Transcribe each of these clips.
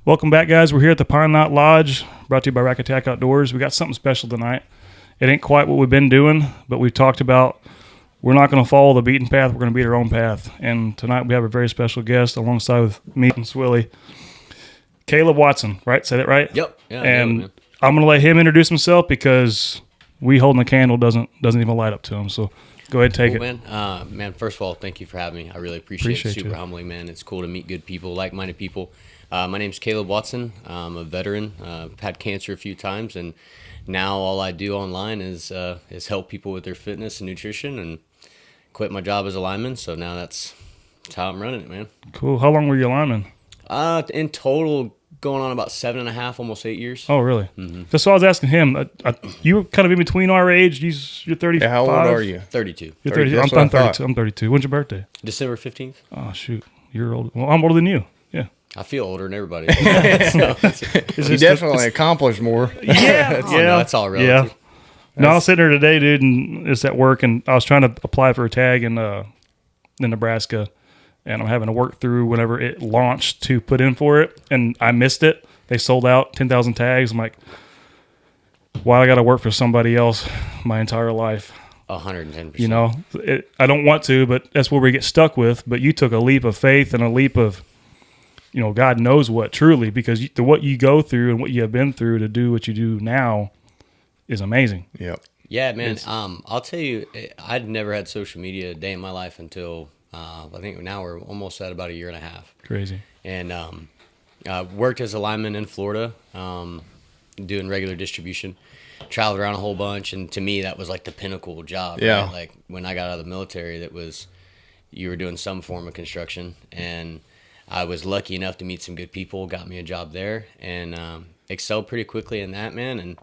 Welcome back, guys. We're here at the Pine Knot Lodge, brought to you by Rack Attack Outdoors. We got something special tonight. It ain't quite what we've been doing, but we've talked about we're not going to follow the beaten path. We're going to beat our own path. And tonight we have a very special guest alongside with me and Swilly, Caleb Watson, right? Said it right? Yep. Yeah, and I'm going to let him introduce himself because we holding the candle doesn't even light up to him. So go ahead and take it. Man, first of all, thank you for having me. I really appreciate it. Super humbling, man. It's cool to meet good people, like-minded people. My name's Caleb Watson. I'm a veteran. I've had cancer a few times, and now all I do online is help people with their fitness and nutrition, and quit my job as a lineman. So now that's how I'm running it, man. Cool. How long were you a lineman? In total, going on about 7.5, almost 8 years. Oh, really? Mm-hmm. That's what I was asking him. You were kind of in between our age. You're 35. Yeah, how old are you? 32. You're 32. I'm 32. I'm 32. When's your birthday? December 15th. Oh, shoot. You're old. Well, I'm older than you. Yeah. I feel older than everybody. You definitely accomplished more. Yeah. No, that's all relative. Yeah. No, I was sitting here today, dude, and it's at work, and I was trying to apply for a tag in Nebraska, and I'm having to work through whenever it launched to put in for it, and I missed it. They sold out 10,000 tags. I'm like, why I got to work for somebody else my entire life? 110%. You know, I don't want to, but that's where we get stuck with. But you took a leap of faith and a leap of, God knows what, truly, because what you go through and what you have been through to do what you do now is amazing. Yep. Yeah, man. I'll tell you, I'd never had social media a day in my life until I think now we're almost at about a year and a half. Crazy. And worked as a lineman in Florida, doing regular distribution. Traveled around a whole bunch, and to me, that was like the pinnacle job. Yeah. Right? Like when I got out of the military, you were doing some form of construction, and I was lucky enough to meet some good people, got me a job there, and excelled pretty quickly in that, man. And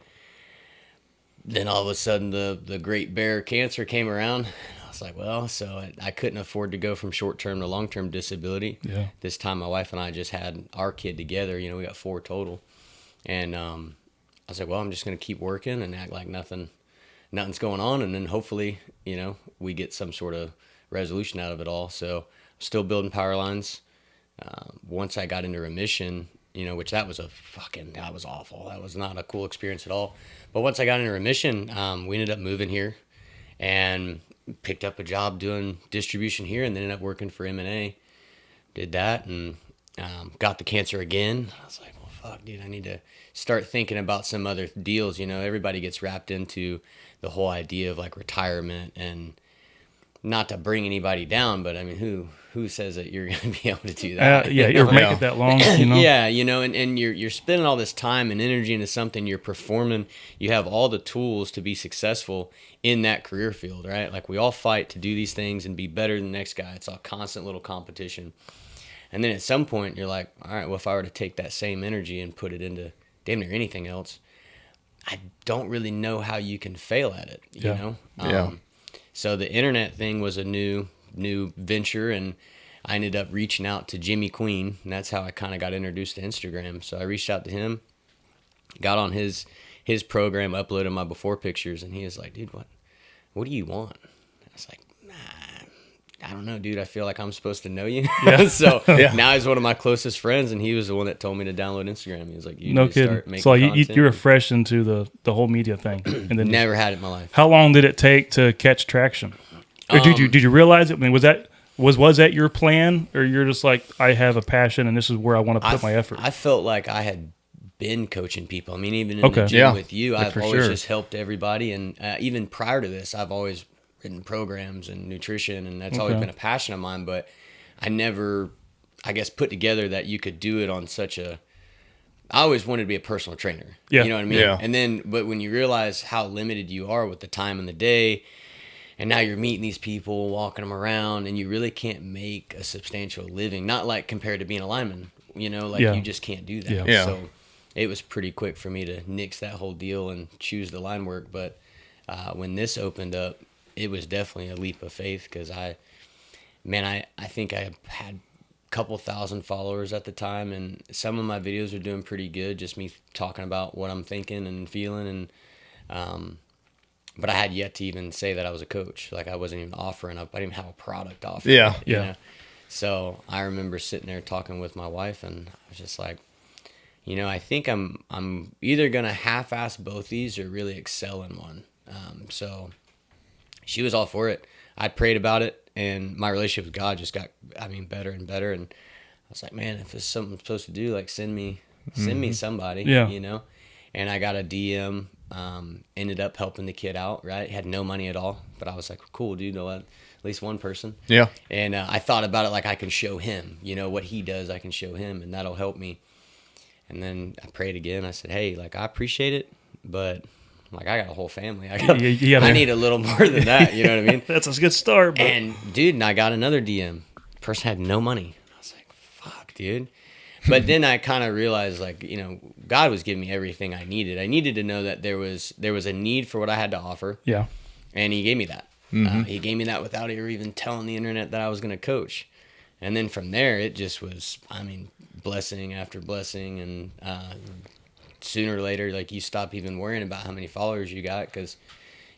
then all of a sudden, the great bear cancer came around. I was like, well, so I couldn't afford to go from short-term to long-term disability. Yeah. This time, my wife and I just had our kid together. We got 4 total. And I was like, well, I'm just going to keep working and act like nothing's going on. And then hopefully, we get some sort of resolution out of it all. So still building power lines. Once I got into remission, which that was awful. That was not a cool experience at all. But once I got into remission, we ended up moving here and picked up a job doing distribution here, and then ended up working for M&A. Did that and got the cancer again. I was like, well, fuck, dude, I need to start thinking about some other deals. Everybody gets wrapped into the whole idea of like retirement, and not to bring anybody down, but I mean, who says that you're going to be able to do that? Or make it that long, Yeah, and you're spending all this time and energy into something, you're performing, you have all the tools to be successful in that career field, right? Like we all fight to do these things and be better than the next guy. It's a constant little competition. And then at some point you're like, all right, well, if I were to take that same energy and put it into damn near anything else, I don't really know how you can fail at it, you know? Yeah. So the internet thing was a new venture, and I ended up reaching out to Jimmy Queen, and that's how I kind of got introduced to Instagram. So I reached out to him, got on his program, uploaded my before pictures, and he was like, dude, what do you want? I was like, I don't know, dude. I feel like I'm supposed to know you. Yeah. So now he's one of my closest friends, and he was the one that told me to download Instagram. He was like, you no need to kidding. start making So content. you were fresh into the whole media thing, and then Never had it in my life. How long did it take to catch traction? Or did you realize it? I mean, was that your plan, or you're just like, I have a passion and this is where I want to put my effort? I felt like I had been coaching people. I mean, even in the gym with you, I've always just helped everybody. And even prior to this, I've always written programs and nutrition, and that's always been a passion of mine. But I never, I guess, put together that you could do it on I always wanted to be a personal trainer. Yeah. You know what I mean? Yeah. And then, but when you realize how limited you are with the time in the day, and now you're meeting these people, walking them around, and you really can't make a substantial living. Not like compared to being a lineman, you just can't do that. Yeah. So it was pretty quick for me to nix that whole deal and choose the line work. But when this opened up, it was definitely a leap of faith, because I think I had a couple thousand followers at the time, and some of my videos are doing pretty good, just me talking about what I'm thinking and feeling, and but I had yet to even say that I was a coach. Like I wasn't even offering up. I didn't even have a product offer. Yeah. You know? So I remember sitting there talking with my wife, and I was just like, I think I'm either gonna half-ass both these or really excel in one. So she was all for it. I prayed about it, and my relationship with God just got, better and better. And I was like, man, if it's something I'm supposed to do, like send me somebody, Yeah. And I got a DM. Ended up helping the kid out. Right, had no money at all, but I was like, cool, dude. At least one person. Yeah. And I thought about it like I can show him, what he does, I can show him, and that'll help me. And then I prayed again. I said, hey, like I appreciate it, but like I got a whole family. I need a little more than that. You know what I mean? That's a good start. But... And dude, I got another DM. Person had no money. I was like, fuck, dude. But then I kind of realized, like, God was giving me everything I needed. I needed to know that there was a need for what I had to offer. Yeah. And he gave me that. He gave me that without ever even telling the internet that I was going to coach. And then from there, it just was, blessing after blessing. And sooner or later, like, you stop even worrying about how many followers you got because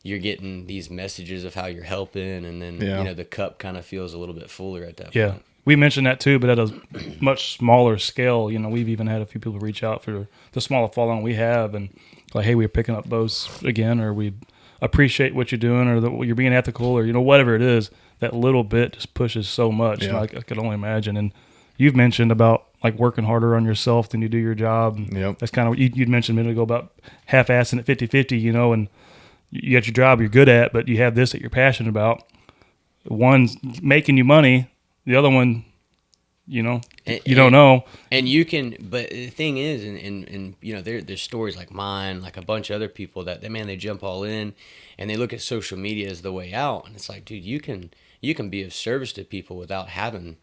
you're getting these messages of how you're helping. And then, the cup kind of feels a little bit fuller at that point. Yeah. We mentioned that too, but at a much smaller scale. We've even had a few people reach out for the smaller following we have, and like, hey, we're picking up boats again, or we appreciate what you're doing, or that you're being ethical, or whatever it is. That little bit just pushes so much. Yeah. I could only imagine. And you've mentioned about like working harder on yourself than you do your job. Yep. That's kind of what you'd mentioned a minute ago about half-assing at 50-50. And you got your job you're good at, but you have this that you're passionate about. One's making you money. The other one, you don't know. And you can, but the thing is, and there's stories like mine, like a bunch of other people that they jump all in, and they look at social media as the way out, and it's like, dude, you can be of service to people without having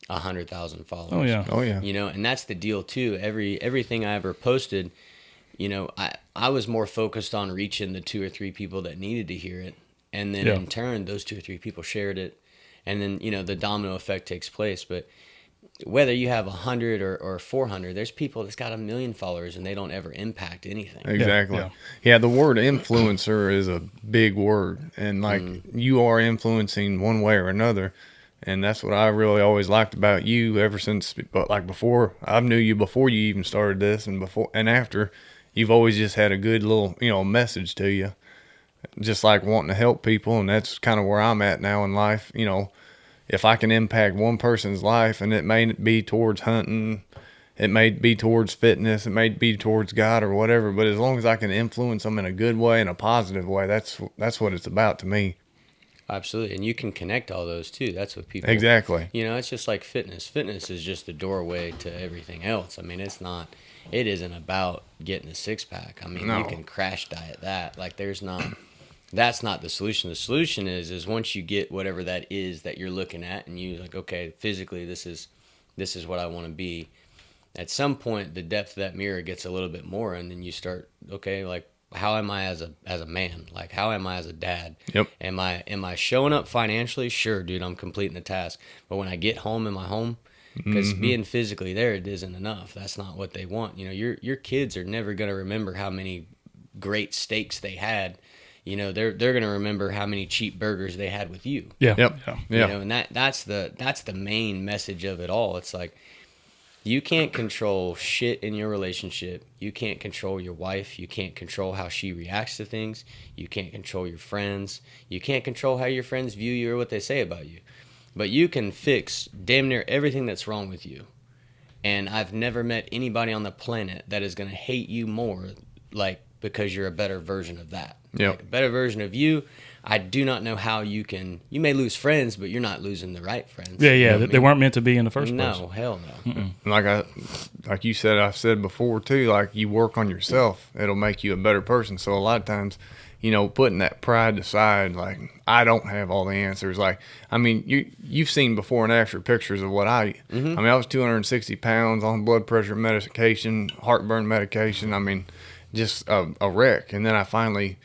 100,000 followers. Oh yeah. And that's the deal too. Everything I ever posted, I was more focused on reaching the 2 or 3 people that needed to hear it, and then in turn, those 2 or 3 people shared it. And then, the domino effect takes place. But whether you have 100 or 400, there's people that's got 1 million followers and they don't ever impact anything. Exactly. Yeah, the word influencer is a big word. And, like, you are influencing one way or another. And that's what I really always liked about you ever since, but like before, I knew you before you even started this, and before and after, you've always just had a good little, message to you. Just like wanting to help people, and that's kind of where I'm at now in life. If I can impact one person's life, and it may be towards hunting, it may be towards fitness, it may be towards God or whatever, but as long as I can influence them in a good way and a positive way, that's what it's about to me. Absolutely. And you can connect all those too. That's what people... Exactly. It's just like fitness. Fitness is just the doorway to everything else. It isn't about getting a six-pack. No. You can crash diet that. Like, that's not the solution. The solution is once you get whatever that is that you're looking at, and you're like, okay, physically this is what I want to be. At some point, the depth of that mirror gets a little bit more, and then you start, okay, like, how am I as a man? Like, how am I as a dad? Yep. Am I showing up financially? Sure, dude, I'm completing the task. But when I get home in my home, because being physically there, it isn't enough. That's not what they want. Your kids are never going to remember how many great steaks they had. They're going to remember how many cheap burgers they had with you. Yeah. Yep. Yeah. And that's the main message of it all. It's like, you can't control shit in your relationship. You can't control your wife. You can't control how she reacts to things. You can't control your friends. You can't control how your friends view you or what they say about you. But you can fix damn near everything that's wrong with you. And I've never met anybody on the planet that is going to hate you more, like, because you're a better version of that. Yep. Like, a better version of you. I do not know how you may lose friends, but you're not losing the right friends. Yeah, You know what I they mean? weren't meant to be in the first place. No, hell no. Like you said, I've said before too, like, you work on yourself, it'll make you a better person. So a lot of times, putting that pride aside, like, I don't have all the answers. Like, you've seen before and after pictures of what I eat. I was 260 pounds on blood pressure medication, heartburn medication. Just a wreck. And then I finally,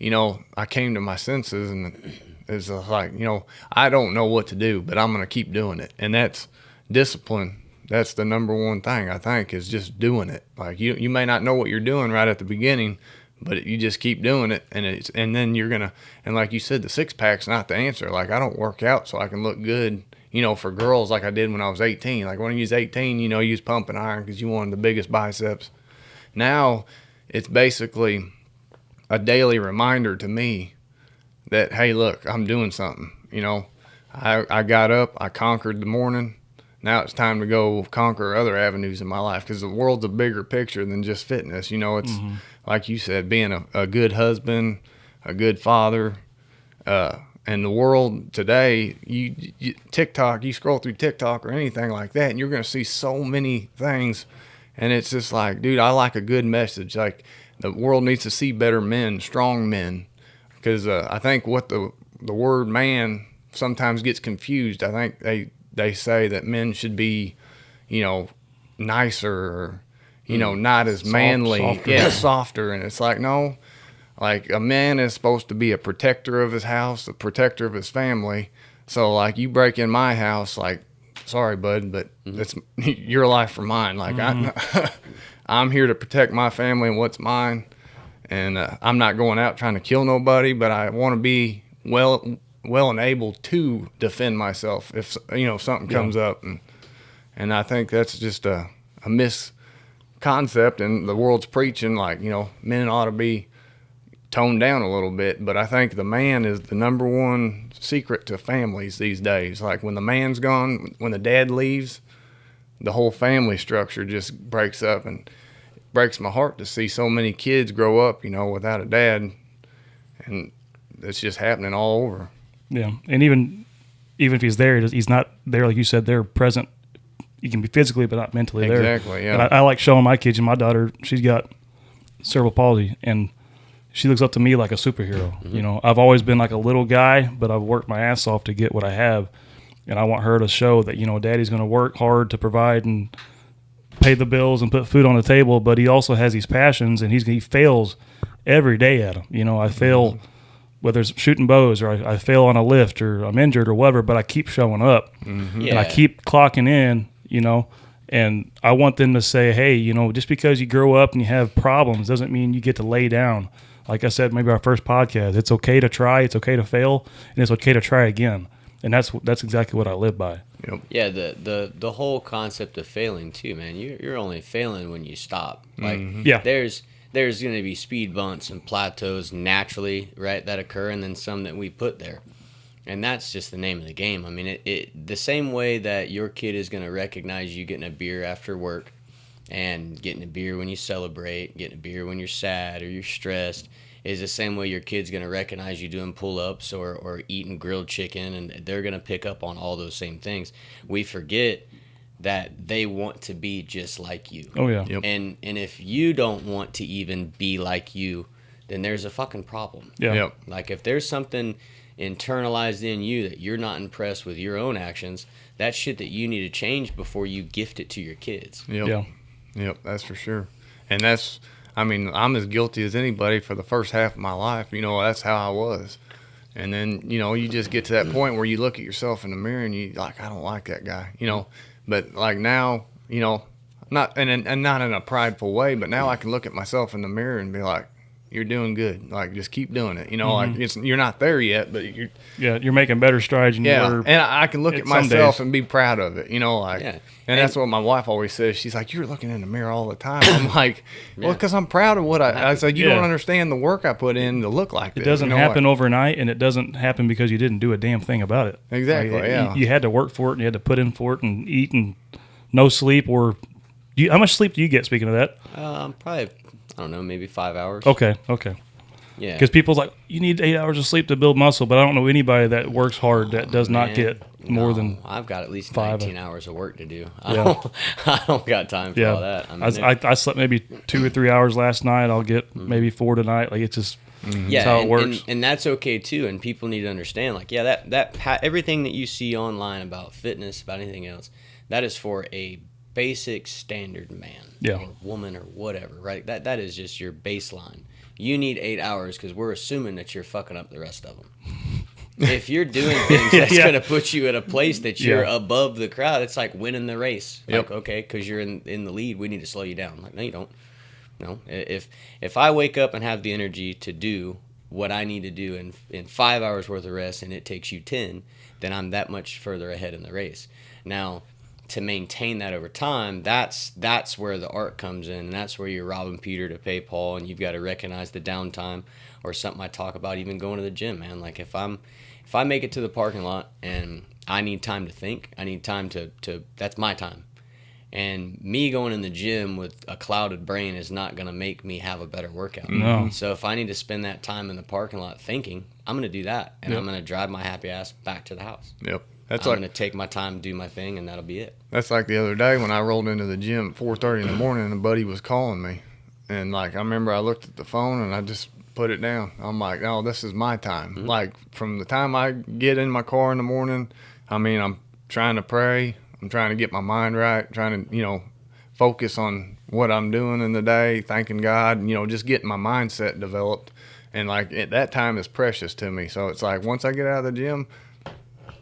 I came to my senses, and it's like, I don't know what to do, but I'm going to keep doing it. And that's discipline. That's the number one thing, I think, is just doing it. Like, you may not know what you're doing right at the beginning, but you just keep doing it, and then you're going to, and like you said, the six-pack's not the answer. Like, I don't work out so I can look good, for girls like I did when I was 18. Like when I was 18, you was pumping iron because you wanted the biggest biceps. Now it's basically a daily reminder to me that, hey, look, I'm doing something. I got up, I conquered the morning. Now it's time to go conquer other avenues in my life because the world's a bigger picture than just fitness. It's like you said, being a good husband, a good father. And the world today, you TikTok, you scroll through TikTok or anything like that, and you're going to see so many things. And it's just like, dude, I like a good message. Like the world needs to see better men, strong men. Because I think what the word man sometimes gets confused. I think they say that men should be, nicer or, not as manly. Softer. Yeah, softer. And it's like, no, like a man is supposed to be a protector of his house, a protector of his family. So like you break in my house, like, sorry, bud, but it's your life for mine. Like I'm here to protect my family and what's mine. And I'm not going out trying to kill nobody, but I want to be well and able to defend myself if something comes up. And I think that's just a misconcept, and the world's preaching like men ought to be toned down a little bit. But I think the man is the number one secret to families these days. Like when the man's gone, when the dad leaves, the whole family structure just breaks up, and breaks my heart to see so many kids grow up, without a dad, and it's just happening all over. Yeah, and even if he's there, he's not there like you said. They're present. You can be physically, but not mentally there. Exactly. Yeah. And I like showing my kids, and my daughter, she's got cerebral palsy, and she looks up to me like a superhero. Mm-hmm. I've always been like a little guy, but I've worked my ass off to get what I have, and I want her to show that Daddy's going to work hard to provide and pay the bills and put food on the table, but he also has these passions, and he fails every day at them. I fail, whether it's shooting bows, or I fail on a lift, or I'm injured or whatever, but I keep showing up, and I keep clocking in, and I want them to say, hey, just because you grow up and you have problems doesn't mean you get to lay down. Like I said, maybe our first podcast, it's okay to try, it's okay to fail, and it's okay to try again. And that's exactly what I live by. Yep. Yeah, the whole concept of failing too, man. You're only failing when you stop. Like there's going to be speed bumps and plateaus naturally, right, that occur, and then some that we put there. And that's just the name of the game. I mean, it the same way that your kid is going to recognize you getting a beer after work, and getting a beer when you celebrate, getting a beer when you're sad or you're stressed, is the same way your kid's going to recognize you doing pull-ups or eating grilled chicken, and they're going to pick up on all those same things. We forget that they want to be just like you. Oh, yeah. Yep. And if you don't want to even be like you, then there's a fucking problem. Yeah. Yep. Like if there's something internalized in you that you're not impressed with your own actions, that's shit that you need to change before you gift it to your kids. Yep. Yeah. Yep, that's for sure. And I'm as guilty as anybody for the first half of my life. That's how I was. And then, you just get to that point where you look at yourself in the mirror and you like, I don't like that guy, But like now, not and not in a prideful way, but now I can look at myself in the mirror and be like, you're doing good. Like, just keep doing it. Like you're not there yet, but you're making better strides than you were. And I can look at myself and be proud of it. And that's what my wife always says. She's like, you're looking in the mirror all the time. I'm like, well, because I'm proud of what I said. You don't understand the work I put in to look like this. It doesn't happen overnight, and it doesn't happen because you didn't do a damn thing about it. Exactly. You had to work for it, and you had to put in for it, and eat, and no sleep. Or how much sleep do you get? Speaking of that, Probably, I don't know, maybe 5 hours. Okay. Yeah. Because people's like, you need 8 hours of sleep to build muscle, but I don't know anybody that works hard that does not get more than I've got at least 5 19 hours of work to do. Yeah. I don't got time for all that. I slept maybe 2 or 3 hours last night. I'll get maybe 4 tonight. Like, it's just that's how it works. And that's okay too. And people need to understand, like, everything that you see online about fitness, about anything else, that is for a basic standard man or woman or whatever, right? That is just your baseline. You need 8 hours because we're assuming that you're fucking up the rest of them. If you're doing things that's going to put you at a place that you're above the crowd, it's like winning the race. Like, okay, because you're in the lead, we need to slow you down. Like, no, you don't. No, if I wake up and have the energy to do what I need to do in 5 hours worth of rest and it takes you 10, then I'm that much further ahead in the race. Now, to maintain that over time, that's where the art comes in, and that's where you're robbing Peter to pay Paul, and you've got to recognize the downtime, or something I talk about even going to the gym, man. Like if I make it to the parking lot and I need time to think, I need time to that's my time. And me going in the gym with a clouded brain is not going to make me have a better workout. No. So if I need to spend that time in the parking lot thinking, I'm going to do that, and I'm going to drive my happy ass back to the house. Yep. I'm going to take my time, do my thing, and that'll be it. That's like the other day when I rolled into the gym at 4:30 in the morning and a buddy was calling me. And like I remember I looked at the phone and I just put it down. I'm like, no, this is my time. Mm-hmm. Like from the time I get in my car in the morning, I mean, I'm trying to pray. I'm trying to get my mind right, trying to, focus on what I'm doing in the day, thanking God, just getting my mindset developed. And like that time is precious to me. So it's like once I get out of the gym,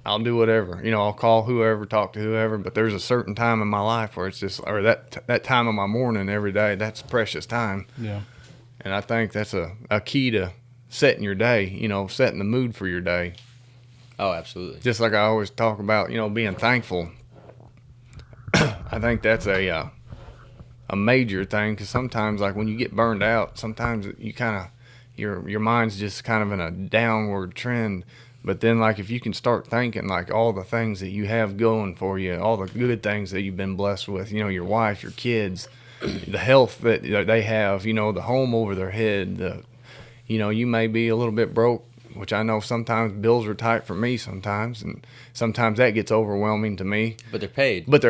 I'll do whatever. I'll call whoever, talk to whoever, but there's a certain time in my life where it's just, or that time of my morning every day, that's precious time. Yeah. And I think that's a key to setting your day, setting the mood for your day. Oh, absolutely. Just like I always talk about, being thankful. I think that's a major thing, because sometimes, like when you get burned out, sometimes you kind of, your mind's just kind of in a downward trend. But then, like, if you can start thinking, like, all the things that you have going for you, all the good things that you've been blessed with, your wife, your kids, the health that they have, the home over their head, you may be a little bit broke, which I know sometimes bills are tight for me sometimes, and sometimes that gets overwhelming to me. But they're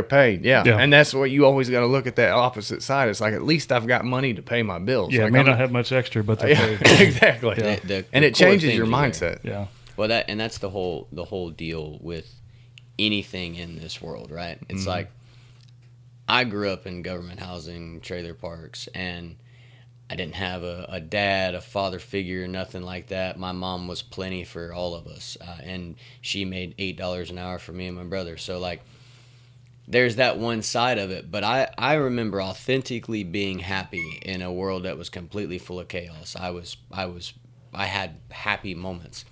paid. Yeah. And that's what you always got to look at, that opposite side. It's like, at least I've got money to pay my bills. Yeah, like, I may not have much extra, but they're paid. Exactly. Yeah. And it changes your mindset. Yeah. Well, that's the whole deal with anything in this world, right? It's like, I grew up in government housing, trailer parks, and I didn't have a dad, a father figure, nothing like that. My mom was plenty for all of us, and she made $8 an hour for me and my brother. So, like, there's that one side of it. But I remember authentically being happy in a world that was completely full of chaos. I had happy moments.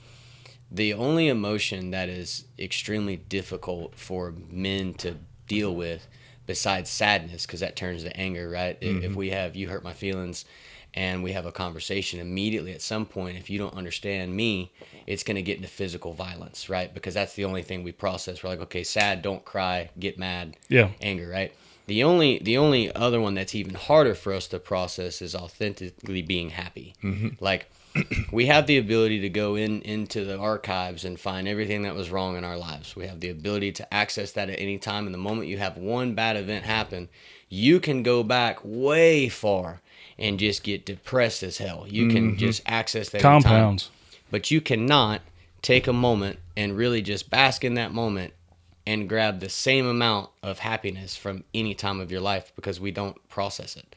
The only emotion that is extremely difficult for men to deal with, besides sadness, because that turns to anger, right? If we have, you hurt my feelings, and we have a conversation, immediately at some point, if you don't understand me, it's going to get into physical violence, right? Because that's the only thing we process. We're like, okay, sad, don't cry, get mad, anger, right? The only other one that's even harder for us to process is authentically being happy. Like, we have the ability to go into the archives and find everything that was wrong in our lives. We have the ability to access that at any time. And the moment you have one bad event happen, you can go back way far and just get depressed as hell. You can just access that Compounds. anytime. But you cannot take a moment and really just bask in that moment and grab the same amount of happiness from any time of your life, because we don't process it.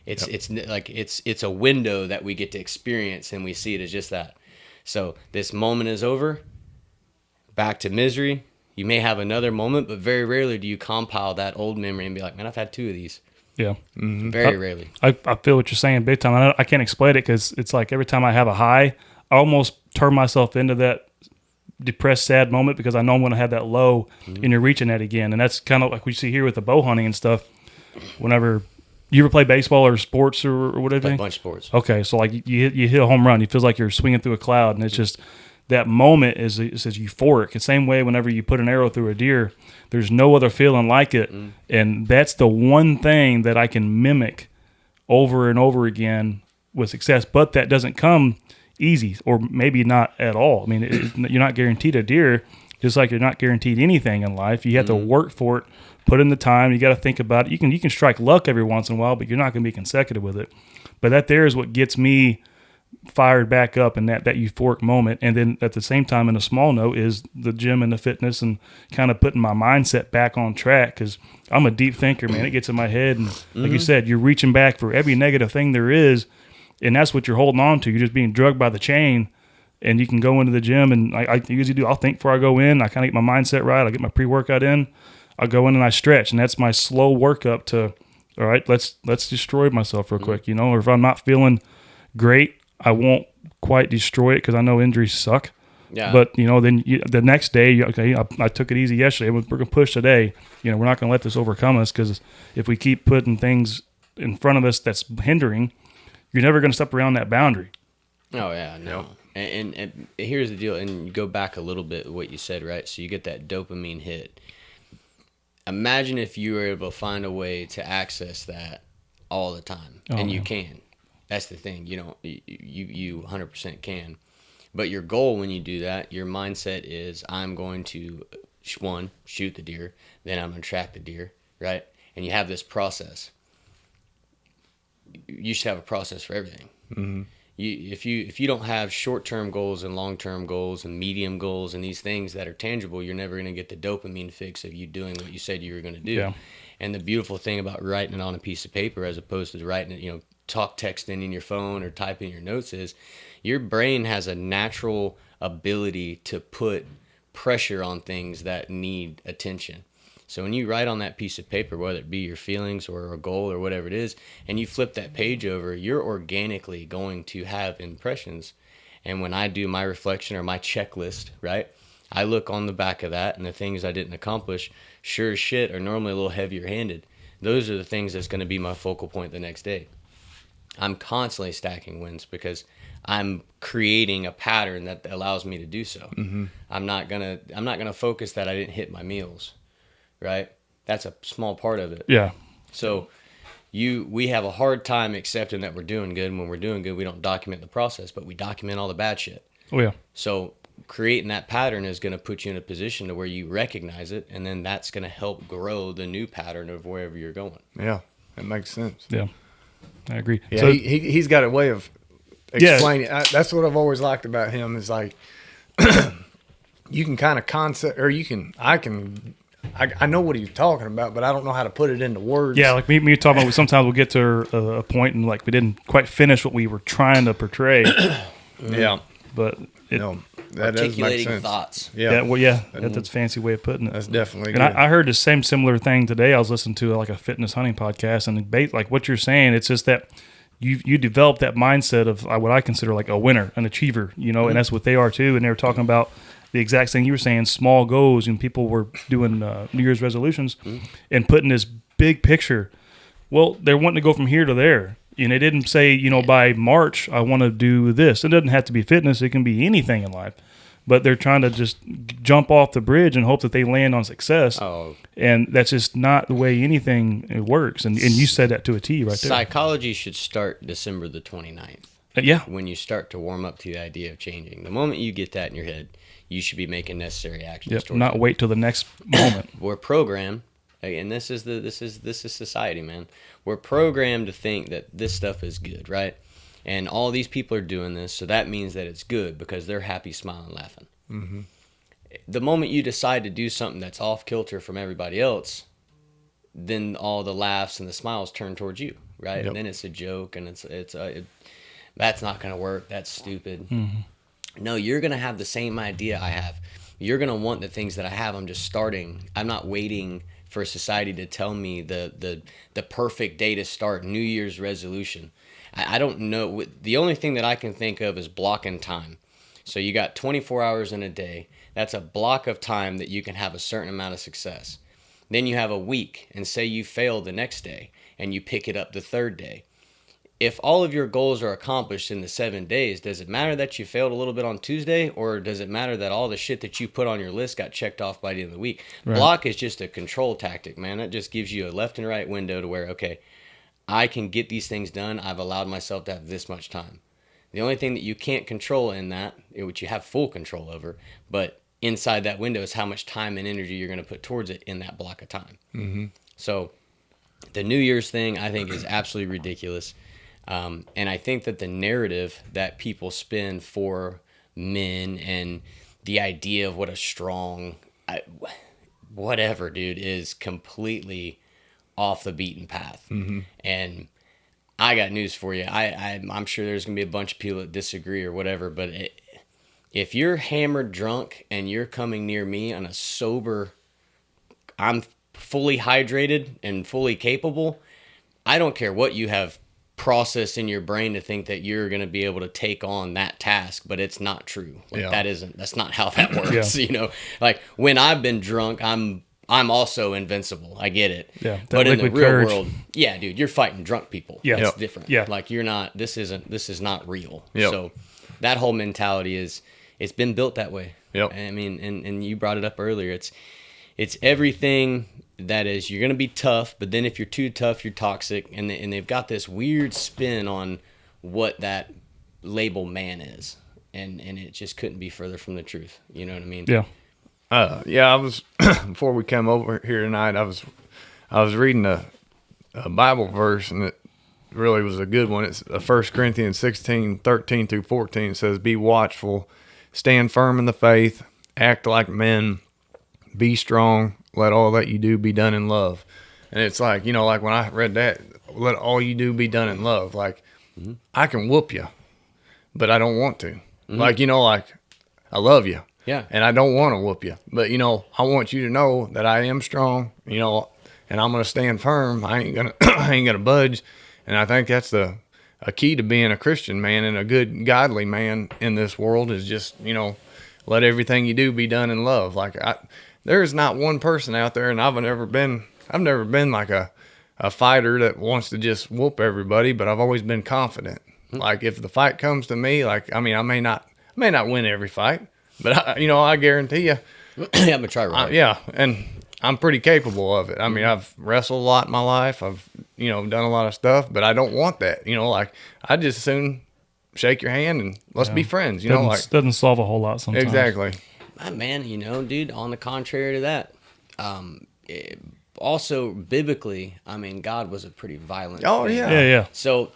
It's a window that we get to experience, and we see it as just that. So this moment is over, back to misery. You may have another moment, but very rarely do you compile that old memory and be like, man, I've had 2 of these. Yeah. Very rarely. I feel what you're saying big time. I can't explain it, because it's like every time I have a high, I almost turn myself into that depressed, sad moment, because I know I'm going to have that low, and you're reaching that again. And that's kind of like we see here with the bow hunting and stuff. Whenever you ever play baseball or sports or whatever? A bunch of sports. Okay, so like you hit a home run, it feels like you're swinging through a cloud, and it's just that moment is euphoric. The same way whenever you put an arrow through a deer, there's no other feeling like it, and that's the one thing that I can mimic over and over again with success. But that doesn't come easy, or maybe not at all. I mean, you're not guaranteed a deer, just like you're not guaranteed anything in life. You have to work for it. Put in the time. You got to think about it. You can strike luck every once in a while, but you're not going to be consecutive with it. But that there is what gets me fired back up in that euphoric moment. And then at the same time, in a small note, is the gym and the fitness and kind of putting my mindset back on track, because I'm a deep thinker, man. It gets in my head. And like you said, you're reaching back for every negative thing there is, and that's what you're holding on to. You're just being drugged by the chain. And you can go into the gym, and I usually do. I'll think before I go in. I kind of get my mindset right. I get my pre-workout in. I'll go in and I stretch, and that's my slow workup to, all right, let's destroy myself real quick, Or if I'm not feeling great, I won't quite destroy it because I know injuries suck. Yeah. But then the next day, okay, I took it easy yesterday. We're gonna push today. We're not gonna let this overcome us, because if we keep putting things in front of us that's hindering, you're never gonna step around that boundary. Oh yeah, no. And here's the deal. And you go back a little bit what you said, right? So you get that dopamine hit. Imagine if you were able to find a way to access that all the time, and you can. That's the thing. You 100% can. But your goal when you do that, your mindset is, I'm going to, one, shoot the deer, then I'm going to track the deer, right? And you have this process. You should have a process for everything. Mm-hmm. If you don't have short-term goals and long-term goals and medium goals and these things that are tangible, you're never going to get the dopamine fix of you doing what you said you were going to do. Yeah. And the beautiful thing about writing it on a piece of paper as opposed to writing it, texting in your phone or typing your notes is, your brain has a natural ability to put pressure on things that need attention. So when you write on that piece of paper, whether it be your feelings or a goal or whatever it is, and you flip that page over, you're organically going to have impressions. And when I do my reflection or my checklist, right, I look on the back of that, and the things I didn't accomplish, sure as shit, are normally a little heavier handed. Those are the things that's going to be my focal point the next day. I'm constantly stacking wins because I'm creating a pattern that allows me to do so. Mm-hmm. I'm not gonna focus that I didn't hit my meals, right? That's a small part of it. Yeah. So we have a hard time accepting that we're doing good. And when we're doing good, we don't document the process, but we document all the bad shit. Oh yeah. So creating that pattern is going to put you in a position to where you recognize it, and then that's going to help grow the new pattern of wherever you're going. Yeah, that makes sense. Yeah, I agree. Yeah, So he's got a way of explaining. Yeah. That's what I've always liked about him is like you can kind of concept, or I know what he's talking about, but I don't know how to put it into words. Yeah, like me talking about, sometimes we'll get to a point and like we didn't quite finish what we were trying to portray. Yeah, but that does make sense. Thoughts. Yeah, that's a fancy way of putting it. That's definitely good. And I heard the same similar thing today. I was listening to like a fitness hunting podcast, and like what you're saying, it's just that you develop that mindset of what I consider like a winner, an achiever, mm-hmm. And that's what they are too. And they were talking about the exact thing you were saying, small goals, and people were doing New Year's resolutions mm-hmm. and putting this big picture. Well, they're wanting to go from here to there. And they didn't say, by March, I want to do this. It doesn't have to be fitness. It can be anything in life. But they're trying to just jump off the bridge and hope that they land on success. Oh. And that's just not the way anything works. And you said that to a T right there. Psychology should start December the 29th. Yeah. When you start to warm up to the idea of changing. The moment you get that in your head, you should be making necessary actions. Yep. Not wait till the next moment. We're programmed. And this is society, man. We're programmed to think that this stuff is good, right? And all these people are doing this, so that means that it's good because they're happy, smiling, laughing. Mm-hmm. The moment you decide to do something that's off kilter from everybody else, then all the laughs and the smiles turn towards you, right? Yep. And then it's a joke, and that's not going to work. That's stupid. Mm-hmm. No, you're going to have the same idea I have. You're going to want the things that I have. I'm just starting. I'm not waiting for society to tell me the perfect day to start New Year's resolution. I don't know. The only thing that I can think of is blocking time. So you got 24 hours in a day. That's a block of time that you can have a certain amount of success. Then you have a week, and say you fail the next day, and you pick it up the third day. If all of your goals are accomplished in the 7 days, does it matter that you failed a little bit on Tuesday, or does it matter that all the shit that you put on your list got checked off by the end of the week? Right. Block is just a control tactic, man. That just gives you a left and right window to where, okay, I can get these things done. I've allowed myself to have this much time. The only thing that you can't control in that, which you have full control over, but inside that window is how much time and energy you're going to put towards it in that block of time. Mm-hmm. So the New Year's thing, I think, is absolutely ridiculous. And I think that the narrative that people spin for men and the idea of what a strong, whatever, dude, is completely off the beaten path. Mm-hmm. And I got news for you. I'm sure there's going to be a bunch of people that disagree or whatever, but if you're hammered drunk and you're coming near me on a sober, I'm fully hydrated and fully capable, I don't care what you have process in your brain to think that you're going to be able to take on that task, but it's not true. Like that's not how that works. You know, like when I've been drunk, I'm also invincible. I get it. Yeah. But in the real courage. world, yeah, dude, you're fighting drunk people. Yeah. It's different. Yeah. Like you're not, this is not real. Yep. So that whole mentality it's been built that way. Yep. I mean, and you brought it up earlier. It's everything that is, you're going to be tough, but then if you're too tough, you're toxic. And they've got this weird spin on what that label man is. And it just couldn't be further from the truth. You know what I mean? Yeah. I was before we came over here tonight. I was reading a Bible verse, and it really was a good one. It's 1 Corinthians 16:13 through 14. It says, "Be watchful, stand firm in the faith, act like men, be strong. Let all that you do be done in love." And it's like, like when I read that, let all you do be done in love. Like I can whoop you, but I don't want to. Like I love you. Yeah. And I don't want to whoop you. But, I want you to know that I am strong, and I'm going to stand firm. I ain't going to budge. And I think that's a key to being a Christian man and a good, godly man in this world is just, let everything you do be done in love. Like, there is not one person out there, and I've never been like a fighter that wants to just whoop everybody, but I've always been confident. Like, if the fight comes to me, I may not win every fight. But, I guarantee you. Yeah, I'm going to try right. Yeah, and I'm pretty capable of it. I mean, I've wrestled a lot in my life. I've, done a lot of stuff, but I don't want that. I just soon shake your hand and let's be friends. Doesn't solve a whole lot sometimes. Exactly. Man, dude, on the contrary to that, also biblically, God was a pretty violent Oh, thing. yeah. Yeah. So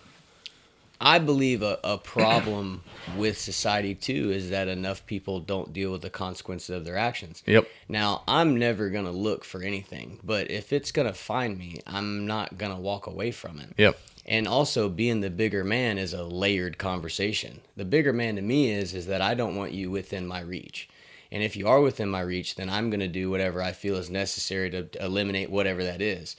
I believe a problem with society too is that enough people don't deal with the consequences of their actions. Yep. Now, I'm never going to look for anything, but if it's going to find me, I'm not going to walk away from it. Yep. And also being the bigger man is a layered conversation. The bigger man to me is that I don't want you within my reach. And if you are within my reach, then I'm going to do whatever I feel is necessary to eliminate whatever that is.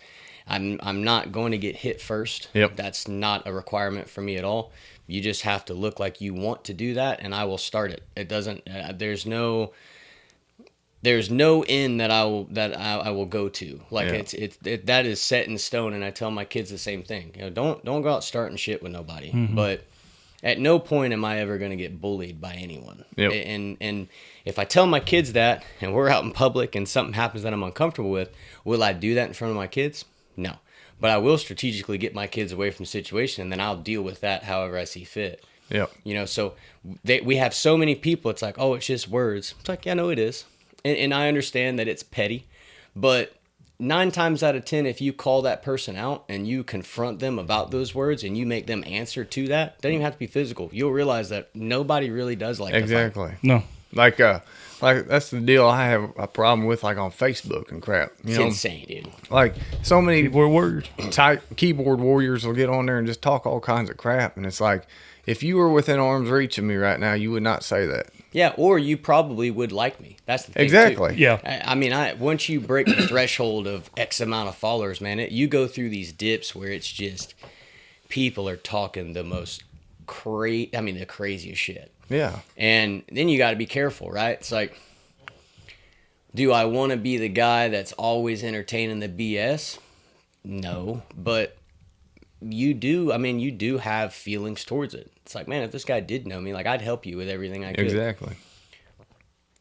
I'm not going to get hit first. Yep. That's not a requirement for me at all. You just have to look like you want to do that, and I will start it. It doesn't. There's no end that I will go to. Like that is set in stone, and I tell my kids the same thing. Don't go out starting shit with nobody. Mm-hmm. But at no point am I ever going to get bullied by anyone. Yep. And if I tell my kids that, and we're out in public, and something happens that I'm uncomfortable with, will I do that in front of my kids? No. But I will strategically get my kids away from the situation, and then I'll deal with that however I see fit. Yep. So we have so many people, it's like, oh, it's just words. It's like, yeah, no, it is. And I understand that it's petty, but 9 times out of 10, if you call that person out and you confront them about those words and you make them answer to that, it doesn't even have to be physical. You'll realize that nobody really does like exactly. No. Like that's the deal I have a problem with, like on Facebook and crap. It's insane, dude. Like so many Keyboard warriors. Keyboard warriors will get on there and just talk all kinds of crap, and it's like, if you were within arm's reach of me right now, you would not say that. Yeah, or you probably would like me. That's the thing. Exactly. Too. Yeah. Once you break the threshold of X amount of followers, man, you go through these dips where it's just people are talking the most the craziest shit. Yeah. And then you got to be careful, right? It's like, do I want to be the guy that's always entertaining the BS? No, but you do have feelings towards it. It's like, man, if this guy did know me, like, I'd help you with everything I could. Exactly.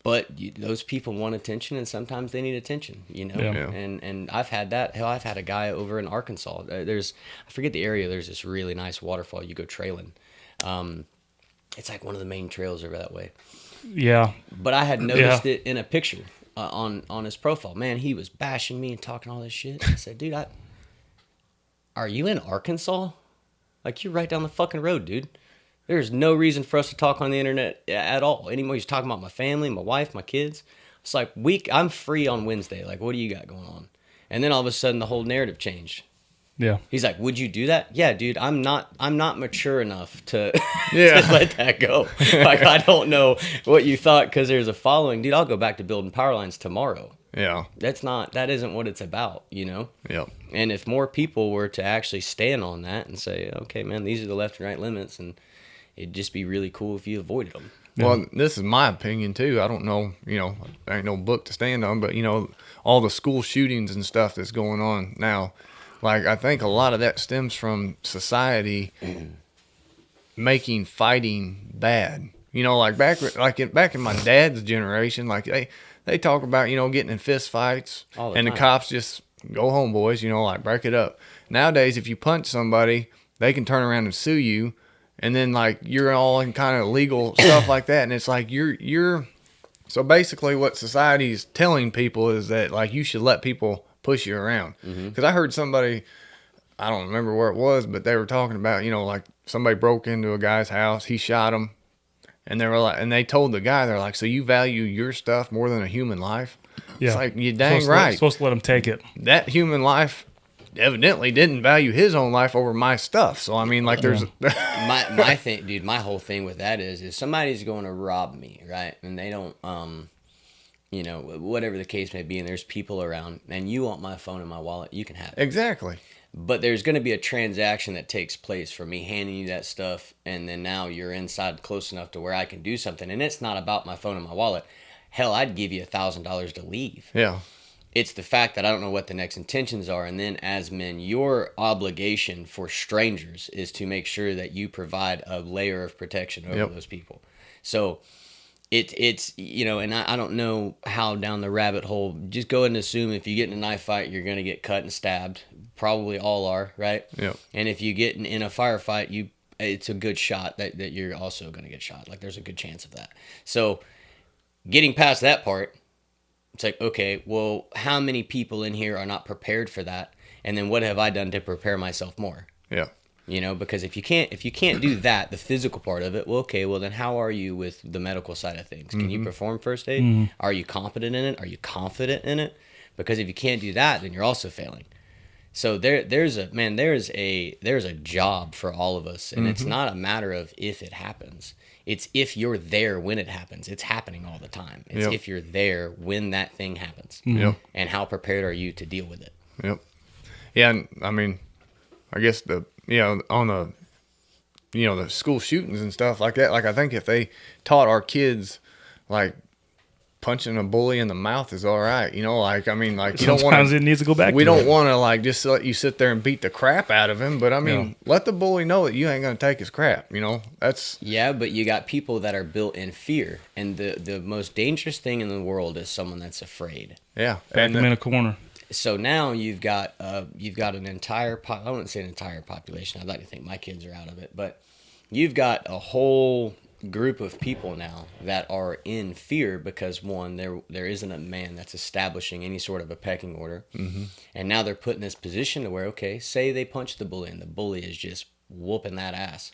But those people want attention, and sometimes they need attention, Yeah. And I've had that. Hell, I've had a guy over in Arkansas. I forget the area. There's this really nice waterfall. You go trailing. It's like one of the main trails over that way. Yeah. But I had noticed it in a picture on his profile. Man, he was bashing me and talking all this shit. I said, dude, are you in Arkansas? Like, you're right down the fucking road, dude. There's no reason for us to talk on the internet at all anymore. He's talking about my family, my wife, my kids. It's like, I'm free on Wednesday. Like, what do you got going on? And then all of a sudden, the whole narrative changed. Yeah. He's like, would you do that? Yeah, dude, I'm not mature enough to, Yeah. to let that go. Like, I don't know what you thought because there's a following. Dude, I'll go back to building power lines tomorrow. Yeah. That isn't what it's about, you know? Yep. And if more people were to actually stand on that and say, okay, man, these are the left and right limits, and it'd just be really cool if you avoided them. Well, this is my opinion too. I don't know, there ain't no book to stand on, but all the school shootings and stuff that's going on now, like I think a lot of that stems from society making fighting bad. Like back in my dad's generation, like they talk about, getting in fist fights All the and time. the cops just go home, boys, like break it up. Nowadays, if you punch somebody, they can turn around and sue you. And then like you're all in kind of legal stuff like that. And it's like you're so basically what society's telling people is that like you should let people push you around. Because I heard somebody, I don't remember where it was, but they were talking about, like somebody broke into a guy's house, he shot him. And they were like, and they told the guy, they're like, so you value your stuff more than a human life? Yeah. It's like, you dang Supposed right. Supposed to let them take it. That human life evidently didn't value his own life over my stuff. So, I mean, like there's... my thing, dude, my whole thing with that is somebody's going to rob me, right? And they don't, whatever the case may be, and there's people around, and you want my phone and my wallet, you can have it. Exactly. But there's going to be a transaction that takes place for me handing you that stuff, and then now you're inside close enough to where I can do something, and it's not about my phone and my wallet. Hell, I'd give you $1,000 to leave. Yeah. It's the fact that I don't know what the next intentions are, and then as men, your obligation for strangers is to make sure that you provide a layer of protection over those people. So it's and I don't know how down the rabbit hole. Just go ahead and assume if you get in a knife fight, you're going to get cut and stabbed. Probably all are, right? Yeah. And if you get in a firefight, it's a good shot that you're also going to get shot. Like there's a good chance of that. So getting past that part, it's like, okay, well, how many people in here are not prepared for that? And then what have I done to prepare myself more? Yeah. Because if you can't do that, the physical part of it, well, okay, well then how are you with the medical side of things? Can you perform first aid? Are you competent in it? Are you confident in it? Because if you can't do that, then you're also failing. So there's a job for all of us, and it's not a matter of if it happens. It's if you're there when it happens. It's happening all the time. It's if you're there when that thing happens. Yep. And how prepared are you to deal with it? Yep. Yeah, and I mean, I guess on the the school shootings and stuff like that, like I think if they taught our kids like punching a bully in the mouth is all right, like I mean, like you don't want Sometimes it needs to go back. We to don't it. want to like just let you sit there and beat the crap out of him, but I mean, let the bully know that you ain't gonna take his crap. That's but you got people that are built in fear, and the most dangerous thing in the world is someone that's afraid. yeah, Back them in a corner. So now you've got an entire I wouldn't say an entire population. I'd like to think my kids are out of it, but you've got a whole group of people now that are in fear because one, there isn't a man that's establishing any sort of a pecking order, and now they're put in this position to where, okay, say they punch the bully and the bully is just whooping that ass.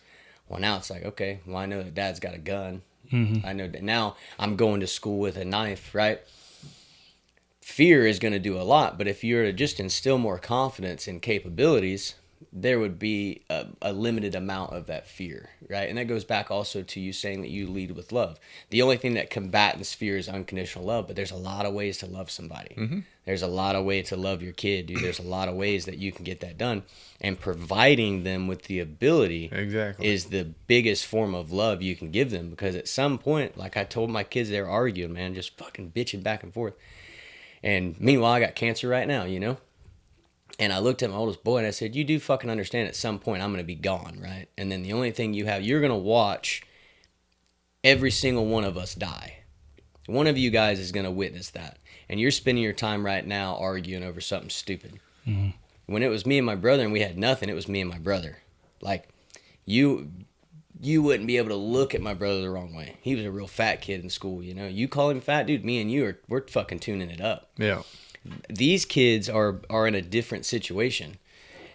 Well, now it's like, okay, well, I know that dad's got a gun. I know that now I'm going to school with a knife, right? Fear is going to do a lot, but if you were to just instill more confidence and capabilities, there would be a limited amount of that fear, right? And that goes back also to you saying that you lead with love. The only thing that combats fear is unconditional love, but there's a lot of ways to love somebody. There's a lot of ways to love your kid, dude. There's a lot of ways that you can get that done. And providing them with the ability is the biggest form of love you can give them, because at some point, like I told my kids, they were arguing, man, just fucking bitching back and forth. And meanwhile, I got cancer right now, And I looked at my oldest boy and I said, you do fucking understand at some point I'm going to be gone, right? And then the only thing you're going to watch every single one of us die. One of you guys is going to witness that. And you're spending your time right now arguing over something stupid. When it was me and my brother and we had nothing, it was me and my brother. Like, you wouldn't be able to look at my brother the wrong way. He was a real fat kid in school, You call him fat, dude, me and you we're fucking tuning it up. Yeah. These kids are in a different situation.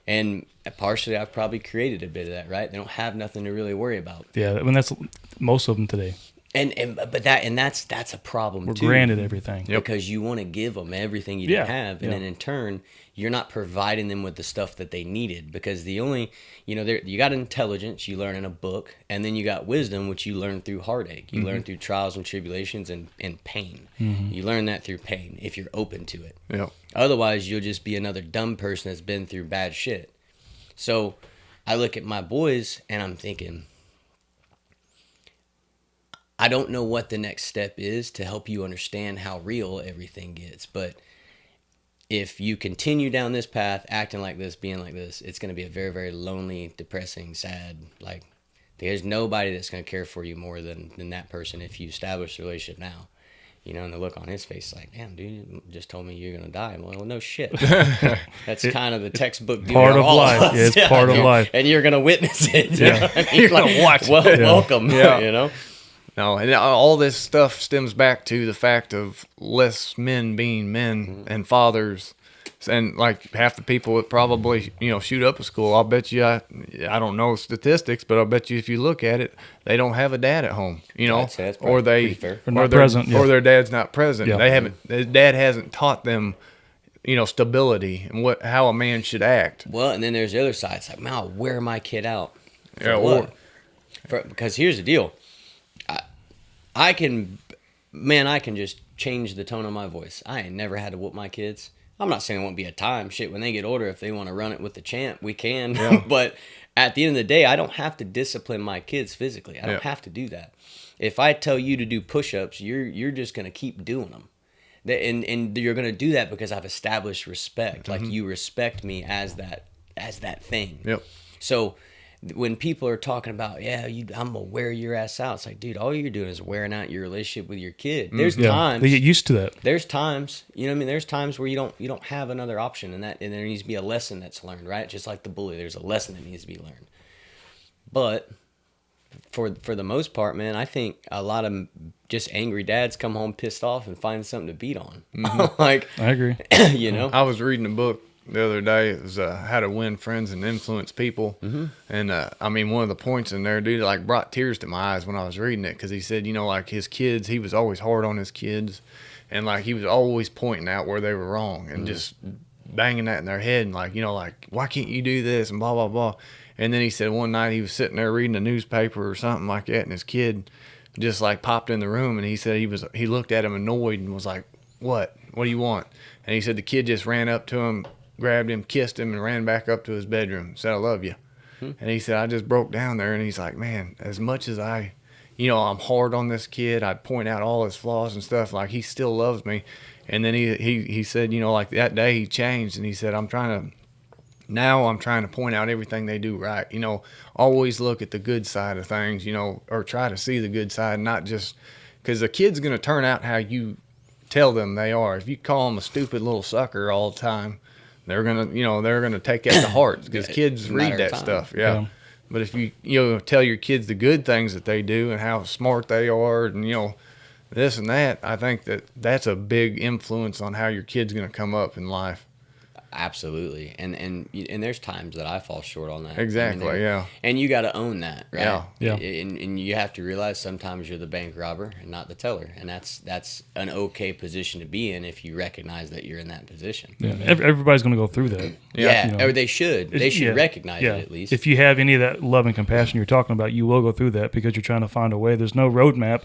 And partially I've probably created a bit of that, right? They don't have nothing to really worry about. Yeah, I mean, that's most of them today. That's a problem We're too. granted everything. Because you want to give them everything you didn't have, and then in turn you're not providing them with the stuff that they needed. Because the only, you got intelligence you learn in a book, and then you got wisdom, which you learn through heartache. You learn through trials and tribulations and pain. You learn that through pain if you're open to it. Yep. Otherwise, you'll just be another dumb person that's been through bad shit. So I look at my boys and I'm thinking, I don't know what the next step is to help you understand how real everything gets. But if you continue down this path, acting like this, being like this, it's going to be a very, very lonely, depressing, sad, like, there's nobody that's going to care for you more than that person if you establish a relationship now. And the look on his face, like, damn, dude, you just told me you're going to die. I'm like, well, no shit. That's kind of the textbook deal. Part of life. Yeah, it's part of life. And you're going to witness it. Yeah. You're going to watch it. Welcome. Yeah. No, and all this stuff stems back to the fact of less men being men and fathers. And like half the people that probably, shoot up a school, I'll bet you, I don't know statistics, but I'll bet you if you look at it, they don't have a dad at home, that's or they, Or not present, or their dad's not present. Yeah. They haven't, their dad hasn't taught them, stability and how a man should act. Well, and then there's the other side. It's like, man, I'll wear my kid out. For Yeah, what? Because here's the deal. I can just change the tone of my voice. I ain't never had to whoop my kids. I'm not saying it won't be a time. Shit, when they get older, if they want to run it with the champ, we can. Yeah. But at the end of the day, I don't have to discipline my kids physically. I don't have to do that. If I tell you to do push-ups, you're just going to keep doing them. And you're going to do that because I've established respect. Like, you respect me as that thing. Yep. So when people are talking about, I'm going to wear your ass out, it's like, dude, all you're doing is wearing out your relationship with your kid. There's times. They get used to that. There's times, there's times where you don't have another option, and there needs to be a lesson that's learned, right? Just like the bully, there's a lesson that needs to be learned. But for the most part, man, I think a lot of just angry dads come home pissed off and find something to beat on. Like, I agree. I was reading a book the other day. It was How to Win Friends and Influence People. And one of the points in there, dude, like brought tears to my eyes when I was reading it, because he said, like his kids, he was always hard on his kids, and like he was always pointing out where they were wrong and just banging that in their head, and like, like, why can't you do this and blah blah blah. And then he said one night he was sitting there reading a newspaper or something like that, and his kid just like popped in the room, and he said he looked at him annoyed and was like, what do you want? And he said the kid just ran up to him, grabbed him, kissed him, and ran back up to his bedroom, said, I love you. And he said, I just broke down there. And he's like, man, as much as I'm hard on this kid, I'd point out all his flaws and stuff, like, he still loves me. And then he said, like that day he changed, and he said, I'm trying to point out everything they do right. Always look at the good side of things, or try to see the good side, not just because the kid's going to turn out how you tell them they are. If you call them a stupid little sucker all the time, they're gonna take that to heart, because kids read that stuff. Yeah. But if you tell your kids the good things that they do and how smart they are, and this and that, I think that's a big influence on how your kid's gonna come up in life. Absolutely. And there's times that I fall short on that. Exactly. Yeah. And you got to own that, right? Yeah. And you have to realize sometimes you're the bank robber and not the teller, and that's an okay position to be in if you recognize that you're in that position. Yeah. Everybody's going to go through that. Yeah. Or they should. They should recognize it at least. If you have any of that love and compassion you're talking about, you will go through that because you're trying to find a way. There's no roadmap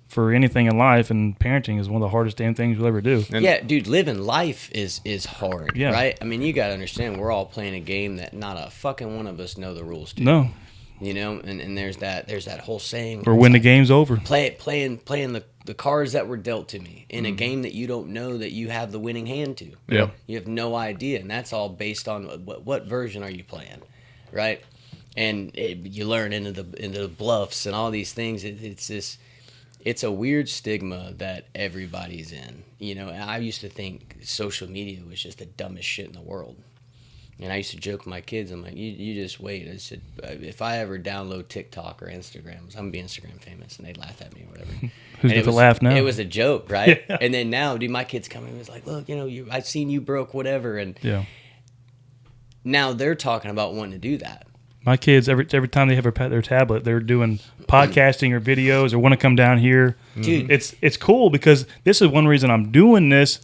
for anything in life, and parenting is one of the hardest damn things you'll ever do. Yeah, dude, living life is hard, Yeah. right? I mean, you got to understand, we're all playing a game that not a fucking one of us know the rules to. No. And there's that whole saying, Or when the game's over. playing the cards that were dealt to me in a game that you don't know that you have the winning hand to. Yeah. You have no idea, and that's all based on what version are you playing, right? And you learn into the bluffs and all these things. It's a weird stigma that everybody's in. I used to think social media was just the dumbest shit in the world. And I used to joke with my kids, I'm like, you just wait. I said, if I ever download TikTok or Instagram, I'm going to be Instagram famous. And they'd laugh at me or whatever. Who's got to laugh now? It was a joke, right? Yeah. And then now, dude, my kids come in and was like, look, I've seen you broke whatever. And Yeah. now they're talking about wanting to do that. My kids, every time they have their tablet, they're doing podcasting or videos or want to come down here. Dude. It's cool because this is one reason I'm doing this.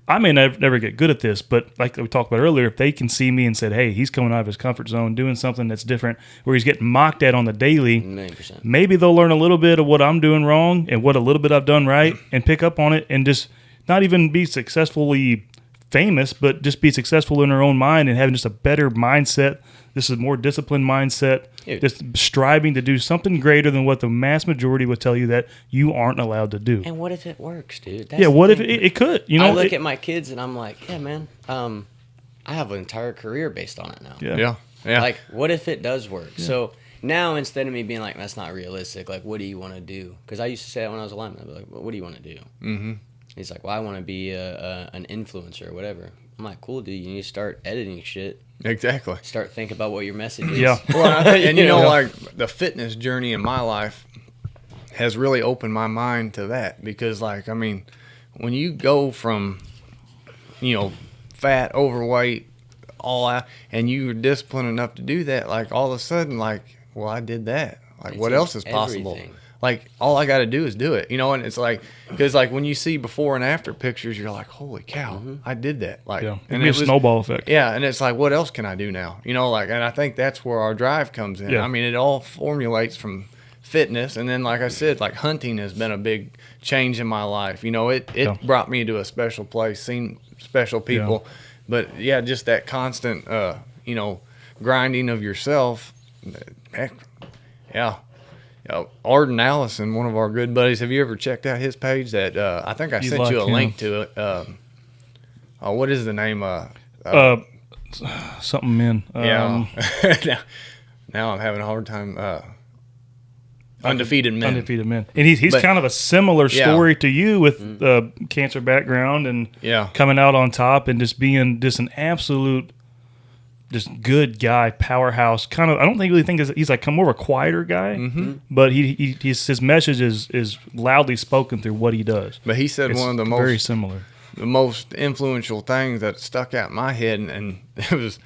I may never get good at this, but like we talked about earlier, if they can see me and said, hey, he's coming out of his comfort zone, doing something that's different, where he's getting mocked at on the daily, 100%. maybe they'll learn a little bit of what I'm doing wrong and what a little bit I've done right and pick up on it and just not even be successfully famous, but just be successful in their own mind and having just a better mindset. This is a more disciplined mindset, just striving to do something greater than what the mass majority would tell you that you aren't allowed to do. And what if it works, dude? That's what if it could? You know, I look at my kids and I'm like, yeah, man, I have an entire career based on it now. Yeah. Like, what if it does work? Yeah. So now instead of me being like, that's not realistic, like, what do you want to do? Because I used to say that when I was a lineman. I'd be like, well, what do you want to do? Mm-hmm. He's like, well, I want to be an influencer or whatever. I'm like, cool, dude. You need to start editing shit. Exactly. Start thinking about what your message is. Yeah. Well, and you know, like the fitness journey in my life has really opened my mind to that because, like, I mean, when you go from, you know, fat, overweight, all out, and you're disciplined enough to do that, like all of a sudden, like, well, I did that. Like, what else is possible? Everything. Like, all I got to do is do it, you know? And it's like, because, like, when you see before and after pictures, you're like, holy cow, I did that. Like, and it was a snowball effect. Yeah, and it's like, what else can I do now? You know, like, and I think that's where our drive comes in. Yeah. I mean, it all formulates from fitness. And then, like I said, like, hunting has been a big change in my life. You know, it brought me to a special place, seen special people. Yeah. But, yeah, just that constant, you know, grinding of yourself. Heck, yeah. Arden Allison, one of our good buddies. Have you ever checked out his page? That I think I sent you a link to it. What is the name? Something men. Yeah. now I'm having a hard time. Undefeated Men. Undefeated Men. And he's kind of a similar story to you with cancer background and coming out on top and just being just an absolute just good guy, powerhouse. Kind of, I don't really think he's like more of a quieter guy, but his message is loudly spoken through what he does. But he said it's one of the very similar, the most influential things that stuck out in my head, and it was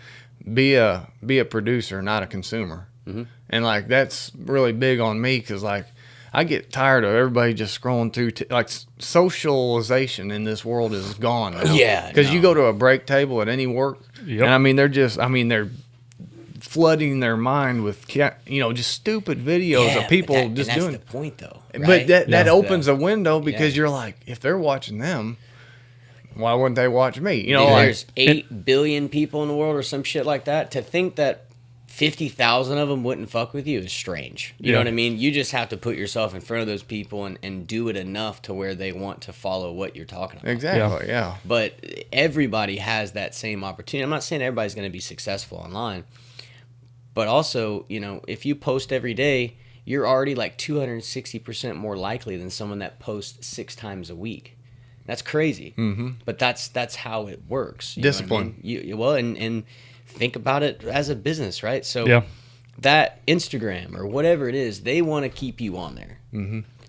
be a producer, not a consumer. And like that's really big on me because like I get tired of everybody just scrolling through. Like socialization in this world is gone now. Yeah, because you go to a break table at any work, and I mean they're flooding their mind with just stupid videos of people doing. That's the point, though. Right? But that opens a window because you're like, if they're watching them, why wouldn't they watch me? You know, like, there's 8 billion people in the world or some shit like that. To think that 50,000 of them wouldn't fuck with you is strange. You know what I mean? You just have to put yourself in front of those people and do it enough to where they want to follow what you're talking about. Exactly, yeah. But everybody has that same opportunity. I'm not saying everybody's going to be successful online, but also, if you post every day, you're already like 260% more likely than someone that posts 6 times a week. That's crazy. But that's how it works. Discipline. And think about it as a business, right? So that Instagram or whatever it is, they want to keep you on there.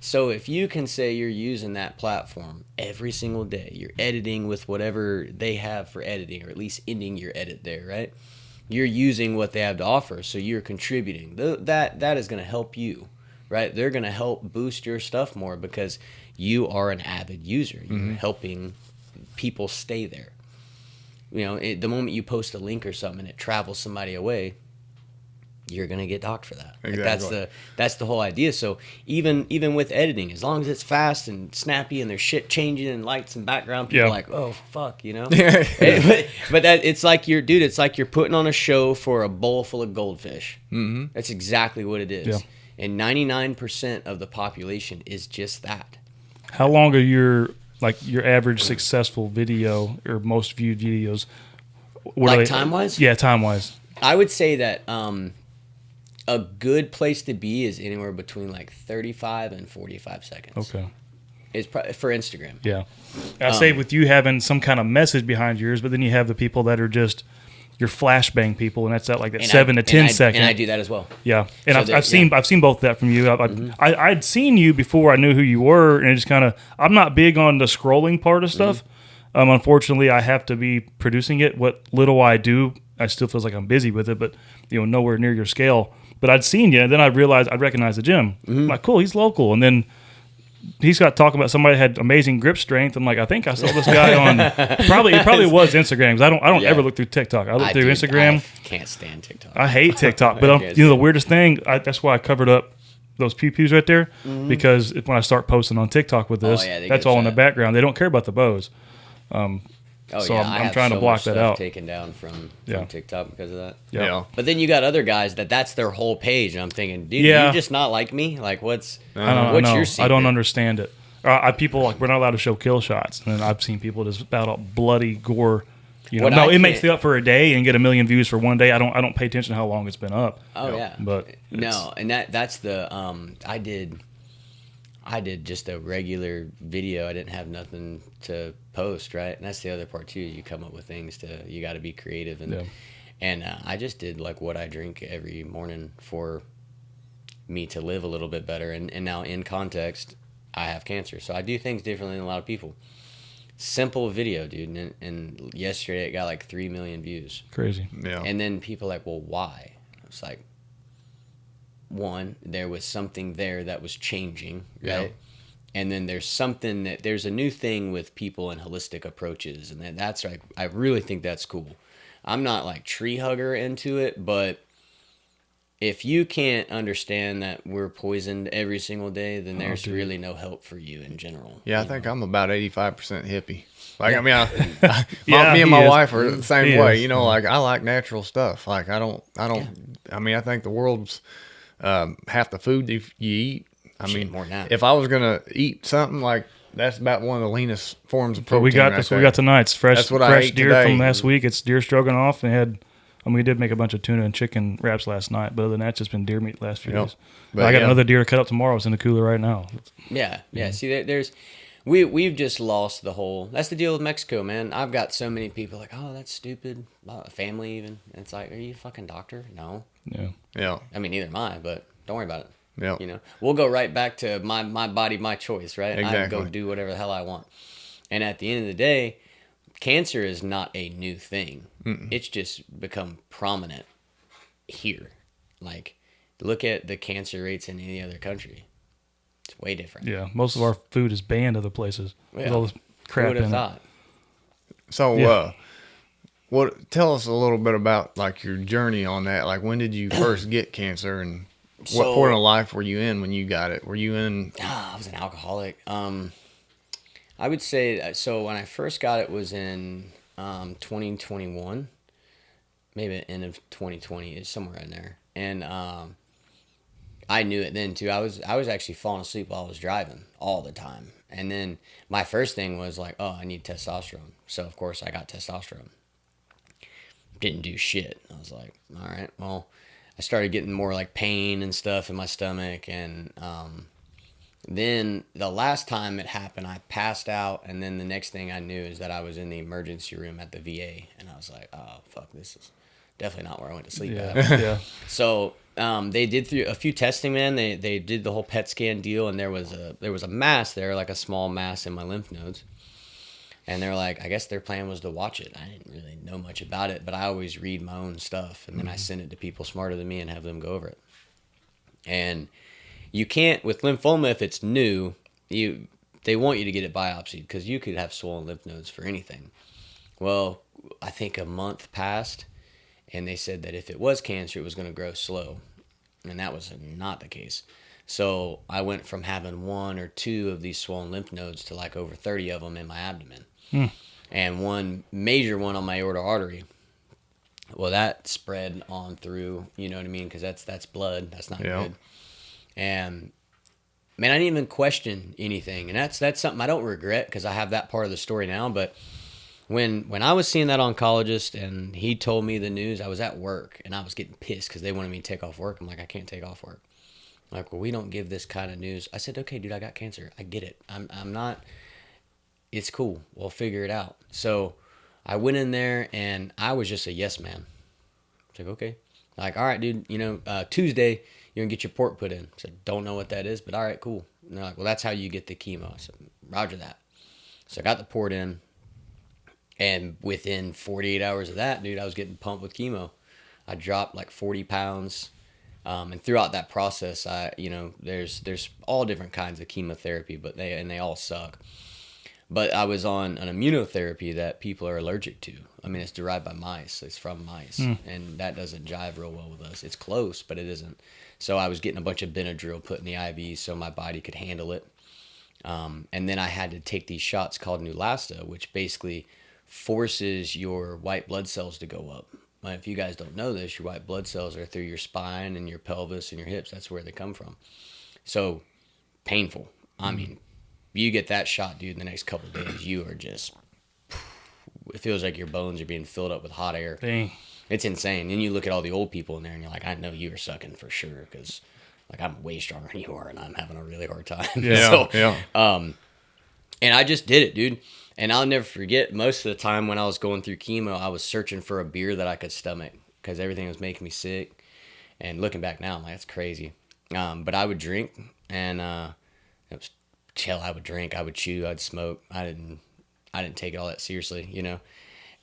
So if you can say you're using that platform every single day, you're editing with whatever they have for editing, or at least ending your edit there, right? You're using what they have to offer, so you're contributing. That is going to help you, right? They're going to help boost your stuff more because you are an avid user. You're helping people stay there. The moment you post a link or something and it travels somebody away, you're gonna get docked for that. Exactly. Like that's the whole idea. So even with editing, as long as it's fast and snappy and there's shit changing and lights and background, people are like, oh fuck, but it's like it's like you're putting on a show for a bowl full of goldfish. That's exactly what it is. And 99% of the population is just that. How long are your average successful video or most viewed videos? Like time-wise? Yeah, time-wise. I would say that a good place to be is anywhere between like 35 and 45 seconds. Okay. It's probably for Instagram. Yeah. I say with you having some kind of message behind yours, but then you have the people that are just your flashbang people, and that's at like that 7 to 10 second. And I do that as well. Yeah, and so I've seen both of that from you. I'd seen you before I knew who you were, and it just kind of, I'm not big on the scrolling part of stuff. Unfortunately, I have to be producing it. What little I do I still feels like I'm busy with it, but nowhere near your scale. But I'd seen you, and then I realized I'd recognize the gym. I'm like, cool, he's local. And then he's got talking about somebody had amazing grip strength. I'm like, I think I saw this guy on it probably was Instagram. 'Cause I don't ever look through TikTok. I look through Instagram. I can't stand TikTok. I hate TikTok, but the weirdest thing. That's why I covered up those pew-pews right there, because when I start posting on TikTok with this, that's all in the background. They don't care about the bows. So I'm trying to block that out. Taken down from TikTok because of that. Yeah. But then you got other guys that's their whole page, and I'm thinking, dude, you're just not like me. Like, what's your secret? I don't understand it. People like we're not allowed to show kill shots, and then I've seen people just battle bloody gore. It makes it up for a day and get 1 million views for one day. I don't pay attention to how long it's been up. Oh yeah, but no, and that's the I did just a regular video. I didn't have nothing to post, right? And that's the other part too. Is you come up with things you got to be creative, and I just did like what I drink every morning for me to live a little bit better. And now in context, I have cancer, so I do things differently than a lot of people. Simple video, dude, and yesterday it got like 3 million views. Crazy. Yeah. And then people are like, well, why? I was like, one, there was something there that was changing, right? Yeah. And then there's a new thing with people and holistic approaches, and that's like, I really think that's cool. I'm not like tree hugger into it, but if you can't understand that we're poisoned every single day, then there's really no help for you in general. Yeah, I think I'm about 85% hippie. Like, I mean, me and my wife are the same way. Like I like natural stuff. Like I don't. I mean, I think the world's half the food you eat. I mean, more now. If I was gonna eat something like that's about one of the leanest forms of protein. But that's what we got tonight. It's fresh deer today. from last week. It's deer stroganoff, and we did make a bunch of tuna and chicken wraps last night, but other than that, it's just been deer meat the last few days. But I got another deer to cut up tomorrow. It's in the cooler right now. Yeah. See, we've just lost the whole. That's the deal with Mexico, man. I've got so many people like, oh, that's stupid. Family even. And it's like, are you a fucking doctor? No. Yeah. I mean, neither am I, but don't worry about it. Yeah. We'll go right back to my body, my choice, right? Exactly. I go do whatever the hell I want. And at the end of the day, cancer is not a new thing. Mm-mm. It's just become prominent here. Like, look at the cancer rates in any other country. It's way different. Yeah, most of our food is banned other places. There's all this crap Who would have in thought? So, tell us a little bit about like your journey on that. Like, when did you first get cancer, and what point of life were you in when you got it? Were you in? I was an alcoholic. I would say so. When I first got it was in 2021, maybe the end of 2020 is somewhere in there, and I knew it then too. I was actually falling asleep while I was driving all the time, and then my first thing was like, oh, I need testosterone. So of course I got testosterone. Didn't do shit. I was like, all right, well, I started getting more like pain and stuff in my stomach, and then the last time it happened, I passed out, and then the next thing I knew is that I was in the emergency room at the VA, and I was like, oh, fuck, this is definitely not where I went to sleep at. Yeah. So they did through a few testing, man. They did the whole PET scan deal, and there was a mass there, like a small mass in my lymph nodes. And they're like, I guess their plan was to watch it. I didn't really know much about it, but I always read my own stuff, and then I send it to people smarter than me and have them go over it. And you can't, with lymphoma, if it's new, they want you to get it biopsied because you could have swollen lymph nodes for anything. Well, I think a month passed, and they said that if it was cancer, it was going to grow slow. And that was not the case. So I went from having 1 or 2 of these swollen lymph nodes to like over 30 of them in my abdomen. And one major one on my aortic artery. Well, that spread on through, you know what I mean? Because that's blood. That's not good. And man, I didn't even question anything. And that's something I don't regret because I have that part of the story now. But when I was seeing that oncologist and he told me the news, I was at work and I was getting pissed because they wanted me to take off work. I'm like, I can't take off work. Like, well, we don't give this kind of news. I said, okay, dude, I got cancer. I get it. I'm not, it's cool. We'll figure it out. So I went in there and I was just a yes man. It's like, okay. Like, all right, dude, Tuesday, you're going to get your port put in. I said, don't know what that is, but all right, cool. And they're like, well, that's how you get the chemo. I said, roger that. So I got the port in. And within 48 hours of that, dude, I was getting pumped with chemo. I dropped like 40 pounds. And throughout that process, there's all different kinds of chemotherapy, but they all suck. But I was on an immunotherapy that people are allergic to. I mean, it's derived by mice. It's from mice, and that doesn't jive real well with us. It's close, but it isn't. So I was getting a bunch of Benadryl put in the IV so my body could handle it. And then I had to take these shots called Neulasta, which basically forces your white blood cells to go up. If you guys don't know this, your white blood cells are through your spine and your pelvis and your hips. That's where they come from. So painful. I mean, you get that shot, dude, in the next couple of days, you are just, it feels like your bones are being filled up with hot air. Dang. It's insane. Then you look at all the old people in there and you're like, I know you are sucking for sure because, like, I'm way stronger than you are and I'm having a really hard time. Yeah. And I just did it, dude. And I'll never forget, most of the time when I was going through chemo, I was searching for a beer that I could stomach because everything was making me sick. And looking back now, I'm like, that's crazy. But I would drink, and it was chill. I would drink, I would chew, I'd smoke. I didn't take it all that seriously, you know.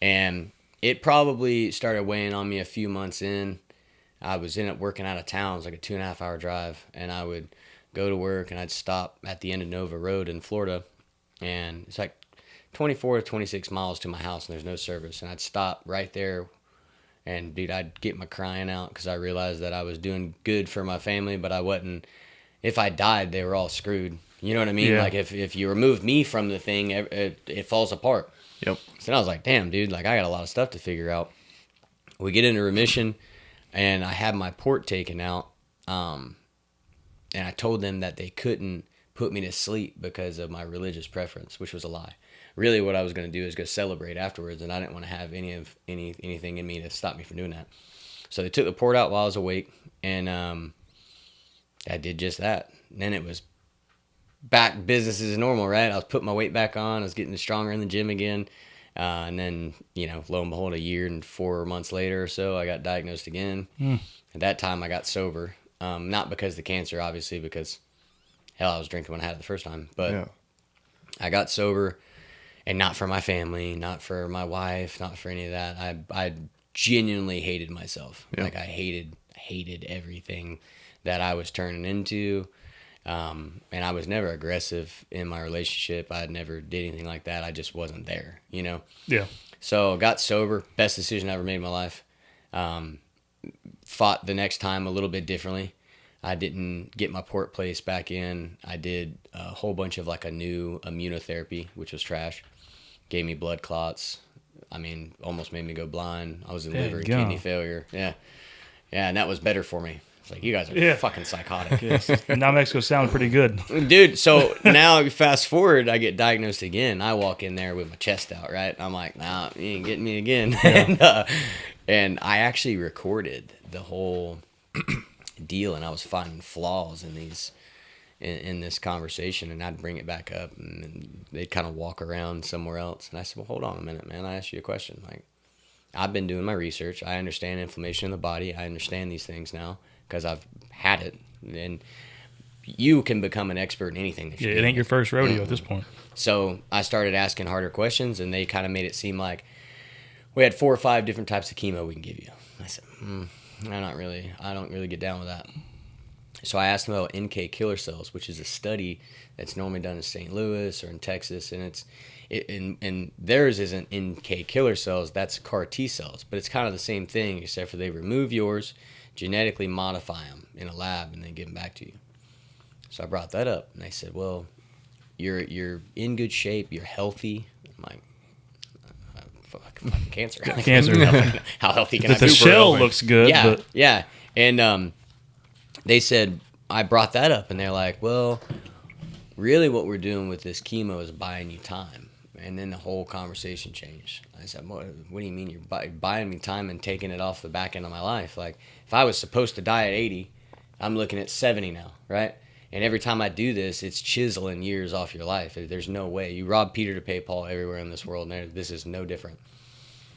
And it probably started weighing on me a few months in. I was in it working out of town. It was like a 2.5 hour drive, and I would go to work, and I'd stop at the end of Nova Road in Florida, and it's like 24 to 26 miles to my house, and there's no service. And I'd stop right there, and dude, I'd get my crying out because I realized that I was doing good for my family, but I wasn't. If I died, they were all screwed. You know what I mean? Yeah. Like if you remove me from the thing, it falls apart. Yep. So I was like, damn, dude, like I got a lot of stuff to figure out. We get into remission, and I had my port taken out, and I told them that they couldn't put me to sleep because of my religious preference, which was a lie. Really, what I was going to do is go celebrate afterwards, and I didn't want to have anything in me to stop me from doing that. So they took the port out while I was awake, and I did just that. And then it was back business as normal, right? I was putting my weight back on. I was getting stronger in the gym again. And then, lo and behold, a year and 4 months later or so, I got diagnosed again. At that time, I got sober. Not because of the cancer, obviously, because, hell, I was drinking when I had it the first time. But Yeah. I got sober, and not for my family, not for my wife, not for any of that. I genuinely hated myself. Yeah. Like, I hated everything that I was turning into. And I was never aggressive in my relationship. I never did anything like that. I just wasn't there, Yeah. So got sober. Best decision I ever made in my life. Fought the next time a little bit differently. I didn't get my port place back in. I did a whole bunch of like a new immunotherapy, which was trash. Gave me blood clots. I mean, almost made me go blind. I was in liver and Dang, kidney failure. Yeah. Yeah, and that was better for me. It's like, you guys are Yeah. fucking psychotic. Yes. Now Mexico sounds pretty good. Dude, so now fast forward, I get diagnosed again. I walk in there with my chest out, right? I'm like, nah, you ain't getting me again. And I actually recorded the whole deal, and I was finding flaws in this conversation, and I'd bring it back up, and they'd kind of walk around somewhere else. And I said, well, hold on a minute, man. I asked you a question. Like, I've been doing my research. I understand inflammation in the body. I understand these things now because I've had it. And you can become an expert in anything that you Yeah, do. it ain't your first rodeo at this point. So I started asking harder questions, and they kind of made it seem like we had 4 or 5 different types of chemo we can give you. I said, I don't really get down with that. So I asked them about NK killer cells, which is a study that's normally done in St. Louis or in Texas, and and theirs isn't NK killer cells, that's CAR T cells, but it's kind of the same thing, except for they remove yours, genetically modify them in a lab, and then give them back to you. So I brought that up, and they said, well, you're in good shape, you're healthy. I'm like, fucking cancer. Cancer. How healthy can I be? The shell looks good. Yeah, But yeah. And they said, I brought that up, and they're like, well, really what we're doing with this chemo is buying you time. And then the whole conversation changed. I said, what do you mean you're buying me time and taking it off the back end of my life? Like, if I was supposed to die at 80, I'm looking at 70 now, right? And every time I do this, it's chiseling years off your life. There's no way. You rob Peter to pay Paul everywhere in this world, and this is no different.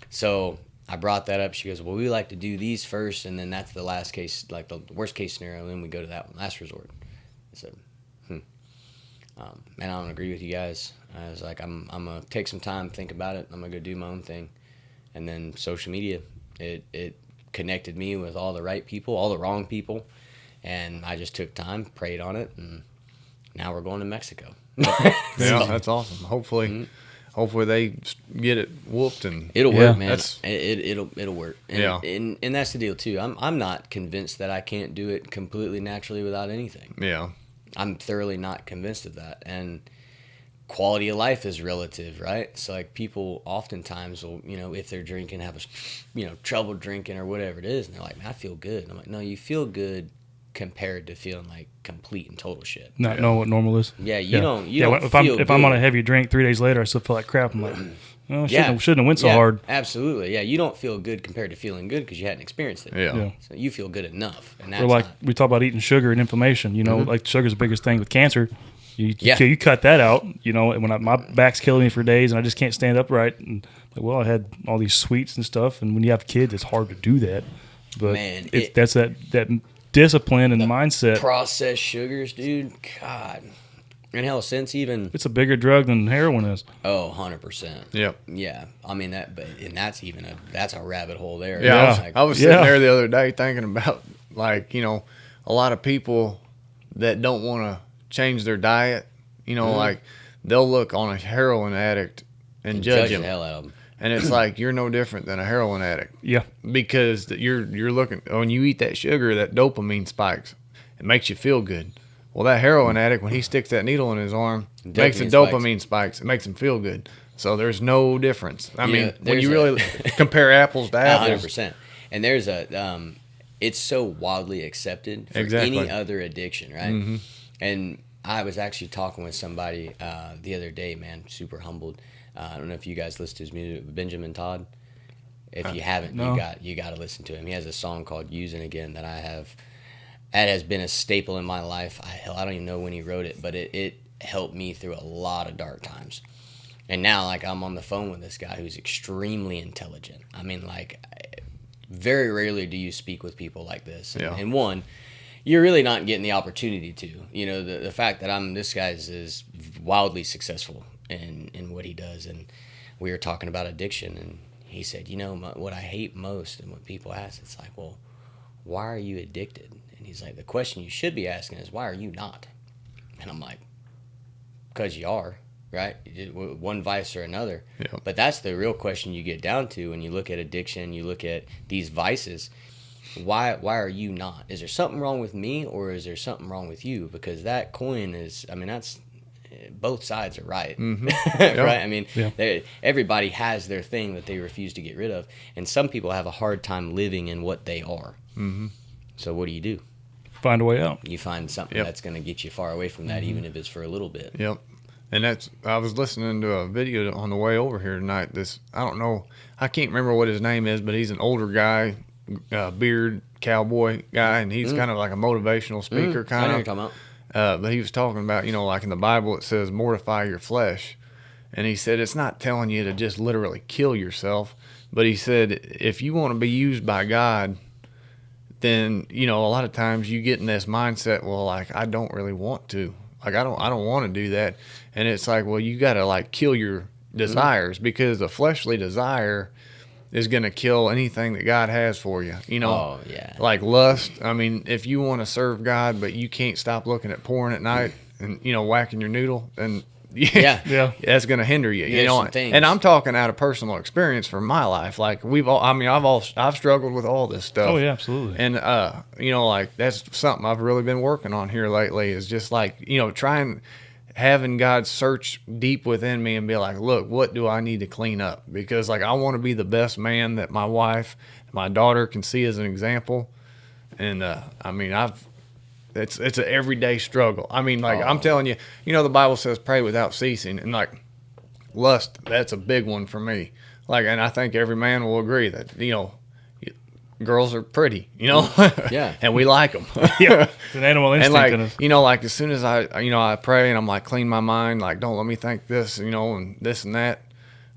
So I brought that up. She goes, well, we like to do these first, and then that's the last case, like the worst case scenario, and then we go to that one, last resort. I said, And I don't agree with you guys. I was like, I'm gonna take some time, think about it. I'm gonna go do my own thing. And then social media, it connected me with all the right people, all the wrong people, and I just took time, prayed on it, and now we're going to Mexico. Yeah, that's awesome. Hopefully they get it whooped and It'll Yeah. work, man. It'll work. And, Yeah. and that's the deal too. I'm not convinced that I can't do it completely naturally without anything. yeah, I'm thoroughly not convinced of that. And quality of life is relative, right? So like people oftentimes will, if they're drinking, have trouble drinking or whatever it is, and they're like, man, I feel good. And I'm like, no, you feel good compared to feeling like complete and total shit. Not know what normal is. Yeah, you don't If I'm on a heavy drink 3 days later, I still feel like crap. I'm like, oh, shouldn't have went so hard. Absolutely. Yeah, you don't feel good compared to feeling good because you hadn't experienced it. yeah. So you feel good enough, and that's Or like not, we talk about eating sugar and inflammation. Like sugar's the biggest thing with cancer. Yeah. You cut that out. And when my back's killing me for days and I just can't stand upright. And I had all these sweets and stuff. And when you have kids, it's hard to do that. But Man, that's that discipline and mindset. processed sugars, dude. God, and hell, since even It's a bigger drug than heroin is. 100%. Yep. Yeah, I mean that's even that's a rabbit hole there. Yeah, It's Yeah. like, I was sitting Yeah. there the other day thinking about a lot of people that don't want to change their diet. Like they'll look on a heroin addict and judge the him, hell out of them. and it's like you're no different than a heroin addict Yeah. because you're looking when you eat that sugar, that dopamine spikes. It makes you feel good. Well, that heroin addict, when he sticks that needle in his arm, makes the dopamine spikes. It makes him feel good. So there's no difference. I mean, when you really compare apples to apples, 100%. And there's it's so wildly accepted for Exactly. any other addiction, right? And I was actually talking with somebody the other day, man, super humbled. I don't know if you guys listen to his music, Benjamin Todd. If you haven't, No. you got to listen to him. He has a song called "Using Again" that has been a staple in my life. I don't even know when he wrote it, but it helped me through a lot of dark times. And now, like, I'm on the phone with this guy who's extremely intelligent. I mean, like, very rarely do you speak with people like this. Yeah. And one, you're really not getting the opportunity to. The fact that this guy is wildly successful in what he does. And we were talking about addiction, and he said, what I hate most and what people ask, it's like, well, why are you addicted? And he's like, the question you should be asking is, why are you not? And I'm like, because you are, right? One vice or another. Yeah. But that's the real question you get down to when you look at addiction, you look at these vices. Why are you not? Is there something wrong with me, or is there something wrong with you? Because that coin is, that's both sides are right. Right? I mean, everybody has their thing that they refuse to get rid of. And some people have a hard time living in what they are. So what do? Find a way out. You find something that's going to get you far away from that, even if it's for a little bit. Yep. And I was listening to a video on the way over here tonight. I don't know, I can't remember what his name is, but he's an older guy, beard cowboy guy, and he's kind of like a motivational speaker I know kind what of. you're talking about. But he was talking about, like in the Bible, it says mortify your flesh. And he said it's not telling you to just literally kill yourself, but he said if you want to be used by God, then, a lot of times you get in this mindset, well, like, I don't really want to. Like, I don't want to do that. And it's like, well, you got to, like, kill your desires because the fleshly desire is going to kill anything that God has for you. Oh, yeah. Like lust. I mean, if you want to serve God, but you can't stop looking at porn at night and, whacking your noodle, and Yeah. that's going to hinder you. There's some things. And I'm talking out of personal experience from my life. Like I've struggled with all this stuff. Oh, yeah, absolutely. And, like that's something I've really been working on here lately is just like, having God search deep within me and be like, look, what do I need to clean up? Because like, I want to be the best man that my wife, my daughter can see as an example. And, it's an everyday struggle. I mean, like I'm telling you, the Bible says pray without ceasing, and like lust, that's a big one for me. Like, and I think every man will agree that, girls are pretty, Yeah. and we like them. Yeah, it's an animal And instinct in like, us. like as soon as I pray and I'm like, clean my mind, like, don't let me think this, and this and that,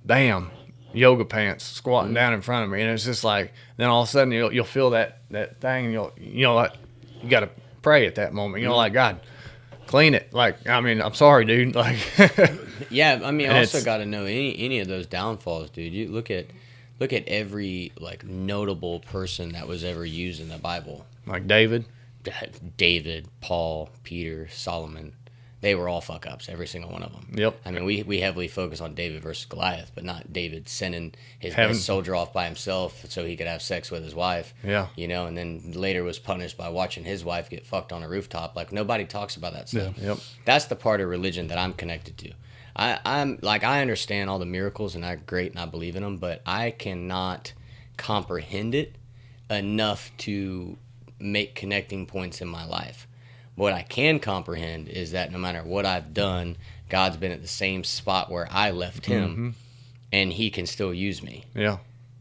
bam, yoga pants squatting down in front of me. And it's just like, then all of a sudden you'll feel that thing and you got to pray at that moment. Like, God, clean it. Like, I mean, I'm sorry, dude. Like, Yeah, I mean, And also it's- got to know any of those downfalls, dude. You look at every like notable person that was ever used in the Bible. like David. David, Paul, Peter, Solomon, they were all fuck ups, every single one of them. Yep. I mean, we heavily focus on David versus Goliath, but not David sending his Having- best soldier off by himself so he could have sex with his wife. Yeah. You know, and then later was punished by watching his wife get fucked on a rooftop. Like, nobody talks about that stuff. Yeah. Yep. That's the part of religion that I'm connected to. I'm like, I understand all the miracles and I'm great and I believe in them, but I cannot comprehend it enough to make connecting points in my life. What I can comprehend is that no matter what I've done, God's been at the same spot where I left him, and he can still use me. Yeah.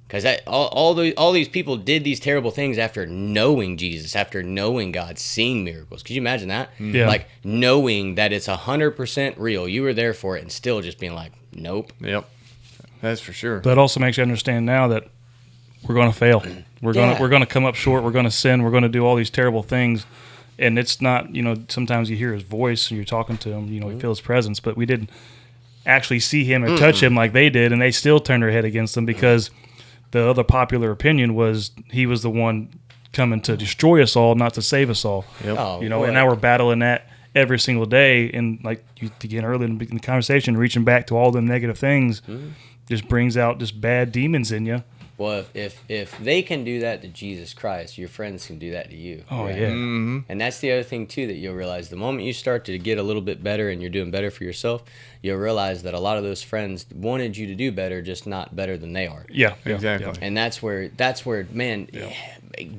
Because all these people did these terrible things after knowing Jesus, after knowing God, seeing miracles. Could you imagine that? Yeah. Like knowing that it's 100% real. You were there for it and still just being like, nope. Yep. That's for sure. That also makes you understand now that we're going to fail. We're Yeah. going to come up short. We're going to sin. We're going to do all these terrible things. And it's not, sometimes you hear his voice and you're talking to him, you feel his presence, but we didn't actually see him or touch him like they did. And they still turned their head against him because the other popular opinion was he was the one coming to destroy us all, not to save us all. Yep. Oh, And boy. now we're battling that every single day. And like you again earlier in the conversation, reaching back to all the negative things just brings out just bad demons in you. Well, if they can do that to Jesus Christ, your friends can do that to you. Oh, right? yeah. And that's the other thing, too, that you'll realize. The moment you start to get a little bit better and you're doing better for yourself, you'll realize that a lot of those friends wanted you to do better, just not better than they are. Yeah. Exactly. And that's where, man,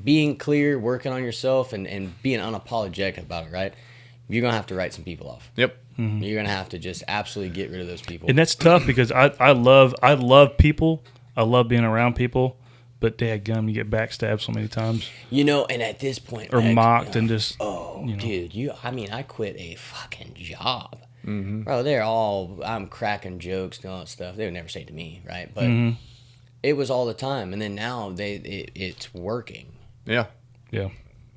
being clear, working on yourself, and being unapologetic about it, right? You're going to have to write some people off. Yep. You're going to have to just absolutely get rid of those people. And that's tough because I love people. I love being around people, but dadgum, you get backstabbed so many times And at this point, or like, mocked and just dude, I quit a fucking job. Bro, I'm cracking jokes and all that stuff. They would never say it to me, right? But it was all the time. And then now it's working. Yeah. yeah.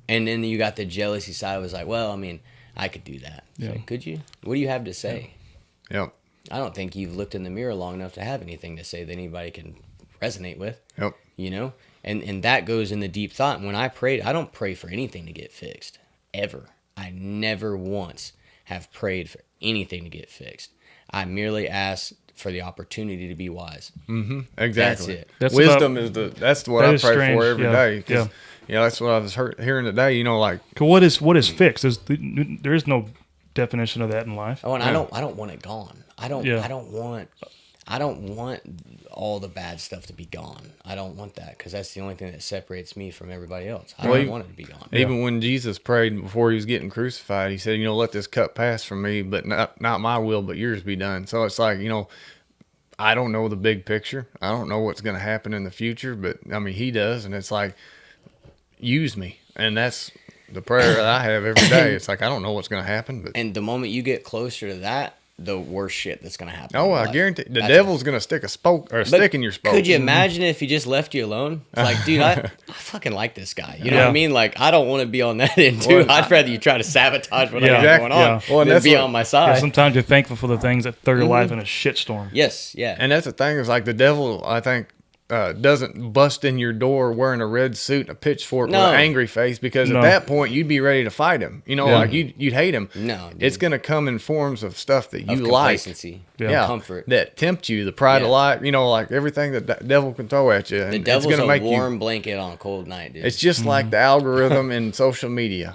And then you got the jealousy side. Was like, well, I mean, I could do that. It's like, could you? What do you have to say? Yep. I don't think you've looked in the mirror long enough to have anything to say that anybody can resonate with. Yep. And that goes in the deep thought. And when I prayed, I don't pray for anything to get fixed, ever. I never once have prayed for anything to get fixed. I merely ask for the opportunity to be wise. Exactly. it. That's Wisdom that's what that I is pray strange. for every Yeah. day. 'Cause, Yeah. that's what I was hearing today. Like, 'Cause what is fixed? There is no definition of that in life. Oh, and I don't want it gone. I don't want all the bad stuff to be gone. I don't want that because that's the only thing that separates me from everybody else. I don't want it to be gone. even when Jesus prayed before he was getting crucified, he said, let this cup pass from me, but not my will, but yours be done. So it's like, I don't know the big picture. I don't know what's going to happen in the future, but I mean, he does. And it's like, use me. And that's the prayer that I have every day. It's like, I don't know what's going to happen, but And the moment you get closer to that, the worst shit that's going to happen. oh, in your I life. guarantee the That's devil's going to stick a stick in your spoke. Could you imagine if he just left you alone? It's like, dude, I fucking like this guy. You know what I Yeah. mean? Like, I don't want to be on that end too. Well, I'd rather you try to sabotage what I got Exactly. going on Yeah. Well, and than that's be what- on my Yeah, side. sometimes you're thankful for the things that throw your life in a shitstorm. Yes, yeah. And that's the thing is like the devil, I think, doesn't bust in your door wearing a red suit and a pitchfork with No. an angry face because No. at that point you'd be ready to fight him. Like you'd hate him. No, dude. It's going to come in forms of stuff that you Of like. complacency, Yeah. comfort. That tempt you, the pride of Yeah. life, like everything that the devil can throw at you. And The it's devil's gonna a make warm blanket on a cold night, dude. It's just like the algorithm in social media.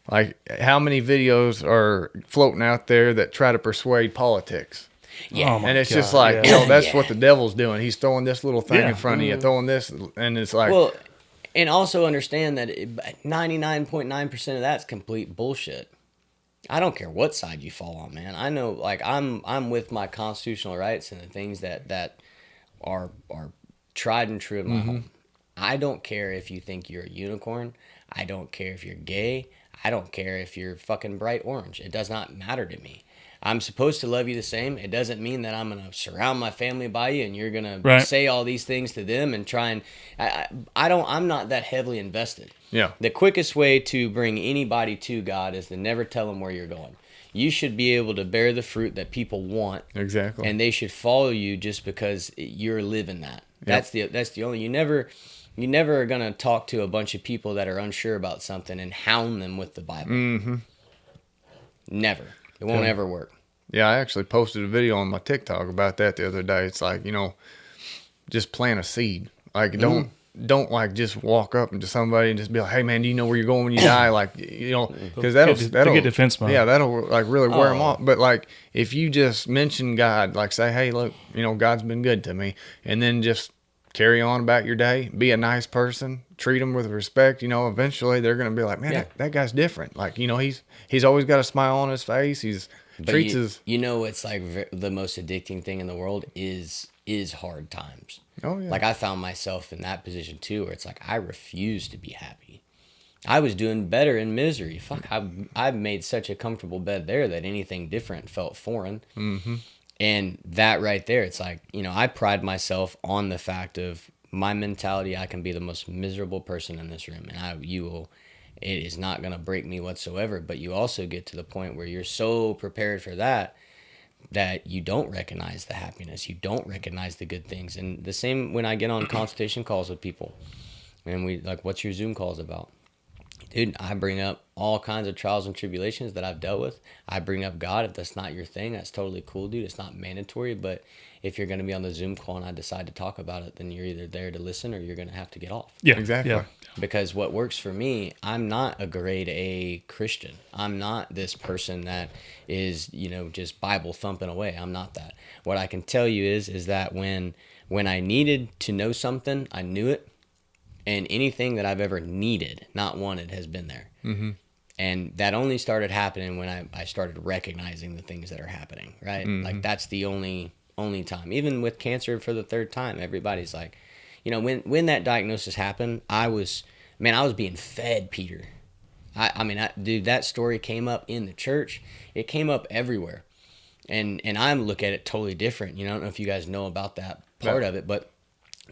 Like how many videos are floating out there that try to persuade politics? yeah. Oh my And it's just God, like, yeah. that's what the devil's doing. He's throwing this little thing Yeah. in front of you, throwing this, and it's like, Well, and also understand that 99.9% of that's complete bullshit. I don't care what side you fall on, man. I know, like I'm with my constitutional rights and the things that are tried and true in my home. I don't care if you think you're a unicorn. I don't care if you're gay. I don't care if you're fucking bright orange. It does not matter to me. I'm supposed to love you the same. It doesn't mean that I'm going to surround my family by you and you're going to Right. say all these things to them and try and I'm not that heavily invested. Yeah. The quickest way to bring anybody to God is to never tell them where you're going. You should be able to bear the fruit that people want. Exactly. And they should follow you just because you're living that. That's the only, you never are going to talk to a bunch of people that are unsure about something and hound them with the Bible. Mm-hmm. Never. It won't ever work. Yeah, I actually posted a video on my TikTok about that the other day. It's like, just plant a seed. Like, don't like just walk up to somebody and just be like, hey man, do you know where you're going when you die? Like, because that'll get defense mode. Yeah, that'll like really wear them off. But like, if you just mention God, like say, hey, look, God's been good to me, and then just carry on about your day, be a nice person, treat them with respect, eventually they're going to be like, man, that guy's different. Like, he's always got a smile on his face. It's like the most addicting thing in the world is hard times. Oh yeah. Like I found myself in that position too, where it's like I refuse to be happy. I was doing better in misery. Fuck, I've made such a comfortable bed there that anything different felt foreign. Mm-hmm. And that right there, it's like, I pride myself on the fact of my mentality. I can be the most miserable person in this room, and it is not going to break me whatsoever. But you also get to the point where you're so prepared for that you don't recognize the happiness. You don't recognize the good things. And the same when I get on consultation calls with people, and we like, what's your Zoom calls about? Dude, I bring up all kinds of trials and tribulations that I've dealt with. I bring up God. If that's not your thing, that's totally cool, dude. It's not mandatory, but if you're going to be on the Zoom call and I decide to talk about it, then you're either there to listen or you're going to have to get off. Yeah, exactly. Yeah. Because what works for me, I'm not a grade A Christian. I'm not this person that is, just Bible thumping away. I'm not that. What I can tell you is that when I needed to know something, I knew it. And anything that I've ever needed, not wanted, has been there. Mm-hmm. And that only started happening when I started recognizing the things that are happening, right? Mm-hmm. Like that's the only time. Even with cancer for the third time, everybody's like, when that diagnosis happened, I was being fed, Peter. Dude, that story came up in the church. It came up everywhere. And I look at it totally different. I don't know if you guys know about that part of it, but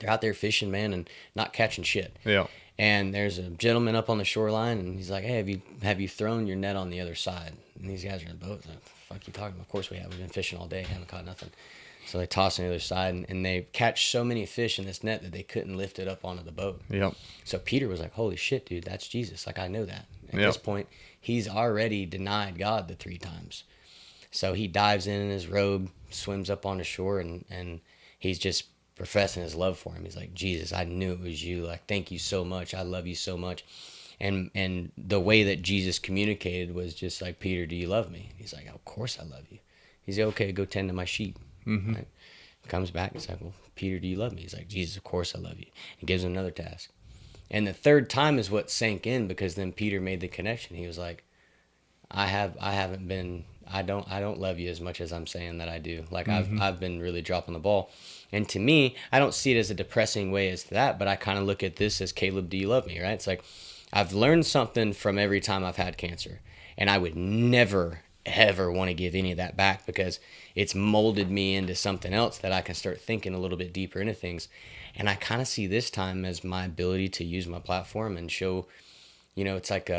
they're out there fishing, man, and not catching shit. Yeah. And there's a gentleman up on the shoreline, and he's like, hey, have you thrown your net on the other side? And these guys are in the boat. Like, what the fuck you talking about? Of course we have. We've been fishing all day. Haven't caught nothing. So they toss on the other side, and they catch so many fish in this net that they couldn't lift it up onto the boat. Yep. So Peter was like, holy shit, dude, that's Jesus. Like, I know that. At Yep. this point, he's already denied God the 3 times. So he dives in his robe, swims up on the shore, and he's just professing his love for him. He's like, Jesus, I knew it was you. Like, thank you so much. I love you so much. And the way that Jesus communicated was just like, Peter, do you love me? He's like, of course I love you. He's like, okay, go tend to my sheep. Mm-hmm. Right? Comes back. He's like, well, Peter, do you love me? He's like, Jesus, of course I love you. He gives him another task. And the third time is what sank in, because then Peter made the connection. He was like, I don't love you as much as I'm saying that I do. Like, Mm-hmm. I've been really dropping the ball. And to me, I don't see it as a depressing way as that, but I kind of look at this as, Caleb, do you love me? Right? It's like, I've learned something from every time I've had cancer, and I would never, ever want to give any of that back, because it's molded me into something else that I can start thinking a little bit deeper into things. And I kind of see this time as my ability to use my platform and show, it's like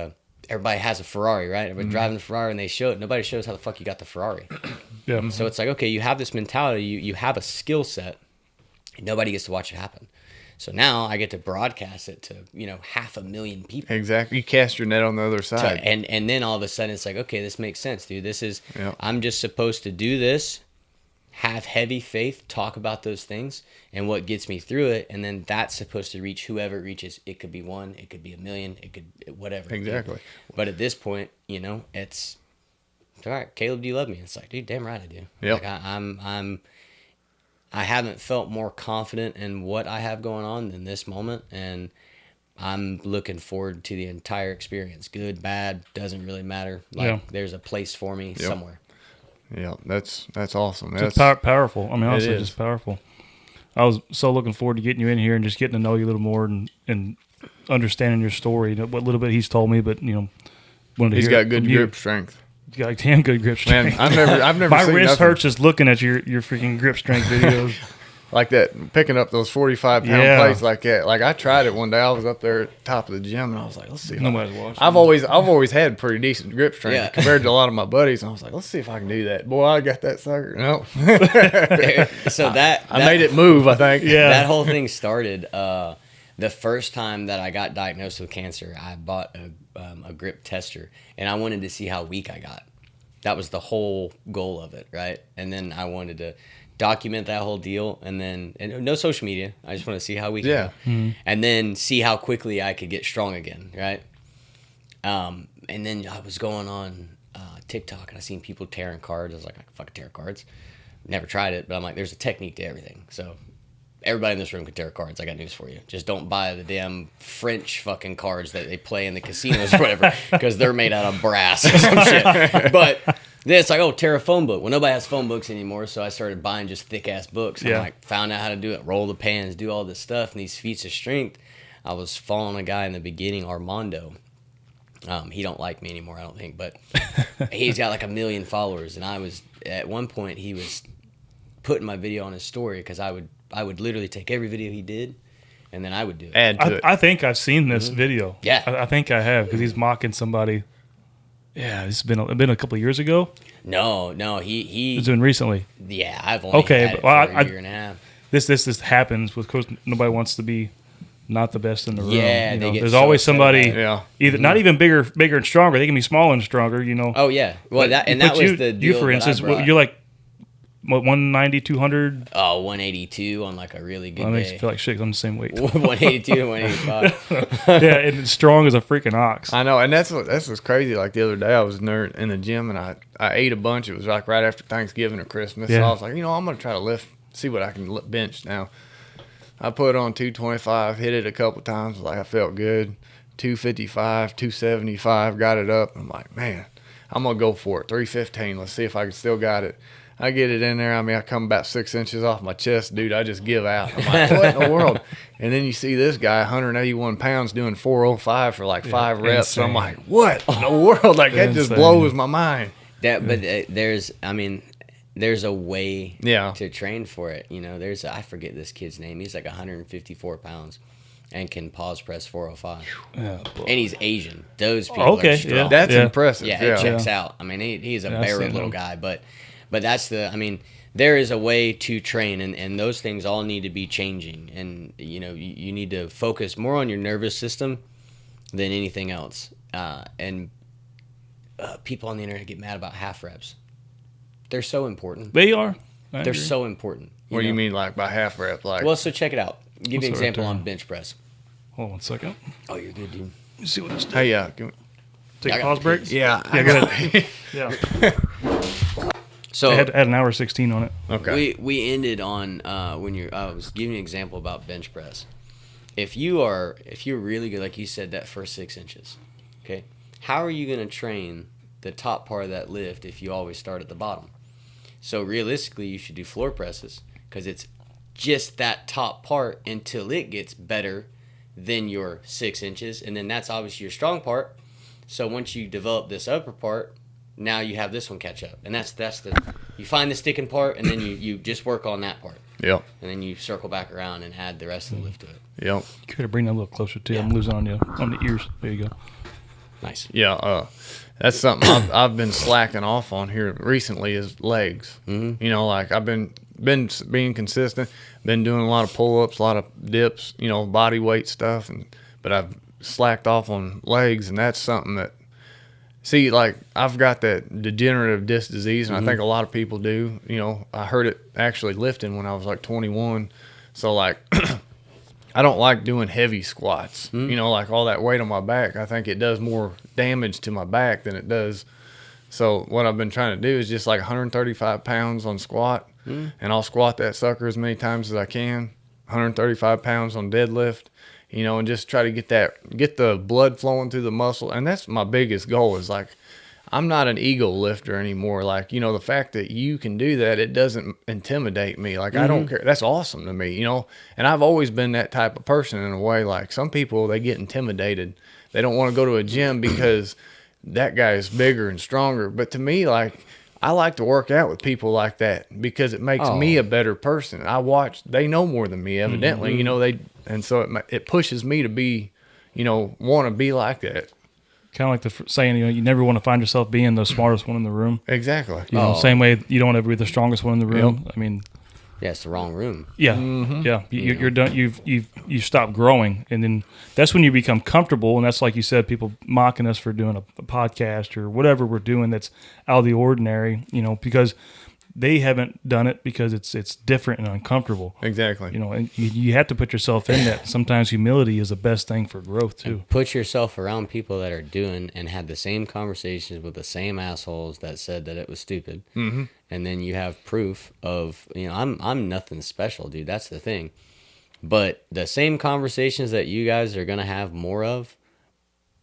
everybody has a Ferrari, right? Everybody's driving a Ferrari and they show it. Nobody shows how the fuck you got the Ferrari. Yeah. So it's like, okay, you have this mentality, you have a skill set, and nobody gets to watch it happen. So now I get to broadcast it to, 500,000 people. Exactly. You cast your net on the other side. And then all of a sudden it's like, okay, this makes sense, dude. This is, Yep. I'm just supposed to do this, have heavy faith, talk about those things and what gets me through it. And then that's supposed to reach whoever it reaches. It could be 1, it could be 1,000,000, it could, whatever. Exactly. But at this point, it's all right. Caleb, do you love me? It's like, dude, damn right I do. Yep. Like I haven't felt more confident in what I have going on than this moment. And I'm looking forward to the entire experience. Good, bad, doesn't really matter. Like, there's a place for me somewhere. Yeah, that's awesome. It's That's powerful. I mean, honestly, is. just powerful. I was so looking forward to getting you in here and just getting to know you a little more and understanding your story. What little bit he's told me, but wanted to he's hear got it good from you. grip strength. You got a damn good grip strength. Man, I've never My seen wrist nothing hurts just looking at your freaking grip strength videos. like that. Picking up those 45-pound Yeah. plates like that. Like I tried it one day. I was up there at the top of the gym, and I was like, let's see. Nobody's watching. I've always had pretty decent grip strength Yeah. compared to a lot of my buddies. And I was like, let's see if I can do that. Boy, I got that sucker. No, So that I made it move. I think. Yeah. that whole thing started the first time that I got diagnosed with cancer. I bought a grip tester, and I wanted to see how weak I got. That was the whole goal of it, right? And then I wanted to document that whole deal, and no social media. I just want to see how weak I got. And then see how quickly I could get strong again, right? And then I was going on TikTok, and I seen people tearing cards. I was like, I can fucking tear cards. Never tried it, but I'm like, there's a technique to everything. So everybody in this room can tear cards. I got news for you. Just don't buy the damn French fucking cards that they play in the casinos or whatever, because they're made out of brass or some shit. But then it's like, oh, tear a phone book. Well, nobody has phone books anymore, so I started buying just thick ass books. And Yeah. like found out how to do it, roll the pans, do all this stuff, and these feats of strength. I was following a guy in the beginning, Armando. He don't like me anymore, I don't think, but he's got like 1 million followers, and I was at one point he was putting my video on his story because I would literally take every video he did, and then I would do it. Add to it. I think I've seen this video. Yeah. I think I have, because he's mocking somebody. Yeah, it's been a couple of years ago. No, He's he doing recently. yeah, I've only Okay, had but it for well, a year and a half. This happens with course. Nobody wants to be not the best in the room. Yeah, you they know? get There's so always upset somebody about it. Yeah. either not even bigger and stronger. They can be smaller and stronger. You know. Oh yeah, well that and But that was you, the deal. you for that I instance, brought. you're like what 190, 200. 182 on like a really good That makes day. me feel like shit. 'Cause I'm the same weight. 182 and 185. Yeah, and it's strong as a freaking ox. I know, and that's what's crazy. Like the other day, I was in the gym, and I ate a bunch. It was like right after Thanksgiving or Christmas. So Yeah. I was like, I'm gonna try to see what I can bench now. I put on 225, hit it a couple times. Like I felt good. 255, 275, got it up. I'm like, man, I'm gonna go for it. 315. Let's see if I can still got it. I get it in there. I mean, I come about 6 inches off my chest, dude. I just give out. I'm like, what in the world? And then you see this guy, 181 pounds, doing 405 for like 5 reps. So I'm insane. like, what in the world? Like that just Insane. blows my mind. But there's a way Yeah. to train for it. I forget this kid's name. He's like 154 pounds and can pause press 405. Yeah, And he's Asian. Those people Okay, are strong. yeah. That's impressive. Yeah, Yeah. it checks out. I mean, he's a Yeah, I've barrel seen little him. guy, but that's there is a way to train, and those things all need to be changing. And you need to focus more on your nervous system than anything else. And people on the internet get mad about half reps. They're so important. they are. I They're agree. so important. What do you know? mean, like by half rep? Like, Well, so check it out. Give you an What's the example right on term? bench press. Hold on 1 second. Oh, you're good, dude. Let me see what this. hey, Take I a got pause to break. pee. yeah, Yeah, go ahead. Yeah. So I had an hour 16 on it. okay. we ended on when I was giving you an example about bench press. If you're really good, like you said, that first 6 inches, okay, how are you going to train the top part of that lift if you always start at the bottom? So realistically, you should do floor presses because it's just that top part until it gets better than your 6 inches, and then that's obviously your strong part. So once you develop this upper part, now you have this one catch up, and that's you find the sticking part, and then you just work on that part, Yep. and then you circle back around and add the rest of the lift to it. Yep. You could bring that a little closer too. I'm Yeah. losing on you on the ears. There you go. Nice. Yeah. That's something I've been slacking off on here recently is legs. Mm-hmm. Like I've been being consistent, been doing a lot of pull-ups, a lot of dips, body weight stuff, but I've slacked off on legs, and that's something that, see, like I've got that degenerative disc disease, and I think a lot of people do. I heard it actually lifting when I was like 21, so like I don't like doing heavy squats. Like all that weight on my back. I think it does more damage to my back than it does. So what I've been trying to do is just like 135 pounds on squat, and I'll squat that sucker as many times as I can. 135 pounds on deadlift, and just try to get the blood flowing through the muscle. And that's my biggest goal is like, I'm not an ego lifter anymore. Like, the fact that you can do that, it doesn't intimidate me. Like, I don't care. That's awesome to me, and I've always been that type of person in a way. Like some people, they get intimidated. They don't want to go to a gym because that guy is bigger and stronger. But to me, like, I like to work out with people like that because it makes me a better person. They know more than me, evidently, and so it pushes me to be, want to be like that. Kind of like the saying, you never want to find yourself being the smartest one in the room. Exactly. Same way you don't want to be the strongest one in the room. Yep. I mean, Yeah, it's the wrong room. yeah, yeah. You're done. You stop growing, and then that's when you become comfortable. And that's like you said, people mocking us for doing a podcast or whatever we're doing that's out of the ordinary. Because they haven't done it because it's different and uncomfortable. Exactly. And you have to put yourself in that. Sometimes humility is the best thing for growth too. Put yourself around people that are doing and had the same conversations with the same assholes that said that it was stupid. Mm-hmm. And then you have proof of, I'm nothing special, dude. That's the thing. But the same conversations that you guys are going to have more of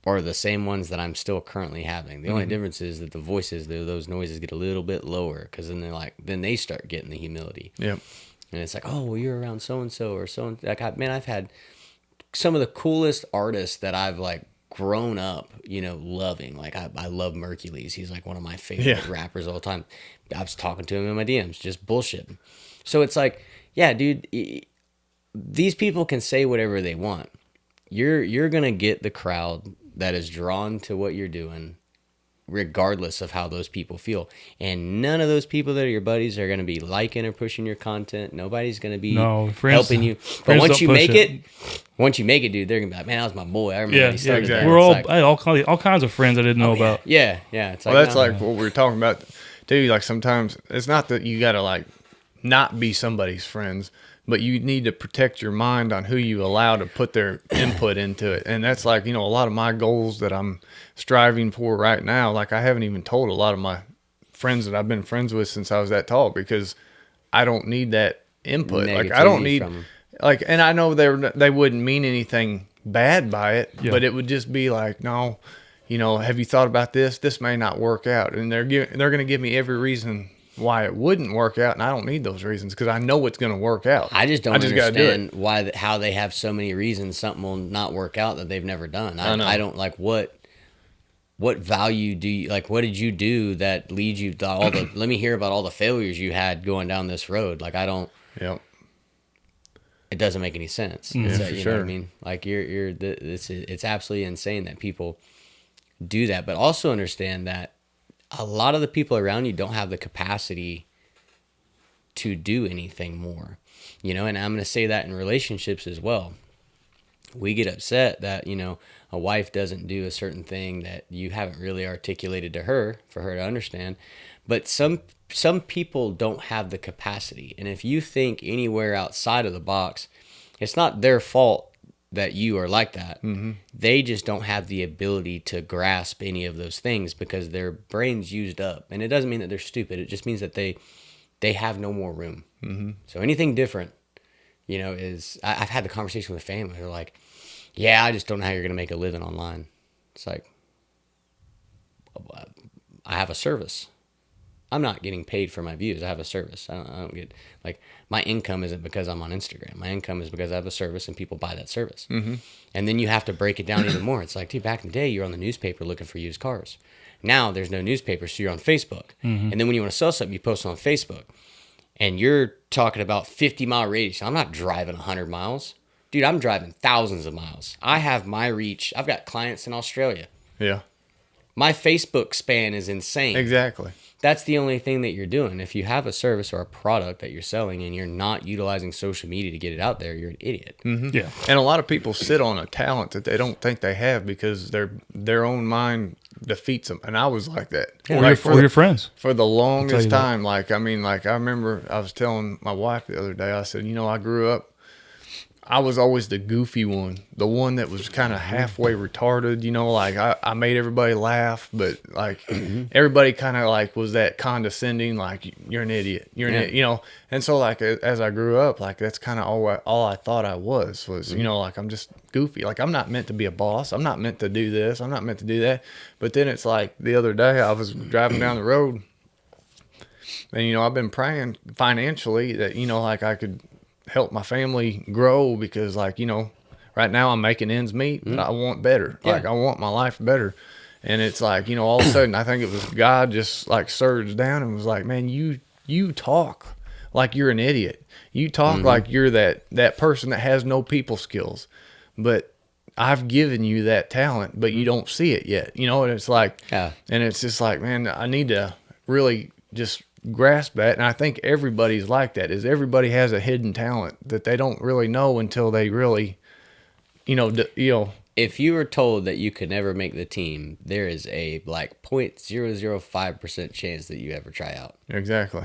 are the same ones that I'm still currently having. The only difference is that the voices, those noises get a little bit lower because then they start getting the humility. Yep. And it's like, oh, well, you're around so-and-so or so. I've had some of the coolest artists that I've like grown up, loving. Like I love Mercules. He's like one of my favorite rappers all the time. I was talking to him in my DMs, just bullshitting. So it's like, yeah, dude, these people can say whatever they want. You're going to get the crowd that is drawn to what you're doing regardless of how those people feel. And none of those people that are your buddies are going to be liking or pushing your content. Nobody's going to be helping you. But once you make it, dude, they're going to be like, man, that was my boy. I remember when he started that. We're I had all kinds of friends I didn't know about. Yeah. It's like, that's like what we were talking about too. Like sometimes it's not that you got to like not be somebody's friends, but you need to protect your mind on who you allow to put their input into it. And that's like, a lot of my goals that I'm striving for right now. Like I haven't even told a lot of my friends that I've been friends with since I was that tall because I don't need that input. Like I don't need and I know they wouldn't mean anything bad by it, but it would just be like, no, have you thought about this? This may not work out. And they're going to give me every reason why it wouldn't work out, and I don't need those reasons because I know it's going to work out. I just don't understand how they have so many reasons something will not work out that they've never done. I don't like what value do you like? What did you do that leads you to all the? Let me hear about all the failures you had going down this road. Like I don't. Yep. It doesn't make any sense. Yeah, for you sure. know what I mean? Like it's absolutely insane that people do that, but also understand that a lot of the people around you don't have the capacity to do anything more, and I'm going to say that in relationships as well. We get upset that, a wife doesn't do a certain thing that you haven't really articulated to her for her to understand. But some people don't have the capacity. And if you think anywhere outside of the box, it's not their fault that you are like that. Mm-hmm. They just don't have the ability to grasp any of those things because their brain's used up. And it doesn't mean that they're stupid. It just means that they have no more room. Mm-hmm. So anything different, I've had the conversation with family. They're like, yeah, I just don't know how you're going to make a living online. It's like, I have a service. I'm not getting paid for my views. I have a service. I don't get, like, my income isn't because I'm on Instagram. My income is because I have a service and people buy that service. Mm-hmm. And then you have to break it down even more. It's like, dude, back in the day, you're on the newspaper looking for used cars. Now there's no newspaper, so you're on Facebook. Mm-hmm. And then when you want to sell something, you post it on Facebook. And you're talking about 50-mile radius. I'm not driving 100 miles. Dude, I'm driving thousands of miles. I have my reach. I've got clients in Australia. Yeah. My Facebook span is insane. Exactly. That's the only thing that you're doing. If you have a service or a product that you're selling and you're not utilizing social media to get it out there, you're an idiot. Mm-hmm. Yeah. And a lot of people sit on a talent that they don't think they have because their own mind defeats them. And I was like that. Yeah, like your friends. For the longest time. Like, I remember I was telling my wife the other day, I said, I grew up, I was always the goofy one, the one that was kind of halfway retarded, like I made everybody laugh, but like everybody kind of like was that condescending, like you're an idiot, idiot, And so like as I grew up, like that's kind of all I thought I was, like I'm just goofy. Like I'm not meant to be a boss. I'm not meant to do this. I'm not meant to do that. But then it's like the other day I was driving down the road and, I've been praying financially that, like I could help my family grow because like, right now I'm making ends meet, but I want better. Yeah. Like I want my life better. And it's like, you know, all of a sudden, I think it was God just like surged down and was like, man, you talk like you're an idiot. You talk like you're that person that has no people skills. But I've given you that talent, but you don't see it yet. You know, and it's like, and it's just like, man, I need to really just grasp that. And I think everybody's like that, is everybody has a hidden talent that they don't really know until they really, you know, If you were told that you could never make the team, there is a like 0.005% chance that you ever try out. Exactly.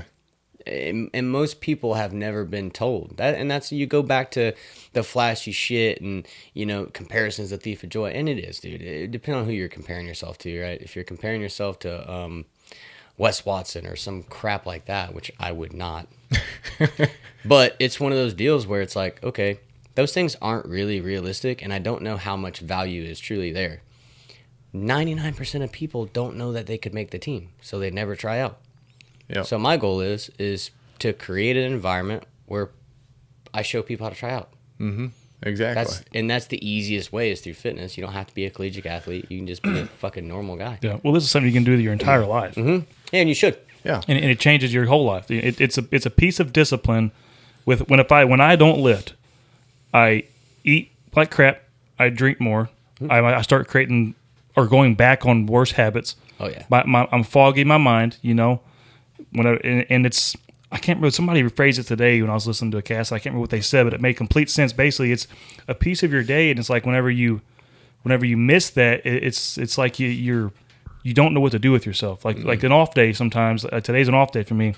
And most people have never been told that, and that's, you go back to the flashy shit and, you know, comparisons, the thief of joy, and it is, dude. It depends on who you're comparing yourself to, right? If you're comparing yourself to Wes Watson or some crap like that, which I would not, but it's one of those deals where it's like, okay, those things aren't really realistic, and I don't know how much value is truly there. 99% of people don't know that they could make the team, so they never try out. Yeah. So my goal is to create an environment where I show people how to try out. Mm-hmm. Exactly. That's the easiest way, is through fitness. You don't have to be a collegiate athlete. You can just be a fucking normal guy. Yeah. Well, this is something you can do your entire life. Yeah, and you should. Yeah. And it changes your whole life. It's a piece of discipline. When I don't lift, I eat like crap. I drink more. I start creating or going back on worse habits. Oh yeah. I'm foggy my mind. You know, and it's, I can't remember, somebody rephrased it today when I was listening to a cast. I can't remember what they said, but it made complete sense. Basically, it's a piece of your day, and it's like whenever you miss that, it's like you don't know what to do with yourself. Like an off day sometimes. Today's an off day for me,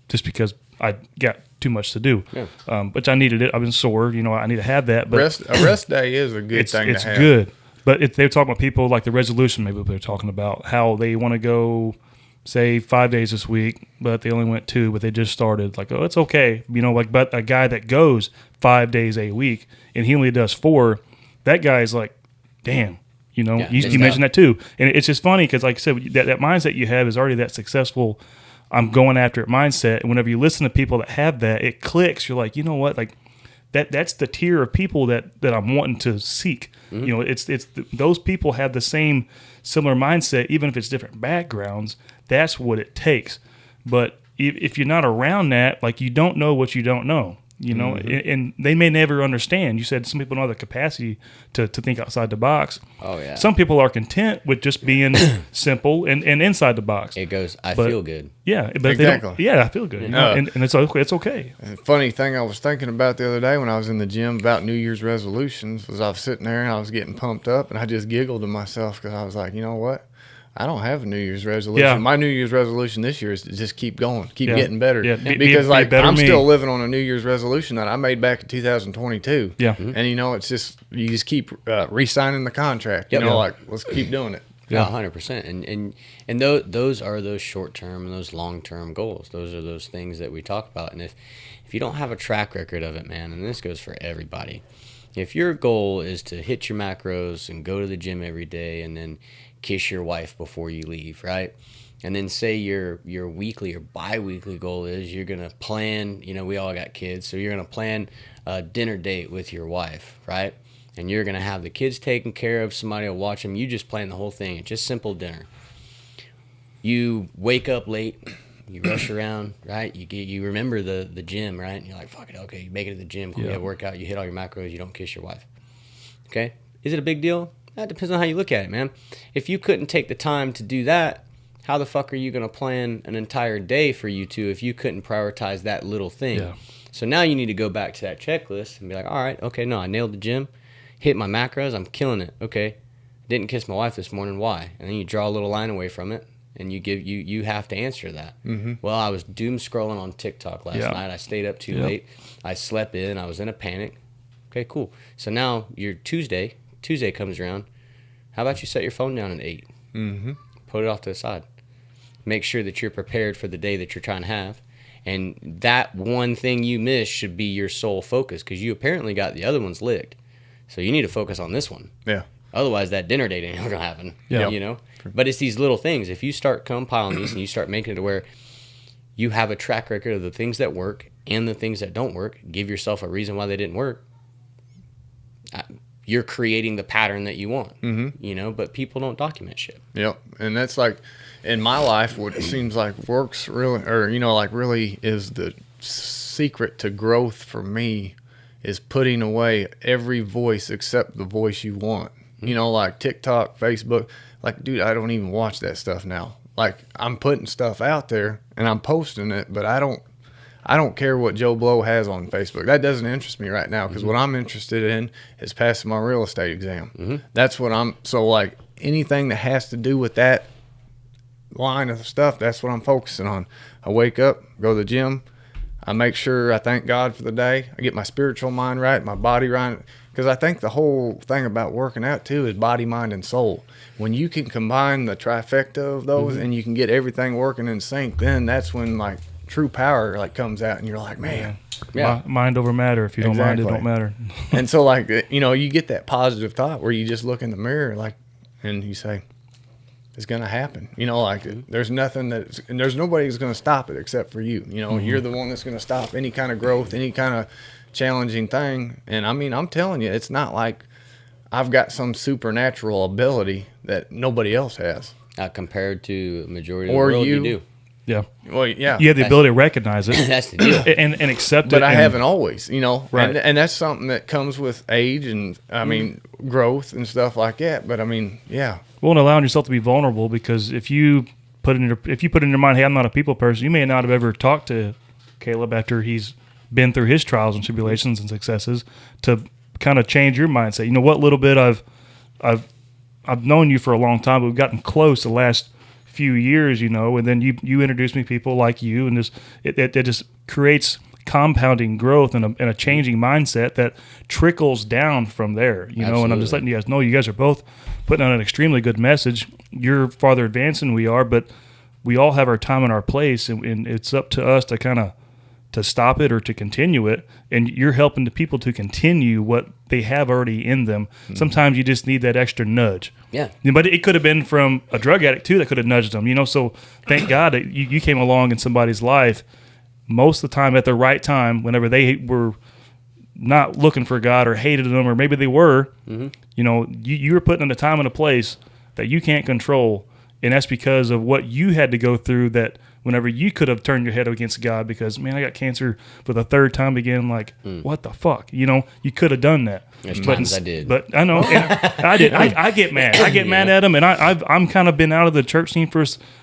just because I got too much to do. Yeah. But I needed it. I've been sore. You know, I need to have that. But a rest day is a good thing to have. It's good. But they're talking about people like the resolution. Maybe they're talking about how they want to go, say 5 days this week, but they only went 2, but they just started. Like, oh, it's okay. You know, like, but a guy that goes 5 days a week and he only does 4, that guy's like, damn, you know, you mentioned that too. And it's just funny because, like I said, that mindset you have is already that successful, I'm going after it mindset. And whenever you listen to people that have that, it clicks. You're like, you know what? Like, that's the tier of people that I'm wanting to seek. You know, it's those people have the same similar mindset, even if it's different backgrounds. That's what it takes. But if you're not around that, like, you don't know what you don't know, you know, and they may never understand. You said some people don't have the capacity to think outside the box. Oh, yeah. Some people are content with just being simple and inside the box. It goes, I feel good. Yeah. But Exactly. I feel good. You know? And it's okay. It's okay. The funny thing I was thinking about the other day when I was in the gym about New Year's resolutions was I was sitting there and I was getting pumped up, and I just giggled to myself because I was like, you know what? I don't have a New Year's resolution. Yeah. My New Year's resolution this year is to just keep going, keep getting better. Yeah. Because be better I'm me. still living on a New Year's resolution that I made back in 2022. Yeah. And you know, it's just, you just keep re-signing the contract. You know, like, let's keep doing it. Yeah, 100%. And those are those short-term and those long-term goals. Those are those things that we talk about. And if you don't have a track record of it, man, and this goes for everybody, if your goal is to hit your macros and go to the gym every day and then kiss your wife before you leave, right? And then say your weekly or bi-weekly goal is you're going to plan, you know, we all got kids, so you're going to plan a dinner date with your wife, right? And you're going to have the kids taken care of, somebody will watch them. You just plan the whole thing. It's just simple dinner. You wake up late, you rush around, right? You remember the gym, right? And you're like, fuck it, okay, you make it to the gym, cool, you have a workout, you hit all your macros, you don't kiss your wife. Okay? Is it a big deal? That depends on how you look at it, man. If you couldn't take the time to do that, how the fuck are you going to plan an entire day for you two if you couldn't prioritize that little thing? Yeah. So now you need to go back to that checklist and be like, all right, okay, no, I nailed the gym, hit my macros, I'm killing it. Okay, didn't kiss my wife this morning, why? And then you draw a little line away from it, and you have to answer that. Well, I was doom scrolling on TikTok last night. I stayed up too late. I slept in. I was in a panic. Okay, cool. So now your Tuesday comes around. How about you set your phone down at 8? Put it off to the side. Make sure that you're prepared for the day that you're trying to have. And that one thing you missed should be your sole focus, because you apparently got the other ones licked. So you need to focus on this one. Yeah. Otherwise, that dinner date ain't going to happen. Yeah. You know? But it's these little things. If you start compiling these and you start making it to where you have a track record of the things that work and the things that don't work, give yourself a reason why they didn't work, you're creating the pattern that you want, you know, but people don't document shit. Yep. And that's like, in my life, what it seems like works really, or, you know, like really is the secret to growth for me is putting away every voice except the voice you want. You know, like TikTok, Facebook, like, dude, I don't even watch that stuff now. Like, I'm putting stuff out there and I'm posting it, but I don't care what Joe Blow has on Facebook. That doesn't interest me right now, because what I'm interested in is passing my real estate exam. That's what so like anything that has to do with that line of stuff, that's what I'm focusing on. I wake up, go to the gym, I make sure I thank God for the day. I get my spiritual mind right, my body right, because I think the whole thing about working out too is body, mind, and soul. When you can combine the trifecta of those and you can get everything working in sync, then that's when like true power like comes out and you're like, man. Yeah. Mind over matter. If you don't mind, it don't matter. And so like, you know, you get that positive thought where you just look in the mirror like, and you say, it's going to happen. You know, like there's nothing and there's nobody who's going to stop it except for you. You know, you're the one that's going to stop any kind of growth, any kind of challenging thing. And I mean, I'm telling you, it's not like I've got some supernatural ability that nobody else has. Compared to the majority of the world, you do. Yeah. Well, yeah. You have the ability to recognize it That's the deal. and accept it. But I haven't always, you know. Right. And that's something that comes with age and, I mean, growth and stuff like that. But, I mean, yeah. Well, and allowing yourself to be vulnerable, because if you put in your mind, hey, I'm not a people person, you may not have ever talked to Caleb after he's been through his trials and tribulations and successes to kind of change your mindset. You know, what little bit I've known you for a long time, but we've gotten close the last few years, you know, and then you introduced me to people like you, and it just creates compounding growth and a changing mindset that trickles down from there, you know. Absolutely. And I'm just letting you guys know, you guys are both putting out an extremely good message. You're farther advanced than we are, but we all have our time and our place, and it's up to us to kind of to stop it or to continue it. And you're helping the people to continue what they have already in them. Sometimes you just need that extra nudge. Yeah. But it could have been from a drug addict too that could have nudged them, you know. So thank God that you came along in somebody's life most of the time at the right time, whenever they were not looking for God or hated them, or maybe they were, you know, you were put in a time and a place that you can't control. And that's because of what you had to go through, that whenever you could have turned your head against God because, man, I got cancer for the third time again. Like, what the fuck? You know, you could have done that. There's times I did. But I know. I did. I get mad. I get mad at them. And I'm kind of been out of the church scene for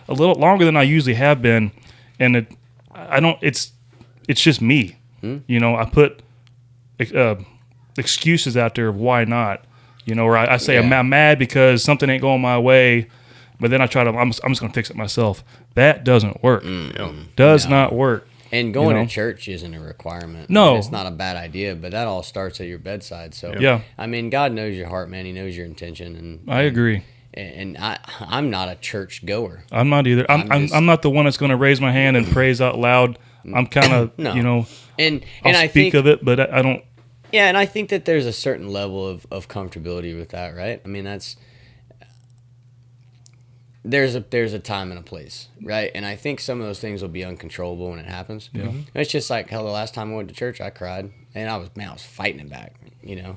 a little longer than I usually have been. And it's just me. You know, I put excuses out there of why not. You know, or I say I'm mad because something ain't going my way. But then I try to, I'm just going to fix it myself. That doesn't work. Does not work. And going to church isn't a requirement. No. I mean, it's not a bad idea, but that all starts at your bedside. So, yeah. I mean, God knows your heart, man. He knows your intention. And I agree. And I'm not a church goer. I'm not either. I'm not the one that's going to raise my hand and praise out loud. I'm kind of, you know, and I think of it, but I don't. Yeah, and I think that there's a certain level of comfortability with that, right? I mean, there's a time and a place, right? And I think some of those things will be uncontrollable when it happens. Yeah. It's just like, hell, the last time I went to church, I cried, and I was fighting it back, you know.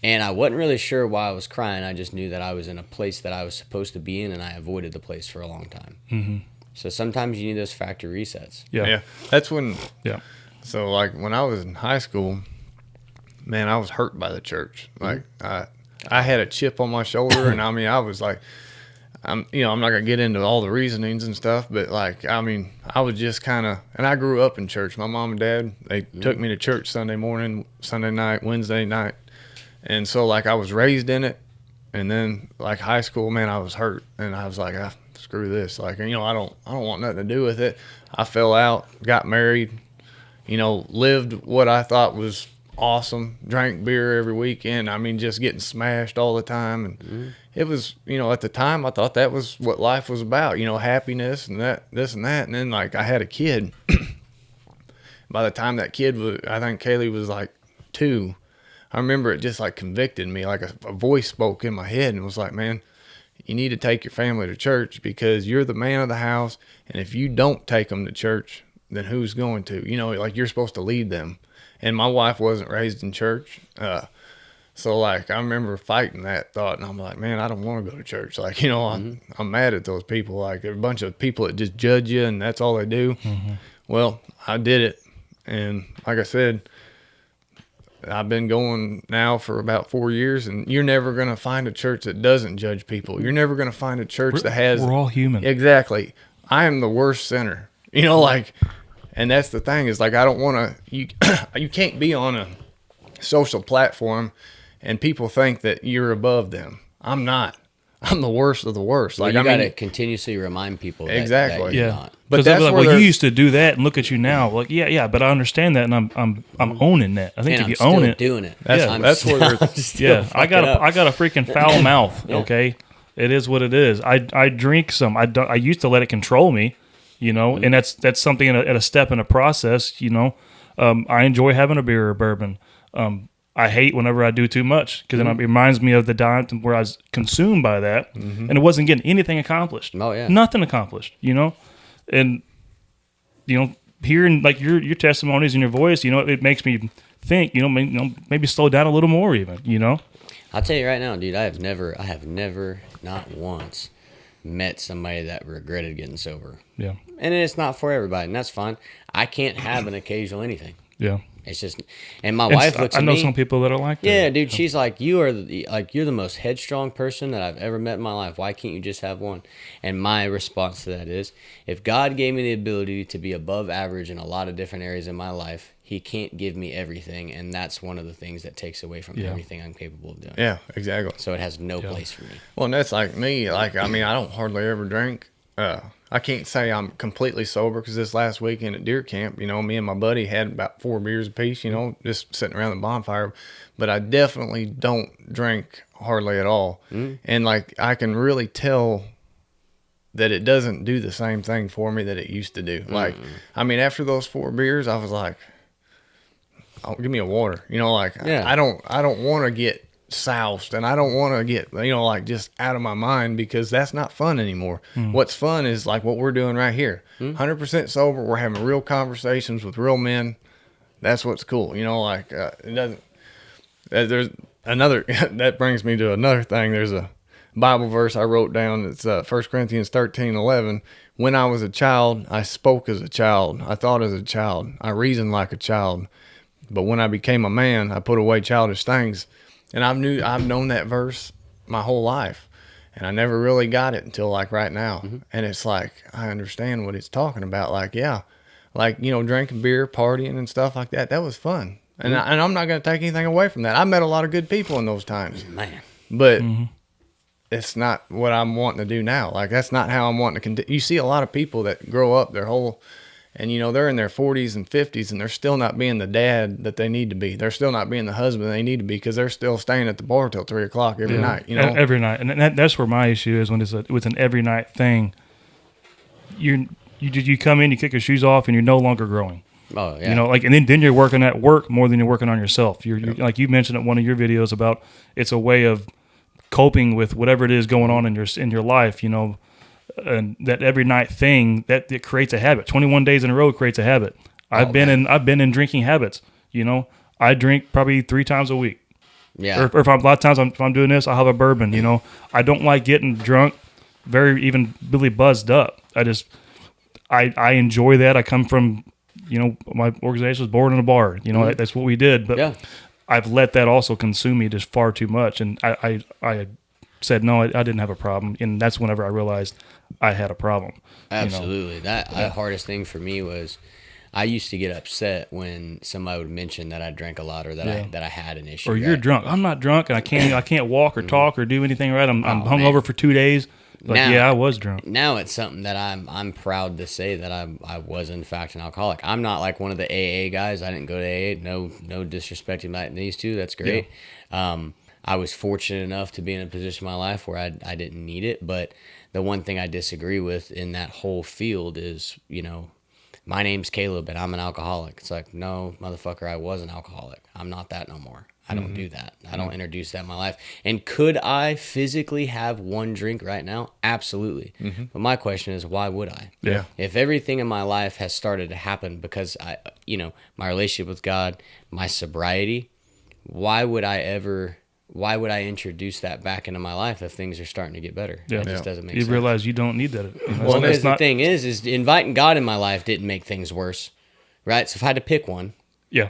And I wasn't really sure why I was crying. I just knew that I was in a place that I was supposed to be in, and I avoided the place for a long time. So sometimes you need those factory resets. Yeah. That's when. Yeah. So like when I was in high school, man, I was hurt by the church. Like I had a chip on my shoulder, and I mean, I was like, I'm not gonna get into all the reasonings and stuff, but like, I mean, I was just kind of, and I grew up in church. My mom and dad, they took me to church Sunday morning, Sunday night, Wednesday night, and so like I was raised in it. And then like high school, man, I was hurt, and I was like, screw this. Like, you know, I don't want nothing to do with it. I fell out, got married, you know, lived what I thought was awesome, drank beer every weekend. I mean, just getting smashed all the time. And it was, you know, at the time I thought that was what life was about, you know, happiness and this and that. And then like I had a kid. By the time that kid was, I think Kaylee was like 2. I remember it just like convicted me, like a voice spoke in my head and was like, man, you need to take your family to church because you're the man of the house. And if you don't take them to church, then who's going to? You know, like you're supposed to lead them. And my wife wasn't raised in church. So like I remember fighting that thought, and I'm like, man, I don't want to go to church. Like, I'm mad at those people. Like, they're a bunch of people that just judge you, and that's all they do. Well, I did it, and like I said, I've been going now for about 4 years, and you're never gonna find a church that doesn't judge people. You're never gonna find a church that has. We're all human. Exactly. I am the worst sinner. Like, and that's the thing is like I don't want to. You can't be on a social platform and people think that you're above them. I'm not. I'm the worst of the worst. Like, you got to continuously remind people that exactly. you're Yeah. not. But that's that's like, where you used to do that, and look at you now. Like, yeah, but I understand that, and I'm owning that. I think And if I'm you own still it, doing it. That's where there's I'm still I got fucking up. I got a freaking foul mouth. Okay, it is what it is. I drink some. I used to let it control me, and that's something at a step in a process. I enjoy having a beer or bourbon. I hate whenever I do too much because then it reminds me of the time where I was consumed by that, and it wasn't getting anything accomplished. Oh, yeah. Nothing accomplished. And hearing like your testimonies and your voice, it makes me think. Maybe slow down a little more even. I'll tell you right now, dude, I have never, not once, met somebody that regretted getting sober. Yeah. And it's not for everybody, and that's fine. I can't have an occasional anything. Yeah. It's just, and my wife looks at I me. know some people that are like that. Yeah, dude, she's like, you're the most headstrong person that I've ever met in my life. Why can't you just have one? And my response to that is, if God gave me the ability to be above average in a lot of different areas in my life, he can't give me everything, and that's one of the things that takes away from everything I'm capable of doing. Yeah, exactly. So it has no place for me. Well, and that's like me. Like, I mean, I don't hardly ever drink. I can't say I'm completely sober because this last weekend at deer camp, me and my buddy had about 4 beers apiece, just sitting around the bonfire. But I definitely don't drink hardly at all. And like, I can really tell that it doesn't do the same thing for me that it used to do. Like, I mean, after those 4 beers, I was like, oh, give me a water. I don't want to get soused, and I don't want to get like just out of my mind because that's not fun anymore. What's fun is like what we're doing right here. 100% sober, we're having real conversations with real men. That's what's cool. It doesn't. There's another. That brings me to another thing. There's a Bible verse I wrote down. It's 1 Corinthians 13:11. When I was a child, I spoke as a child. I thought as a child. I reasoned like a child. But when I became a man, I put away childish things. And I've known that verse my whole life, and I never really got it until like right now. And it's like I understand what it's talking about. Like, yeah, like drinking beer, partying, and stuff like that. That was fun, and I'm not going to take anything away from that. I met a lot of good people in those times, Man. but it's not what I'm wanting to do now. Like, that's not how I'm wanting to continue. You see a lot of people that grow up their whole. And, they're in their 40s and 50s, and they're still not being the dad that they need to be. They're still not being the husband they need to be because they're still staying at the bar till 3 o'clock every night. Every night. And that's where my issue is when it's an every night thing. You come in, you kick your shoes off, and you're no longer growing. Oh, yeah. And then you're working at work more than you're working on yourself. You're like you mentioned in one of your videos about it's a way of coping with whatever it is going on in your life, and that every night thing that it creates a habit. 21 days in a row creates a habit. I've been in drinking habits. I drink probably 3 times a week. Yeah. Or if a lot of times if I'm doing this, I'll have a bourbon. I don't like getting drunk, even really buzzed up. I enjoy that. I come from, my organization was born in a bar. That's what we did. But I've let that also consume me just far too much, and I said no, I didn't have a problem, and that's whenever I realized I had a problem. Absolutely. The hardest thing for me was I used to get upset when somebody would mention that I drank a lot or that I had an issue. Or you're drunk. I'm not drunk, and I can't walk or talk or do anything right. I'm hungover for 2 days. I was drunk. Now it's something that I'm proud to say that I was in fact an alcoholic. I'm not like one of the AA guys. I didn't go to AA. No disrespecting these two. That's great. Yeah. I was fortunate enough to be in a position in my life where I didn't need it. But the one thing I disagree with in that whole field is, my name's Caleb and I'm an alcoholic. It's like, no, motherfucker, I was an alcoholic. I'm not that no more. I don't do that. I don't introduce that in my life. And could I physically have one drink right now? Absolutely. But my question is, why would I? Yeah. If everything in my life has started to happen because my relationship with God, my sobriety, why would I ever why would I introduce that back into my life if things are starting to get better? Yeah. It just doesn't make You sense. realize you don't need that. Well, because the thing is inviting God in my life didn't make things worse, right? So if I had to pick one, yeah.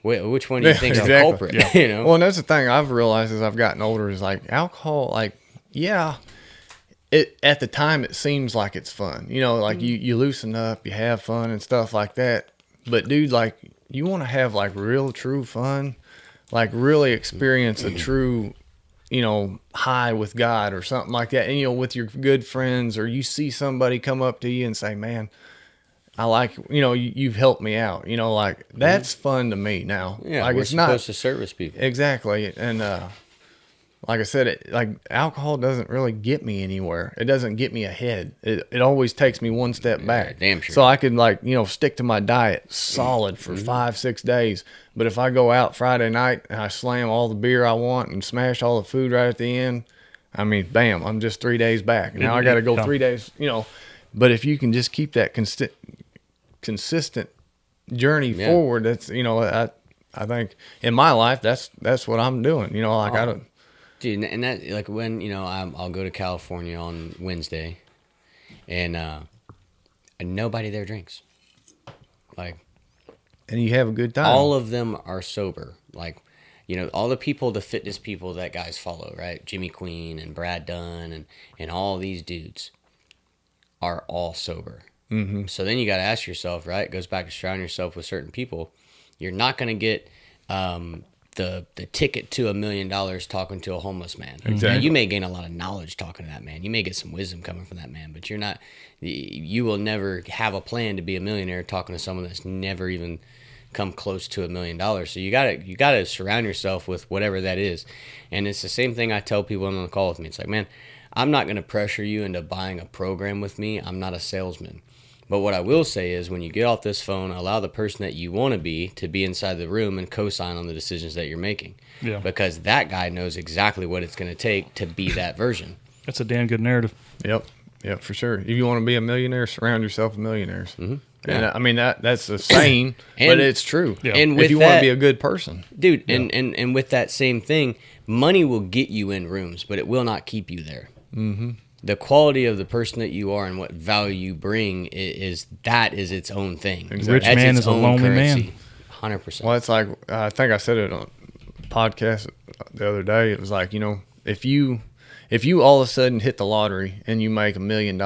which one do you think is the exactly. culprit? Yeah. You know? Well, and that's the thing I've realized as I've gotten older is like alcohol, like, yeah, it at the time it seems like it's fun. You know, like you loosen up, you have fun and stuff like that. But dude, like you want to have like real true fun, like really experience a true, you know, high with God or something like that. And you know, with your good friends, or you see somebody come up to you and say, "Man, I like, you know, you've helped me out." You know, like that's fun to me now. Yeah, like we're it's supposed not to service people. exactly. And like I said, like alcohol doesn't really get me anywhere. It doesn't get me ahead. It always takes me one step back. damn sure. So I could like, you know, stick to my diet solid for 5-6 days. But if I go out Friday night and I slam all the beer I want and smash all the food right at the end, I mean, bam, I'm just 3 days back. Now I got to go 3 days, you know. But if you can just keep that consistent journey forward, that's, you know, I think in my life, that's what I'm doing. You know, like I don't. Dude, and that, like, when, you know, I'll go to California on Wednesday, and nobody there drinks. Like, And you have a good time. all of them are sober. Like, you know, all the people, the fitness people that guys follow, right? Jimmy Queen and Brad Dunn and all these dudes are all sober. Mm-hmm. So then you got to ask yourself, right? It goes back to surround yourself with certain people. You're not going to get the ticket to $1 million talking to a homeless man. Exactly. Now, you may gain a lot of knowledge talking to that man. You may get some wisdom coming from that man, but you're not. You will never have a plan to be a millionaire talking to someone that's never even come close to $1 million. So you gotta surround yourself with whatever that is. And it's the same thing I tell people on the call with me. It's like, man, I'm not going to pressure you into buying a program with me. I'm not a salesman. But what I will say is when you get off this phone, allow the person that you want to be inside the room and co-sign on the decisions that you're making. Yeah. Because that guy knows exactly what it's going to take to be that version. That's a damn good narrative. Yep, for sure. If you want to be a millionaire, surround yourself with millionaires. Mm-hmm. Yeah. And I mean that's a saying, but And- it's true. Yeah. And If with you want to that- be a good person, Dude, and with that same thing, money will get you in rooms, but it will not keep you there. Mm-hmm. The quality of the person that you are and what value you bring is its own thing. Exactly. Rich That's man its is a own lonely currency. man. 100%. well, it's like I think I said it on a podcast the other day. It was like, you know, if you all of a sudden hit the lottery and you make $1 million,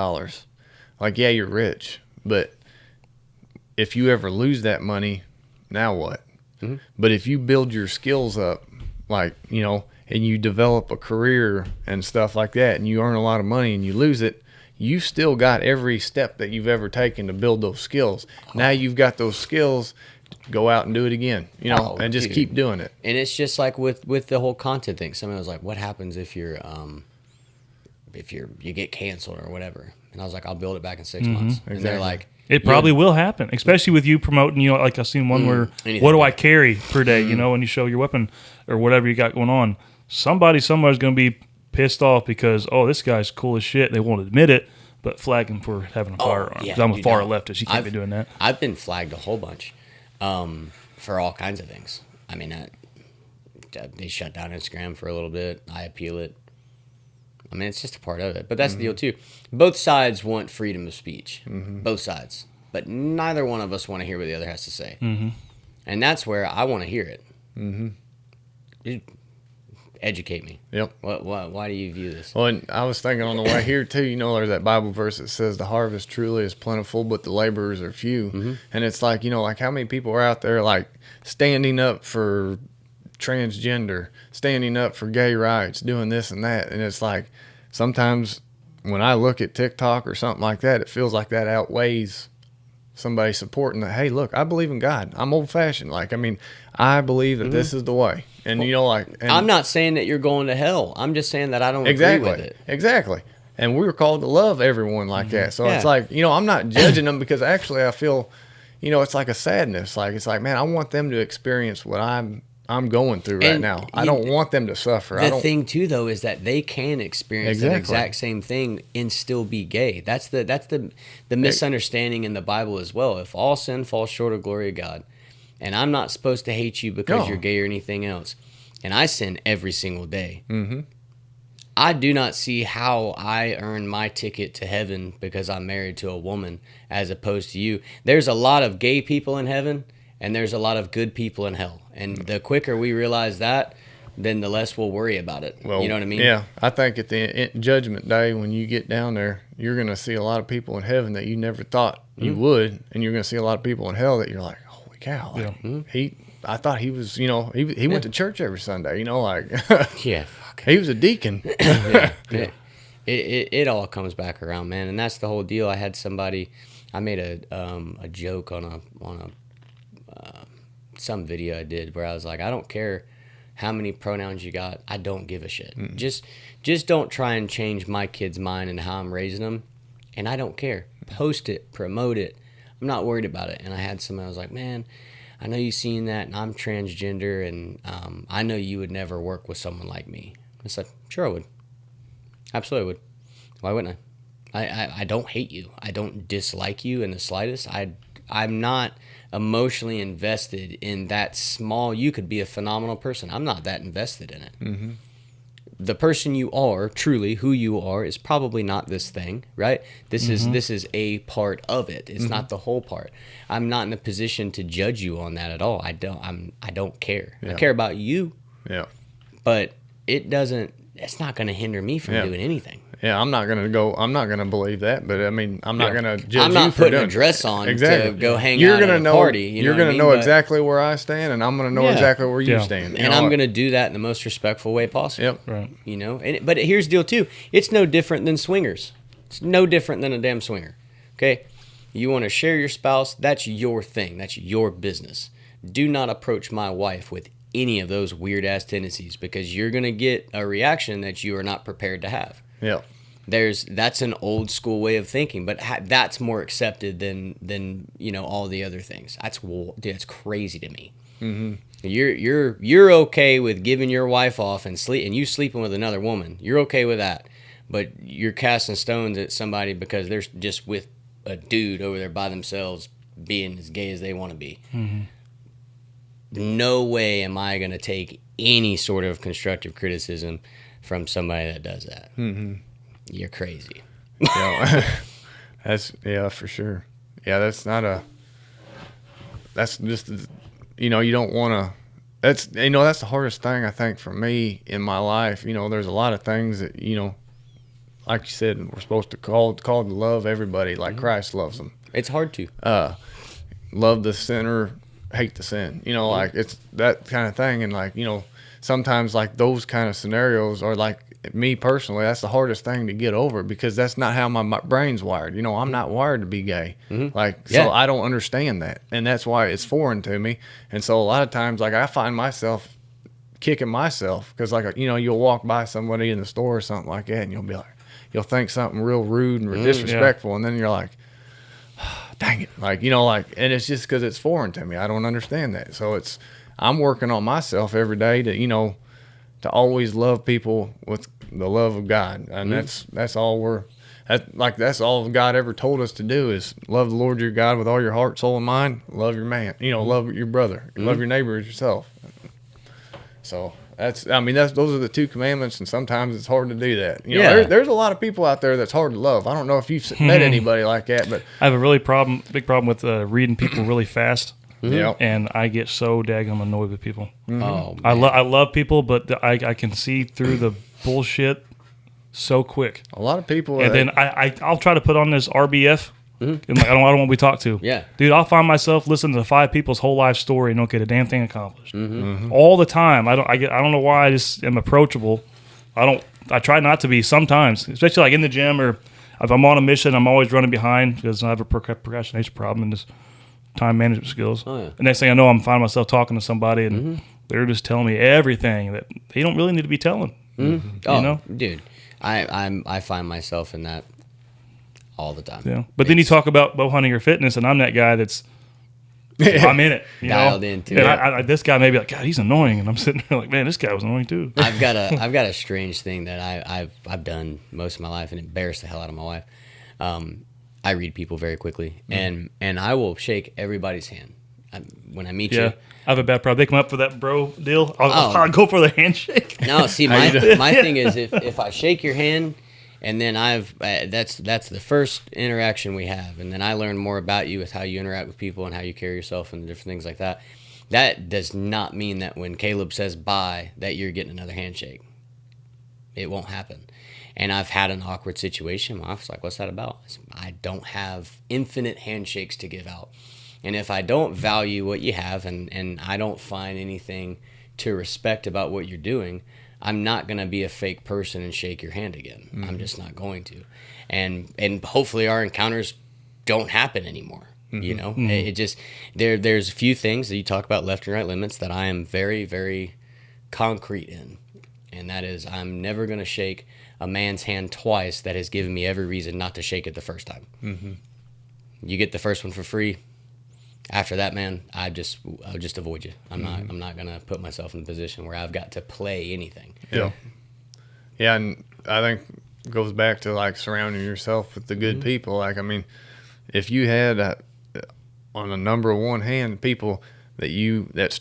like, yeah, you're rich, but if you ever lose that money, now what? Mm-hmm. But if you build your skills up, like, you know, and you develop a career and stuff like that, and you earn a lot of money and you lose it, you still got every step that you've ever taken to build those skills. Now you've got those skills, go out and do it again, you know, and just dude. keep doing it. And it's just like with the whole content thing. Somebody was like, "What happens if you get canceled or whatever?" And I was like, "I'll build it back in 6 months." And they're Exactly. like, It probably will happen, especially with you promoting, you know, like I've seen one where, anything what do like I carry per day, you know, when you show your weapon or whatever you got going on. Somebody's going to be pissed off because, oh, this guy's cool as shit. They won't admit it, but flag him for having a firearm. yeah, 'Cause I'm a dude, far no. leftist. You can't be doing that. I've been flagged a whole bunch for all kinds of things. I mean, they shut down Instagram for a little bit. I appeal it. I mean, it's just a part of it. But that's the deal, too. Both sides want freedom of speech. Mm-hmm. Both sides. But neither one of us want to hear what the other has to say. Mm-hmm. And that's where I want to hear it. Mm-hmm. Educate me. Yep. Why do you view this? Well, and I was thinking on the way here too, you know, there's that Bible verse that says the harvest truly is plentiful, but the laborers are few. Mm-hmm. And it's like, you know, like how many people are out there like standing up for transgender, standing up for gay rights, doing this and that. And it's like sometimes when I look at TikTok or something like that, it feels like that outweighs somebody supporting that. Hey, look, I believe in God. I'm old fashioned. Like, I mean, I believe that this is the way. And you know, like, and I'm not saying that you're going to hell. I'm just saying that I don't agree with it. Exactly. And we were called to love everyone like that. So it's like, you know, I'm not judging them because actually I feel, you know, it's like a sadness. Like, it's like, man, I want them to experience what I'm going through right And now. I don't want them to suffer. The thing too, though, is that they can experience the exact same thing and still be gay. That's the misunderstanding in the Bible as well. If all sin falls short of glory of God, and I'm not supposed to hate you because you're gay or anything else, and I sin every single day. Mm-hmm. I do not see how I earn my ticket to heaven because I'm married to a woman as opposed to you. There's a lot of gay people in heaven and there's a lot of good people in hell. And the quicker we realize that, then the less we'll worry about it. Well, you know what I mean? Yeah. I think at the judgment day, when you get down there, you're going to see a lot of people in heaven that you never thought you would. And you're going to see a lot of people in hell that you're like, holy cow. Like, I thought he was, he went to church every Sunday, like, Yeah. he was a deacon. Yeah. It all comes back around, man. And that's the whole deal. I had somebody, I made a joke on some video I did where I was like, I don't care how many pronouns you got. I don't give a shit. Just don't try and change my kid's mind and how I'm raising them. And I don't care. Post it, promote it. I'm not worried about it. And I had somebody, I was like, man, I know you've seen that, and I'm transgender, and I know you would never work with someone like me. I said, sure I would. Absolutely would. Why wouldn't I? I don't hate you. I don't dislike you in the slightest. I'm not emotionally invested in that small. You could be a phenomenal person. I'm not that invested in it. Mm-hmm. The person you are, truly who you are, is probably not this thing, right? This is a part of it. It's not the whole part. I'm not in a position to judge you on that at all. I don't care. Yeah. I care about you. Yeah. But it's not going to hinder me from doing anything. Yeah, I'm not gonna believe that, but I mean, I'm not gonna judge I'm not you for putting doing a dress on exactly. to go hang you're out gonna at a know, party. You're gonna know exactly where I stand, and I'm gonna know exactly where you stand. And I'm gonna do that in the most respectful way possible. Yep. Right. But here's the deal too. It's no different than swingers. It's no different than a damn swinger. Okay, you want to share your spouse? That's your thing. That's your business. Do not approach my wife with any of those weird ass tendencies because you're gonna get a reaction that you are not prepared to have. Yeah. That's an old school way of thinking, but that's more accepted than all the other things. That's crazy to me. Mm-hmm. You're okay with giving your wife off and you sleeping with another woman. You're okay with that, but you're casting stones at somebody because they're just with a dude over there by themselves, being as gay as they want to be. Mm-hmm. No way am I going to take any sort of constructive criticism from somebody that does that. Mm-hmm. You're crazy. That's for sure. Yeah, that's just you don't want to. That's the hardest thing I think for me in my life. There's a lot of things that like you said, we're supposed to call to love everybody like Christ loves them. It's hard to love the sinner, hate the sin. Like it's that kind of thing, and sometimes like those kind of scenarios are like. Me personally, that's the hardest thing to get over because that's not how my brain's wired. I'm not wired to be gay. Mm-hmm. So I don't understand that. And that's why it's foreign to me. And so a lot of times, I find myself kicking myself because, you'll walk by somebody in the store or something like that and you'll be like, you'll think something real rude and disrespectful. And then you're like, dang it. And it's just because it's foreign to me. I don't understand that. So I'm working on myself every day to, to always love people with the love of God, and that's all that's all God ever told us to do is love the Lord your God with all your heart, soul, and mind. Love your man, love your brother, love your neighbor as yourself. So those are the two commandments, and sometimes it's hard to do that. There's a lot of people out there that's hard to love. I don't know if you've met anybody like that, but I have a big problem with reading people really fast. Mm-hmm. Yeah, and I get so daggum annoyed with people. Mm-hmm. Oh, I love people, but I can see through the bullshit so quick. A lot of people, and then I'll try to put on this RBF, and I don't want to be talked to. Yeah, dude, I'll find myself listening to 5 people's whole life story and don't get a damn thing accomplished all the time. I don't know why I just am approachable. I try not to be sometimes, especially like in the gym or if I'm on a mission. I'm always running behind because I have a procrastination problem and just time management skills. Oh, yeah. The next thing I know, I'm finding myself talking to somebody and they're just telling me everything that they don't really need to be telling. Mm-hmm. Dude, I find myself in that all the time. Yeah, but then you talk about bow hunting or fitness, and I'm that guy that's I'm in it, dialed into it. And this guy may be like, God, he's annoying, and I'm sitting there like, man, this guy was annoying too. I've got a strange thing that I've done most of my life and embarrassed the hell out of my wife. I read people very quickly, and I will shake everybody's hand. when I meet Yeah, you. I have a bad problem. They come up for that bro deal. I'll Oh. go for the handshake. No, see, my thing is if I shake your hand, and then that's the first interaction we have, and then I learn more about you with how you interact with people and how you carry yourself and different things like that. That does not mean that when Caleb says bye, that you're getting another handshake. It won't happen. And I've had an awkward situation. My wife's like, "What's that about?" I said, I don't have infinite handshakes to give out. And if I don't value what you have and I don't find anything to respect about what you're doing, I'm not going to be a fake person and shake your hand again. Mm-hmm. I'm just not going to. And hopefully our encounters don't happen anymore. Mm-hmm. You know, mm-hmm. It just, there's a few things that you talk about left and right limits that I am very, very concrete in. And that is, I'm never going to shake a man's hand twice that has given me every reason not to shake it the first time. Mm-hmm. You get the first one for free. After that, man, I'll just avoid you. I'm not gonna put myself in a position where I've got to play anything. Yeah, yeah, and I think it goes back to like surrounding yourself with the good mm-hmm. people. Like, I mean, if you had on a number one hand people that's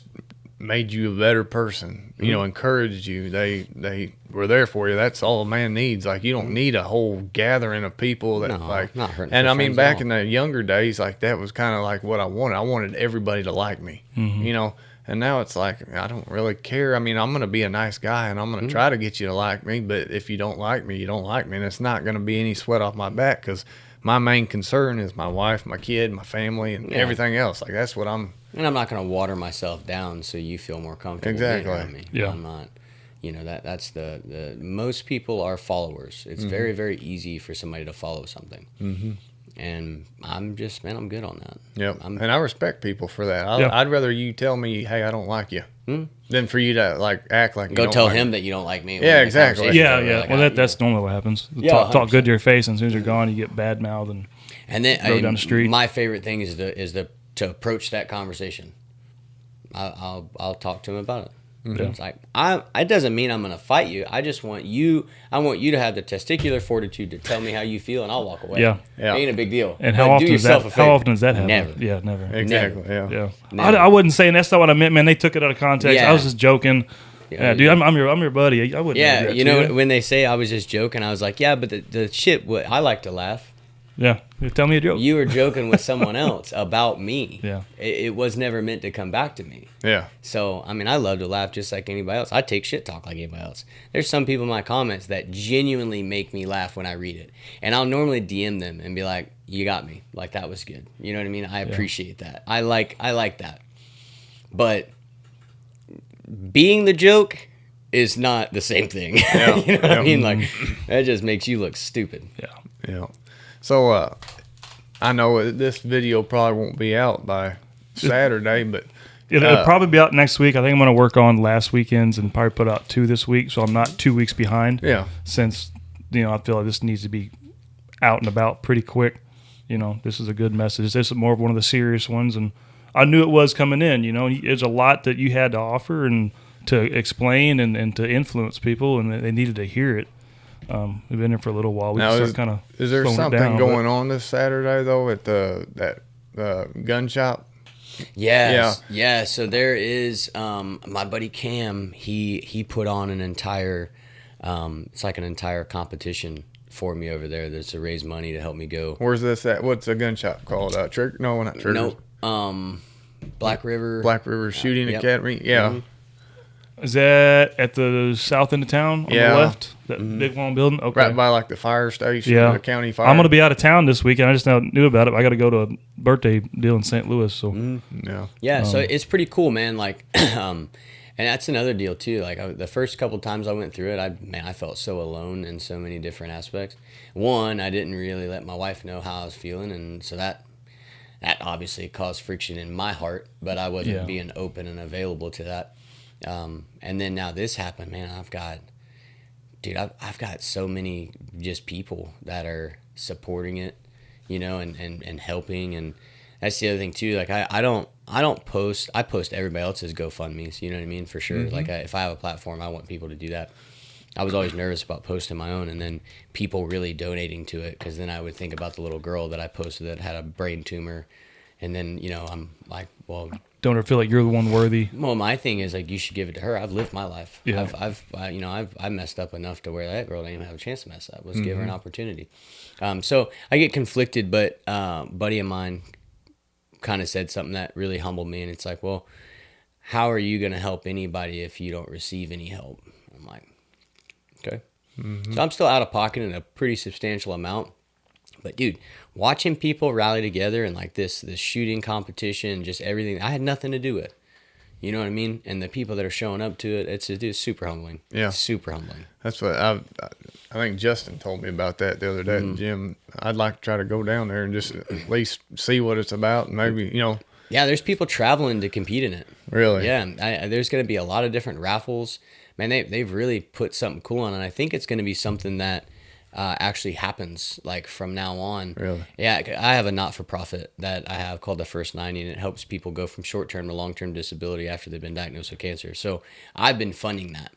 made you a better person, you know, encouraged you, they were there for you. That's all a man needs. Like, you don't need a whole gathering of people that not hurting. And I mean, back in the younger days, like that was kind of like what I wanted. I wanted everybody to like me, mm-hmm. you know. And now it's like, I don't really care. I mean, I'm going to be a nice guy and I'm going to try to get you to like me. But if you don't like me, you don't like me. And it's not going to be any sweat off my back, because my main concern is my wife, my kid, my family, and everything else. Like, that's what I'm. And I'm not going to water myself down so you feel more comfortable. Exactly. Being around me. Yeah. I'm not. You know, that's the most people are followers. It's mm-hmm. very, very easy for somebody to follow something. Mm-hmm. And I'm good on that. Yep. And I respect people for that. I'd rather you tell me, hey, I don't like you, than for you to like act like you go tell him me. that you don't like me. Yeah, exactly. Yeah, yeah. Like, well, that's normally what happens. Yeah, talk good to your face, and as soon as you're gone, you get bad mouthed and then go down the street. My favorite thing is to approach that conversation. I'll talk to him about it. Mm-hmm. It's like, it doesn't mean I'm going to fight you. I just want you to have the testicular fortitude to tell me how you feel, and I'll walk away. Yeah. It ain't a big deal. And how often does that happen? Never. Yeah, never. Exactly. Never. Yeah. Never. I wasn't saying that's not what I meant, man. They took it out of context. Yeah. I was just joking. Yeah, dude, I'm your buddy. I wouldn't. Yeah, do that you to know, when they say I was just joking, I was like, yeah, but the shit. I like to laugh. Yeah, tell me a joke. You were joking with someone else about me. Yeah, it was never meant to come back to me. Yeah. So I mean, I love to laugh just like anybody else. I take shit talk like anybody else. There's some people in my comments that genuinely make me laugh when I read it, and I'll normally DM them and be like, "You got me. Like, that was good." You know what I mean? I appreciate that. I like that. But being the joke is not the same thing. Yeah. You know what I mean? Like, that just makes you look stupid. Yeah. Yeah. So I know this video probably won't be out by Saturday, but it'll probably be out next week. I think I'm going to work on last weekend's and probably put out 2 this week, so I'm not 2 weeks behind. Yeah. Since, I feel like this needs to be out and about pretty quick. This is a good message. This is more of one of the serious ones, and I knew it was coming in. There's a lot that you had to offer and to explain and to influence people, and they needed to hear it. We've been here for a little while. Is there something going on this Saturday though at that gun shop? Yes. Yeah. So there is my buddy Cam. He put on an entire it's like an entire competition for me over there. That's to raise money to help me go. Where's this at? What's the gun shop called? Trigger? No, not Trigger. Nope. Black River Shooting Academy. Yeah. Mm-hmm. Is that at the south end of town on the left? That big long building? Okay. Right by like the fire station, the county fire. I'm going to be out of town this weekend. I just now knew about it. I got to go to a birthday deal in St. Louis. So Yeah, so it's pretty cool, man. Like, and that's another deal too. Like the first couple times I went through it, I felt so alone in so many different aspects. One, I didn't really let my wife know how I was feeling, and so that obviously caused friction in my heart, but I wasn't being open and available to that. And then now this happened, man. I've got so many just people that are supporting it, and helping. And that's the other thing too. Like I don't post. I post everybody else's GoFundMe's. You know what I mean? For sure. Mm-hmm. Like if I have a platform, I want people to do that. I was always nervous about posting my own, and then people really donating to it, because then I would think about the little girl that I posted that had a brain tumor, And then, you know, I'm like, well, Don't ever feel like you're the one worthy. well, my thing is like, you should give it to her. I've lived my life. Yeah. I messed up enough to where that girl didn't even have a chance to mess up. Let's give her an opportunity. So I get conflicted, but buddy of mine kind of said something that really humbled me. And it's like, well, how are you going to help anybody if you don't receive any help? I'm like, okay. So I'm still out of pocket in a pretty substantial amount. But dude, watching people rally together and like this shooting competition, just everything, I had nothing to do with. You know what I mean? And the people that are showing up to it, it's super humbling. Yeah. Super humbling. That's what I think Justin told me about that the other day at the gym. I'd like to try to go down there and just at least see what it's about. And maybe, you know. Yeah, there's people traveling to compete in it. Really? Yeah, there's going to be a lot of different raffles. Man, they've really put something cool on, and I think it's going to be something that actually happens like from now on. Really? Yeah, I have a not-for-profit that I have called the First 90, and it helps people go from short-term to long-term disability after they've been diagnosed with cancer. So I've been funding that.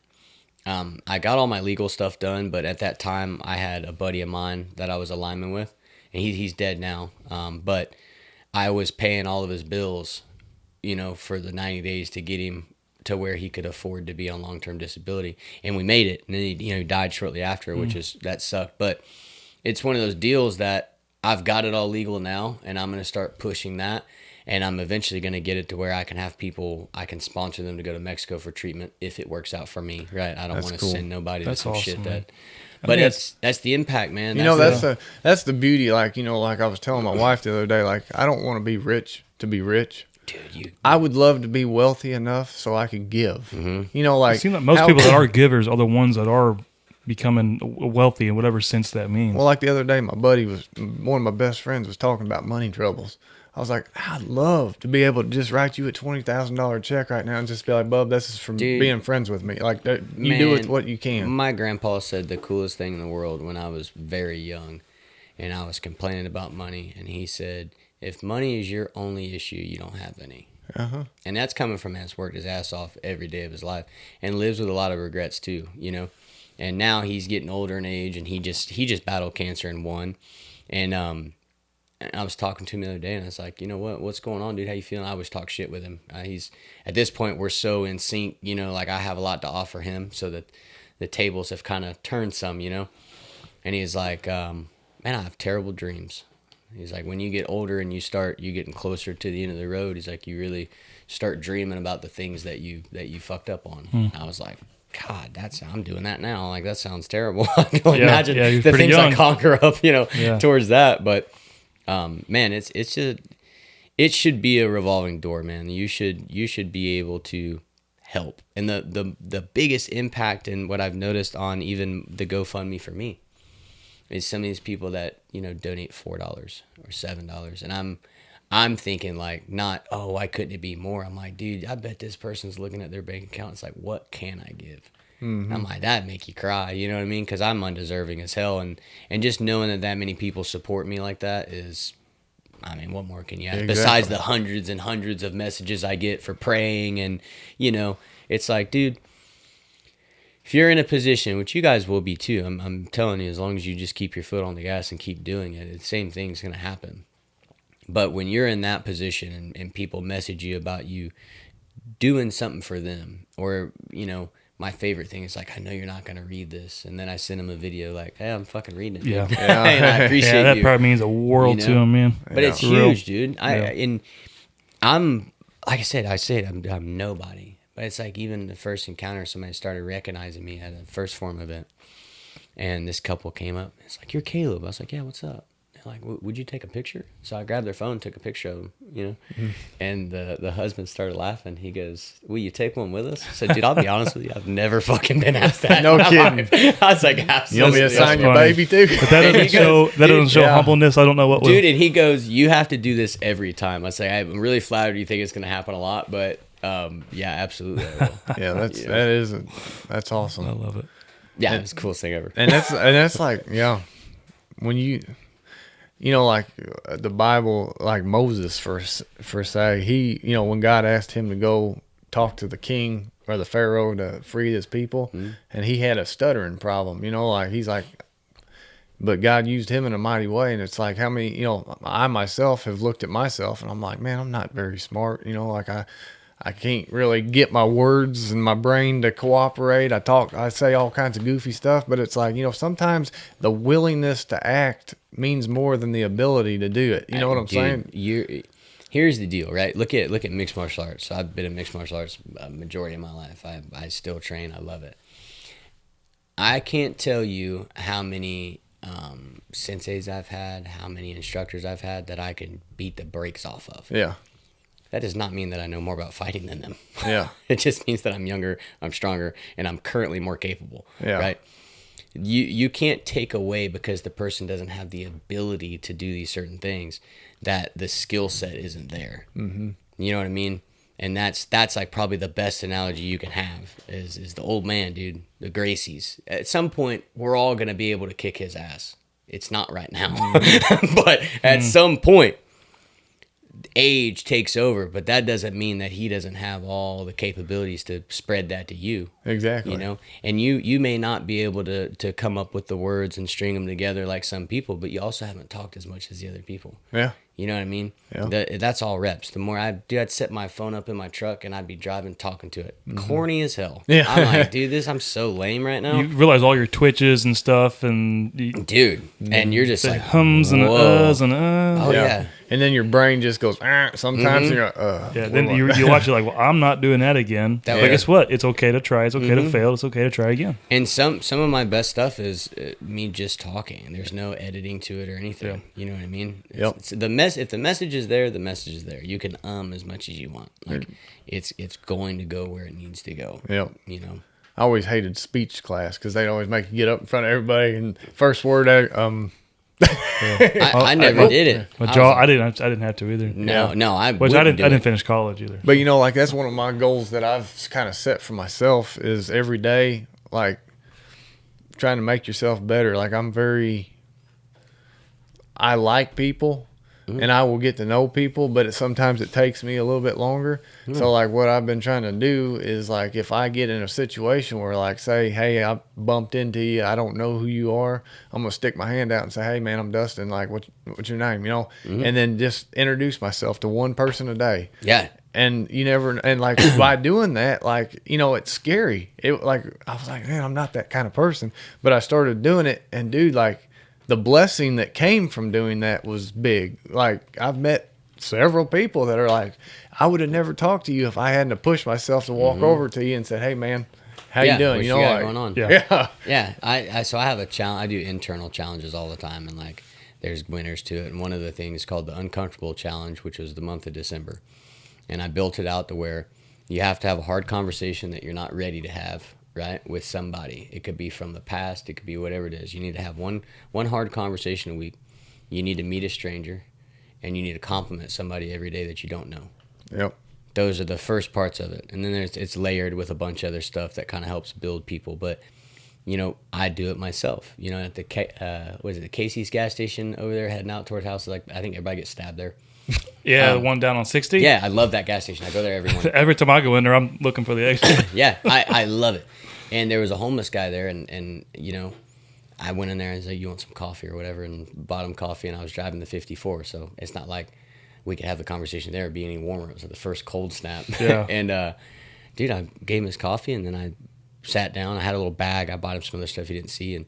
I got all my legal stuff done, but at that time I had a buddy of mine that I was a lineman with, and he's dead now. But I was paying all of his bills, you know, for the 90 days to get him to where he could afford to be on long-term disability, and we made it. And then he died shortly after, which that sucked. But it's one of those deals that I've got it all legal now, and I'm going to start pushing that. And I'm eventually going to get it to where I can have people, I can sponsor them to go to Mexico for treatment if it works out for me, right? I don't want to send nobody to some shit that. But that's the impact, man. You know, that's the beauty. Like, you know, like I was telling my wife the other day, like I don't want to be rich to be rich. Dude, I would love to be wealthy enough so I could give. You know, like It seems like most people that are givers are the ones that are becoming wealthy in whatever sense that means. Well, like the other day, my buddy one of my best friends was talking about money troubles. I was like, I'd love to be able to just write you a $20,000 check right now and just be like, bub, this is from being friends with me. Like, you do with what you can. My grandpa said the coolest thing in the world when I was very young, and I was complaining about money, and he said, if money is your only issue, you don't have any. And that's coming from a man that's worked his ass off every day of his life and lives with a lot of regrets too, you know. And now he's getting older in age, and he just battled cancer and won. And I was talking to him the other day, and I was like, you know what's going on, dude? How you feeling? I always talk shit with him. He's at this point, we're so in sync, you know, like I have a lot to offer him, so that the tables have kind of turned some, you know. And he's like, man, I have terrible dreams. He's like, when you get older and you getting closer to the end of the road, he's like, you really start dreaming about the things that you fucked up on. I was like, God, I'm doing that now. Like, that sounds terrible. I can only imagine the things young. I conquer up, you know, towards that. But, man, it should be a revolving door, man. You should be able to help. And the biggest impact, and what I've noticed on even the GoFundMe for me, is some of these people that, you know, donate $4 or $7, and I'm thinking like, not, oh, why couldn't it be more? I'm like, dude, I bet this person's looking at their bank account. It's like, what can I give? I'm like, that'd make you cry, you know what I mean? Because I'm undeserving as hell, and just knowing that many people support me like that is, I mean, what more can you ask? Besides the hundreds and hundreds of messages I get for praying, and, you know, it's like, dude, if you're in a position, which you guys will be too, I'm telling you, as long as you just keep your foot on the gas and keep doing it, the same thing's going to happen. But when you're in that position and people message you about you doing something for them, or, you know, my favorite thing is like, I know you're not going to read this. And then I send them a video like, hey, I'm fucking reading it. Yeah. And I appreciate that you. probably means a world to them, man. But it's huge, dude. I'm, like I said, I'm nobody. But it's like, even the first encounter, somebody started recognizing me at a First Form event. And this couple came up. It's like, you're Caleb. I was like, yeah, what's up? They're like, would you take a picture? So I grabbed their phone, took a picture of them, you know. And the husband started laughing. He goes, will you take one with us? I said, dude, I'll be honest with you, I've never fucking been asked that. No kidding. I was like, absolutely. You want me to sign your baby too? But that doesn't show humbleness. I don't know what dude, and he goes, you have to do this every time. I say, I'm really flattered you think it's going to happen a lot, but yeah, absolutely I will. Yeah, that's awesome. I love it. Yeah, it's the coolest thing ever. And that's like, yeah, when you know, like the Bible, like Moses for say, he, you know, when God asked him to go talk to the king or the Pharaoh to free his people, and he had a stuttering problem, you know, like he's like, but God used him in a mighty way. And it's like, how many, you know, I myself have looked at myself and I'm like, man, I'm not very smart. You know, like I can't really get my words and my brain to cooperate. I say all kinds of goofy stuff, but it's like, you know, sometimes the willingness to act means more than the ability to do it. You know what I'm saying? Here's the deal, right? Look at mixed martial arts. So I've been in mixed martial arts a majority of my life. I still train. I love it. I can't tell you how many senseis I've had, how many instructors I've had that I can beat the brakes off of. Yeah. That does not mean that I know more about fighting than them. Yeah. It just means that I'm younger, I'm stronger, and I'm currently more capable. Yeah. Right? You can't take away because the person doesn't have the ability to do these certain things that the skill set isn't there. Mm-hmm. You know what I mean? And that's like probably the best analogy you can have is the old man, dude, the Gracies. At some point, we're all going to be able to kick his ass. It's not right now. But at some point, age takes over, but that doesn't mean that he doesn't have all the capabilities to spread that to you. Exactly. You know, and you may not be able to come up with the words and string them together like some people, but you also haven't talked as much as the other people. Yeah. You know what I mean? Yeah. That's all reps. The more I'd set my phone up in my truck and I'd be driving, talking to it. Corny as hell. Yeah. I'm like, dude, I'm so lame right now. You realize all your twitches and stuff, and Dude, and you're just the like, hums and whoa. uhs and Oh, yeah. And then your brain just goes, sometimes you're like, Yeah, then you watch it like, well, I'm not doing that again. That But way. guess what? It's okay to try. It's okay to fail. It's okay to try again. And some of my best stuff is me just talking. There's no editing to it or anything. You know what I mean? It's if the message is there, the message is there. You can as much as you want. Like it's going to go where it needs to go. Yep. You know. I always hated speech class because they'd always make you get up in front of everybody and first word, I never did it. But I didn't have to either. No, I didn't finish college either. But you know, like that's one of my goals that I've kind of set for myself is every day, like trying to make yourself better. Like I like people and I will get to know people, but sometimes it takes me a little bit longer. So like what I've been trying to do is like, if I get in a situation where like, say, hey, I bumped into you, I don't know who you are, I'm going to stick my hand out and say, hey man, I'm Dustin. Like, what's your name? You know? And then just introduce myself to one person a day. Yeah. And like by doing that, like, you know, it's scary. I was like, man, I'm not that kind of person, but I started doing it and dude, like, the blessing that came from doing that was big. Like I've met several people that are like, I would have never talked to you if I hadn't have pushed myself to walk over to you and said, hey man, how you doing? What You you know, got like, going on? Yeah. So I have a challenge. I do internal challenges all the time, and like there's winners to it. And one of the things is called the Uncomfortable Challenge, which was the month of December. And I built it out to where you have to have a hard conversation that you're not ready to have, right, with somebody. It could be from the past. It could be whatever it is. You need to have one hard conversation a week. You need to meet a stranger, and you need to compliment somebody every day that you don't know. Yep. Those are the first parts of it. And then it's layered with a bunch of other stuff that kind of helps build people. But, you know, I do it myself. You know, at the the Casey's gas station over there heading out towards houses, like I think everybody gets stabbed there. Yeah, the one down on 60. Yeah, I love that gas station. I go there every morning. Every time I go in there, I'm looking for the exit. Yeah, I love it. And there was a homeless guy there, and you know, I went in there and said, you want some coffee or whatever, and bought him coffee, and I was driving the 54, so it's not like we could have the conversation there be any warmer. It was the first cold snap. Yeah. And, dude, I gave him his coffee, and then I sat down. I had a little bag. I bought him some other stuff he didn't see, and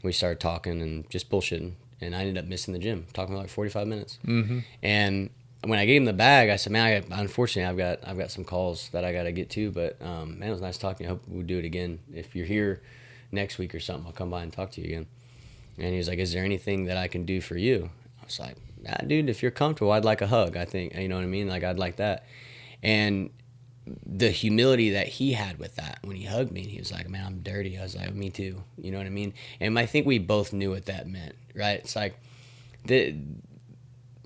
we started talking and just bullshitting. And I ended up missing the gym, talking for like 45 minutes. Mm-hmm. And when I gave him the bag, I said, man, unfortunately, I've got some calls that I got to get to. But, man, it was nice talking to you. I hope we'll do it again. If you're here next week or something, I'll come by and talk to you again. And he was like, is there anything that I can do for you? I was like, nah, dude, if you're comfortable, I'd like a hug, I think. You know what I mean? Like, I'd like that. And the humility that he had with that when he hugged me, he was like, man, I'm dirty. I was like, me too. You know what I mean? And I think we both knew what that meant, right? It's like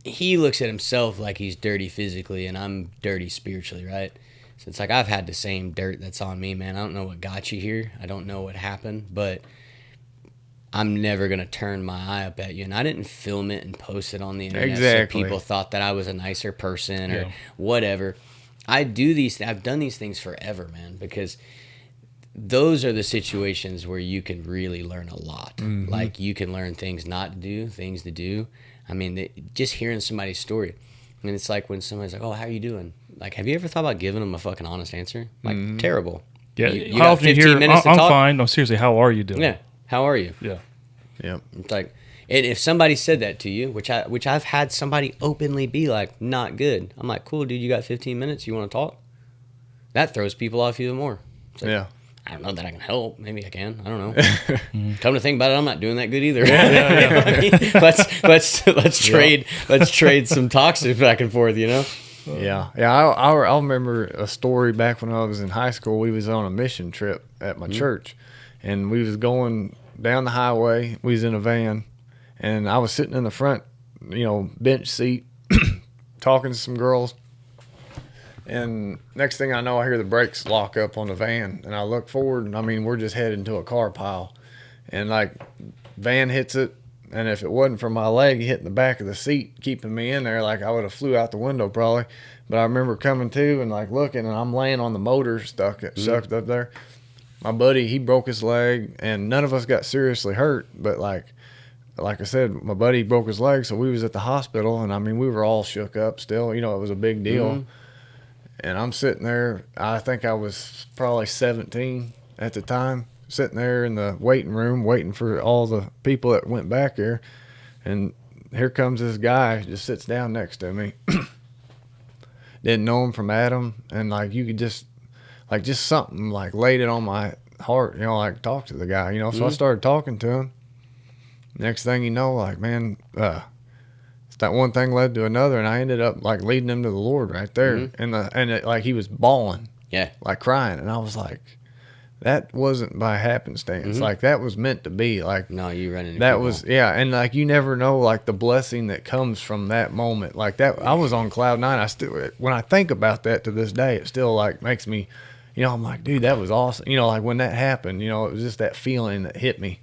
he looks at himself like he's dirty physically, and I'm dirty spiritually, right? So it's like I've had the same dirt that's on me, man. I don't know what got you here. I don't know what happened, but I'm never going to turn my eye up at you. And I didn't film it and post it on the internet Exactly. so people thought that I was a nicer person or whatever. I've done these things forever, man, because those are the situations where you can really learn a lot. Mm-hmm. Like you can learn things not to do, things to do. I mean, just hearing somebody's story. And it's like when somebody's like, oh, how are you doing? Like, have you ever thought about giving them a fucking honest answer? Like, terrible. Yeah. You How got often you 15 hear, minutes to I'm talk? fine. No, seriously, how are you doing? Yeah. How are you? Yeah. Yep. It's like, and if somebody said that to you, which I've had somebody openly be like, not good. I'm like, cool, dude, you got 15 minutes? You want to talk? That throws people off even more. It's like, Yeah. I don't know that I can help. Maybe I can. I don't know. Come to think about it, I'm not doing that good either. You know what I mean? Let's trade some toxic back and forth. You know? Yeah. I remember a story back when I was in high school. We was on a mission trip at my church, and we was going down the highway. We was in a van, and I was sitting in the front, bench seat, talking to some girls. And next thing I know, I hear the brakes lock up on the van, and I look forward, and I mean, we're just heading to a car pile, and like, van hits it, and if it wasn't for my leg hitting the back of the seat, keeping me in there, like I would have flew out the window probably. But I remember coming to and like looking, and I'm laying on the motor stuck up there. My buddy, he broke his leg, and none of us got seriously hurt, but like I said, my buddy broke his leg, so we was at the hospital, and I mean, we were all shook up still. It was a big deal. And I'm sitting there, I think I was probably 17 at the time, sitting there in the waiting room waiting for all the people that went back there. And here comes this guy, just sits down next to me. Didn't know him from Adam. And like you could just something like laid it on my heart, like talk to the guy, So I started talking to him. Next thing you know, like, man, that one thing led to another, and I ended up like leading him to the Lord right there. And he was bawling, like crying, and I was like, that wasn't by happenstance. Like that was meant to be. Like No, you run into that people. was and like you never know like the blessing that comes from that moment. Like that, I was on cloud nine. I still, when I think about that to this day, it still like makes me, I'm like, dude, that was awesome. Like when that happened, it was just that feeling that hit me.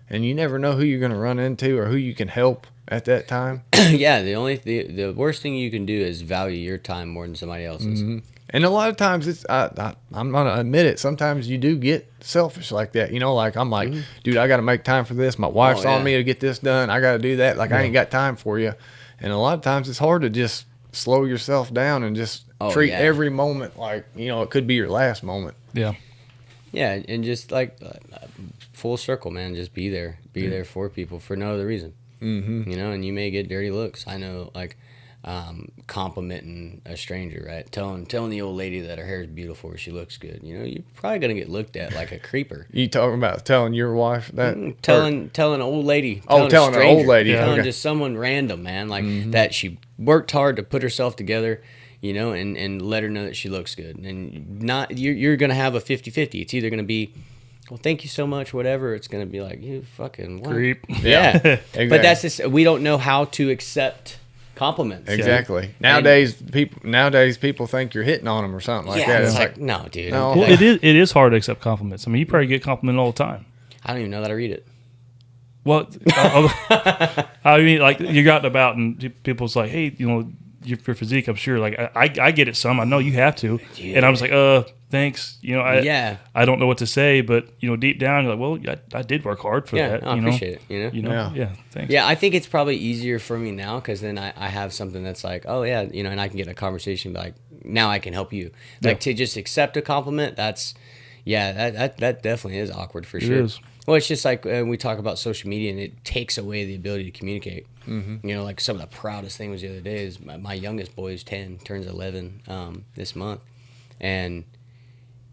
And you never know who you're going to run into or who you can help at that time. Yeah, the worst thing you can do is value your time more than somebody else's. And a lot of times it's I'm gonna admit it. Sometimes you do get selfish like that. Like I'm like, dude, I got to make time for this. My wife's on me to get this done. I got to do that. Like I ain't got time for you. And a lot of times it's hard to just slow yourself down and just treat every moment like it could be your last moment. Yeah. Yeah, and just like full circle, man. Just be there for people for no other reason. And you may get dirty looks. I know, like complimenting a stranger, right? Telling the old lady that her hair is beautiful or she looks good. You're probably gonna get looked at like a creeper. You talking about telling your wife that? Telling an old lady. Telling an old lady. Telling just someone random, man, like that she worked hard to put herself together. And let her know that she looks good. And not you're gonna have a 50-50. It's either gonna be, well, thank you so much, whatever. It's gonna be like, you fucking what? Creep. Yeah. Exactly. But that's just, we don't know how to accept compliments. Exactly. Nowadays people think you're hitting on them or something like that. It's like, no, dude. No. Well, it is hard to accept compliments. I mean, you probably get complimented all the time. I don't even know that I read it. Well, I mean, like you're out and about, and people's like, hey, your physique, I'm sure. Like I get it some. I know you have to, and I'm just like, thanks. I don't know what to say, but deep down, you're like, well, I did work hard for that. I appreciate it. Yeah, thanks. Yeah, I think it's probably easier for me now because then I have something that's like, oh yeah, and I can get in a conversation like, now I can help you. Like to just accept a compliment, that definitely is awkward for sure. It is. Well, it's just like we talk about social media, and it takes away the ability to communicate. Like some of the proudest thing was the other day is my youngest boy is 10, turns 11 this month, and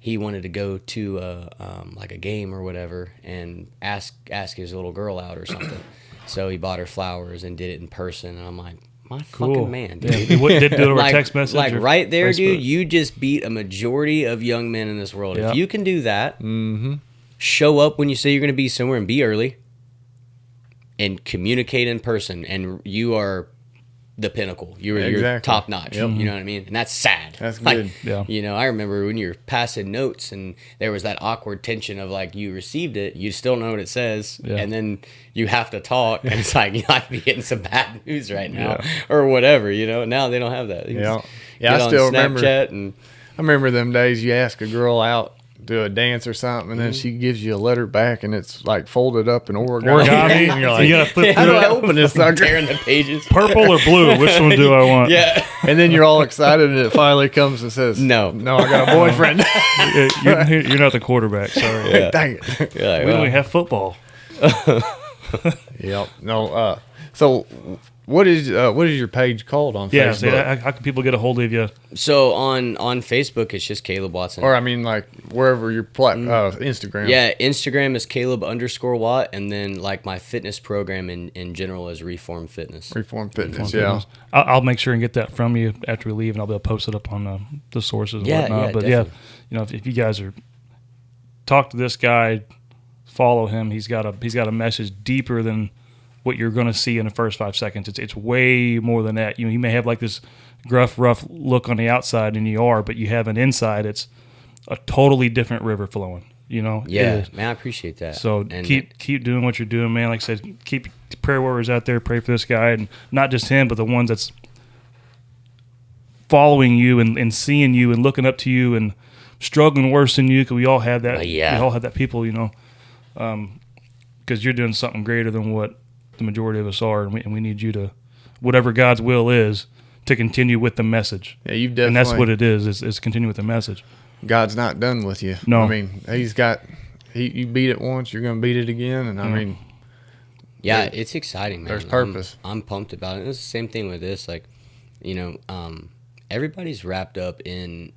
he wanted to go to like a game or whatever and ask his little girl out or something. So he bought her flowers and did it in person, and I'm like, my fucking man, dude. Yeah, did do it over text message. Like or right there, Facebook. dude, you just beat a majority of young men in this world. Yeah. If you can do that, show up when you say you're going to be somewhere and be early, and communicate in person, and you are the pinnacle. You're top notch. Yep. You know what I mean? And that's sad. That's like, good. Yeah. I remember when you're passing notes and there was that awkward tension of like, you received it, you still know what it says, and then you have to talk, and it's like, you might be getting some bad news right now or whatever, Now they don't have that. I still remember. Snapchat and I remember them days you ask a girl out do a dance or something, and then she gives you a letter back, and it's like folded up in origami. Origami. And you're So like, you gotta flip how do through I it. open this sucker? Tearing the pages. Purple or blue? Which one do I want? Yeah. And then you're all excited, and it finally comes and says, No. I got a boyfriend." You're not the quarterback. Sorry. Yeah. Dang it. You're like, We well, only have football. Yep. No. So, what is your page called on Yeah. Facebook? So how can people get a hold of you? so on Facebook, it's just Caleb Watson. Or I mean, like wherever your Instagram. Yeah, Instagram is Caleb_Watt, and then like my fitness program in general is Reform Fitness. Reform Fitness. Reform Yeah. Fitness. I'll make sure and get that from you after we leave, and I'll be able to post it up on the sources and Yeah, whatnot. yeah, But definitely. if you guys are talk to this guy, follow him. He's got a message deeper than what you're going to see in the first 5 seconds. It's way more than that. You may have like this gruff, rough look on the outside, and you are, but you have an inside. It's a totally different river flowing. It Yeah, is. man, I appreciate that. So And keep doing what you're doing, man. Like I said, keep prayer warriors out there. Pray for this guy, and not just him, but the ones that's following you and seeing you and looking up to you and struggling worse than you. Because we all have that. Yeah. We all have that people, because you're doing something greater than what the majority of us are, and we need you to, whatever God's will is, to continue with the message. Yeah, you've definitely. And that's what it is continue with the message. God's not done with you. No. I mean, you beat it once, you're going to beat it again, and I mean, yeah, there- it's exciting, man. there's purpose. I'm pumped about it. It's the same thing with this. Like, everybody's wrapped up in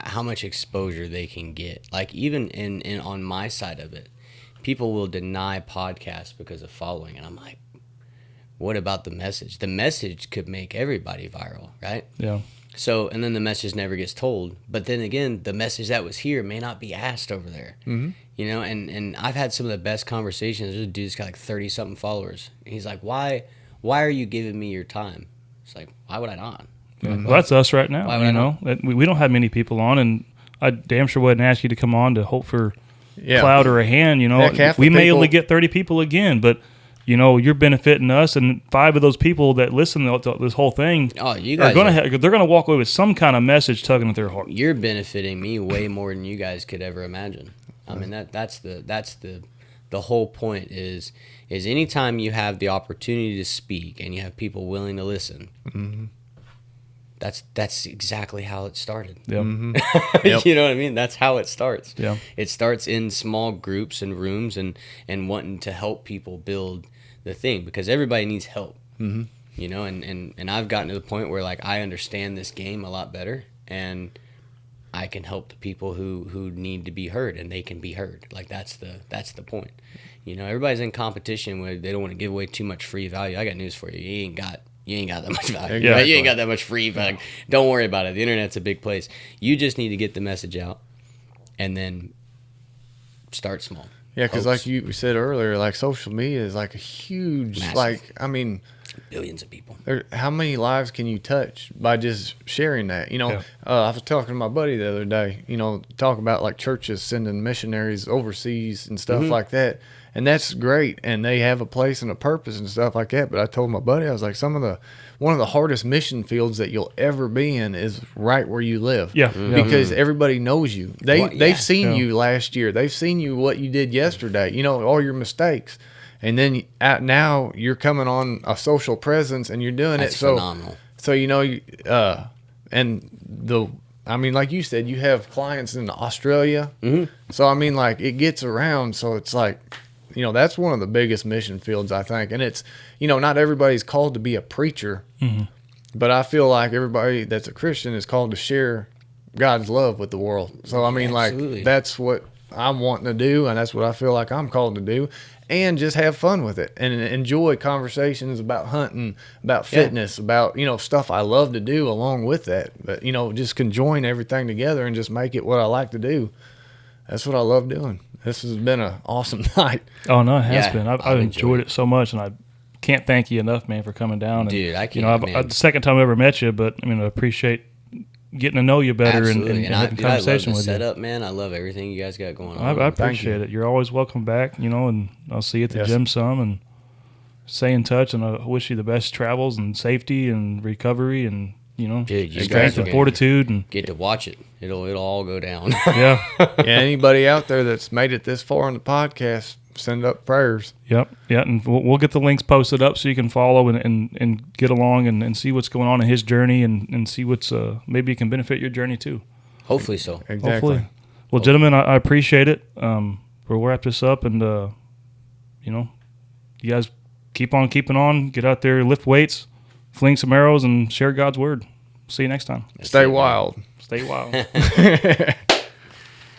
how much exposure they can get. Like, even in on my side of it, people will deny podcasts because of following, and I'm like, what about the message? The message could make everybody viral, right? Yeah. So, and then the message never gets told. But then again, the message that was here may not be asked over there. Mm-hmm. And I've had some of the best conversations. There's a dude's got like 30-something followers. And he's like, why are you giving me your time? It's like, why would I not? Yeah. Well, that's us right now. Why would I not? We don't have many people on, and I damn sure wouldn't ask you to come on to hope for yeah. clout or a hand. Heck, half the We may people- only get 30 people again, but you're benefiting us, and 5 of those people that listen to this whole thing Oh, you are guys they're gonna walk away with some kind of message tugging at their heart. you're benefiting me way more than you guys could ever imagine. I mean, that's the whole point is anytime you have the opportunity to speak and you have people willing to listen. Mm-hmm. That's exactly how it started. Yeah. Yep. You know what I mean? That's how it starts. Yeah. It starts in small groups and rooms and wanting to help people build the thing, because everybody needs help. Mm-hmm. And I've gotten to the point where like I understand this game a lot better, and I can help the people who need to be heard, and they can be heard. Like that's the point. Everybody's in competition where they don't want to give away too much free value. I got news for you. You ain't got that much value. Yeah. Right? You ain't got that much free value. Don't worry about it. The internet's a big place. You just need to get the message out, and then start small. Yeah, because Folks. like you said earlier, like social media is like a huge, Massive. Billions of people. How many lives can you touch by just sharing that? I was talking to my buddy the other day, talk about like churches sending missionaries overseas and stuff like that. And that's great. And they have a place and a purpose and stuff like that. But I told my buddy, I was like, one of the hardest mission fields that you'll ever be in is right where you live. Yeah. Because everybody knows you. They've seen Yeah. you last year. They've seen you, what you did yesterday, all your mistakes. And then now you're coming on a social presence and you're doing That's it. So, phenomenal. so like you said, you have clients in Australia. Mm-hmm. So, like it gets around. So it's like, that's one of the biggest mission fields, I think. And it's, not everybody's called to be a preacher, but I feel like everybody that's a Christian is called to share God's love with the world. So, Absolutely. like that's what I'm wanting to do. And that's what I feel like I'm called to do. And just have fun with it and enjoy conversations about hunting, about fitness, about, stuff I love to do along with that. But, just conjoin everything together and just make it what I like to do. That's what I love doing. This has been an awesome night. Oh no, it has Yeah, been. I've I've enjoyed enjoyed it so much, and I can't thank you enough, man, for coming down. And, Dude, I can't, man. the second time I ever met you, but I appreciate getting to know you better and Absolutely. having I conversation love the with you. setup, man. I love everything you guys got going on. I appreciate it. You're always welcome back, and I'll see you at the Yes. gym some, and stay in touch, and I wish you the best travels and safety and recovery, and Dude, you strength guys and fortitude, and get to watch it. It'll all go down. yeah, Yeah, anybody out there that's made it this far on the podcast, send up prayers. yep, yeah, and we'll get the links posted up so you can follow and get along and see what's going on in his journey and see what's maybe it can benefit your journey too. Hopefully so. Exactly. Hopefully. Well, gentlemen, I appreciate it. We'll wrap this up, and you guys keep on keeping on. Get out there, lift weights, fling some arrows, and share God's word. See you next time. Stay wild. Stay wild.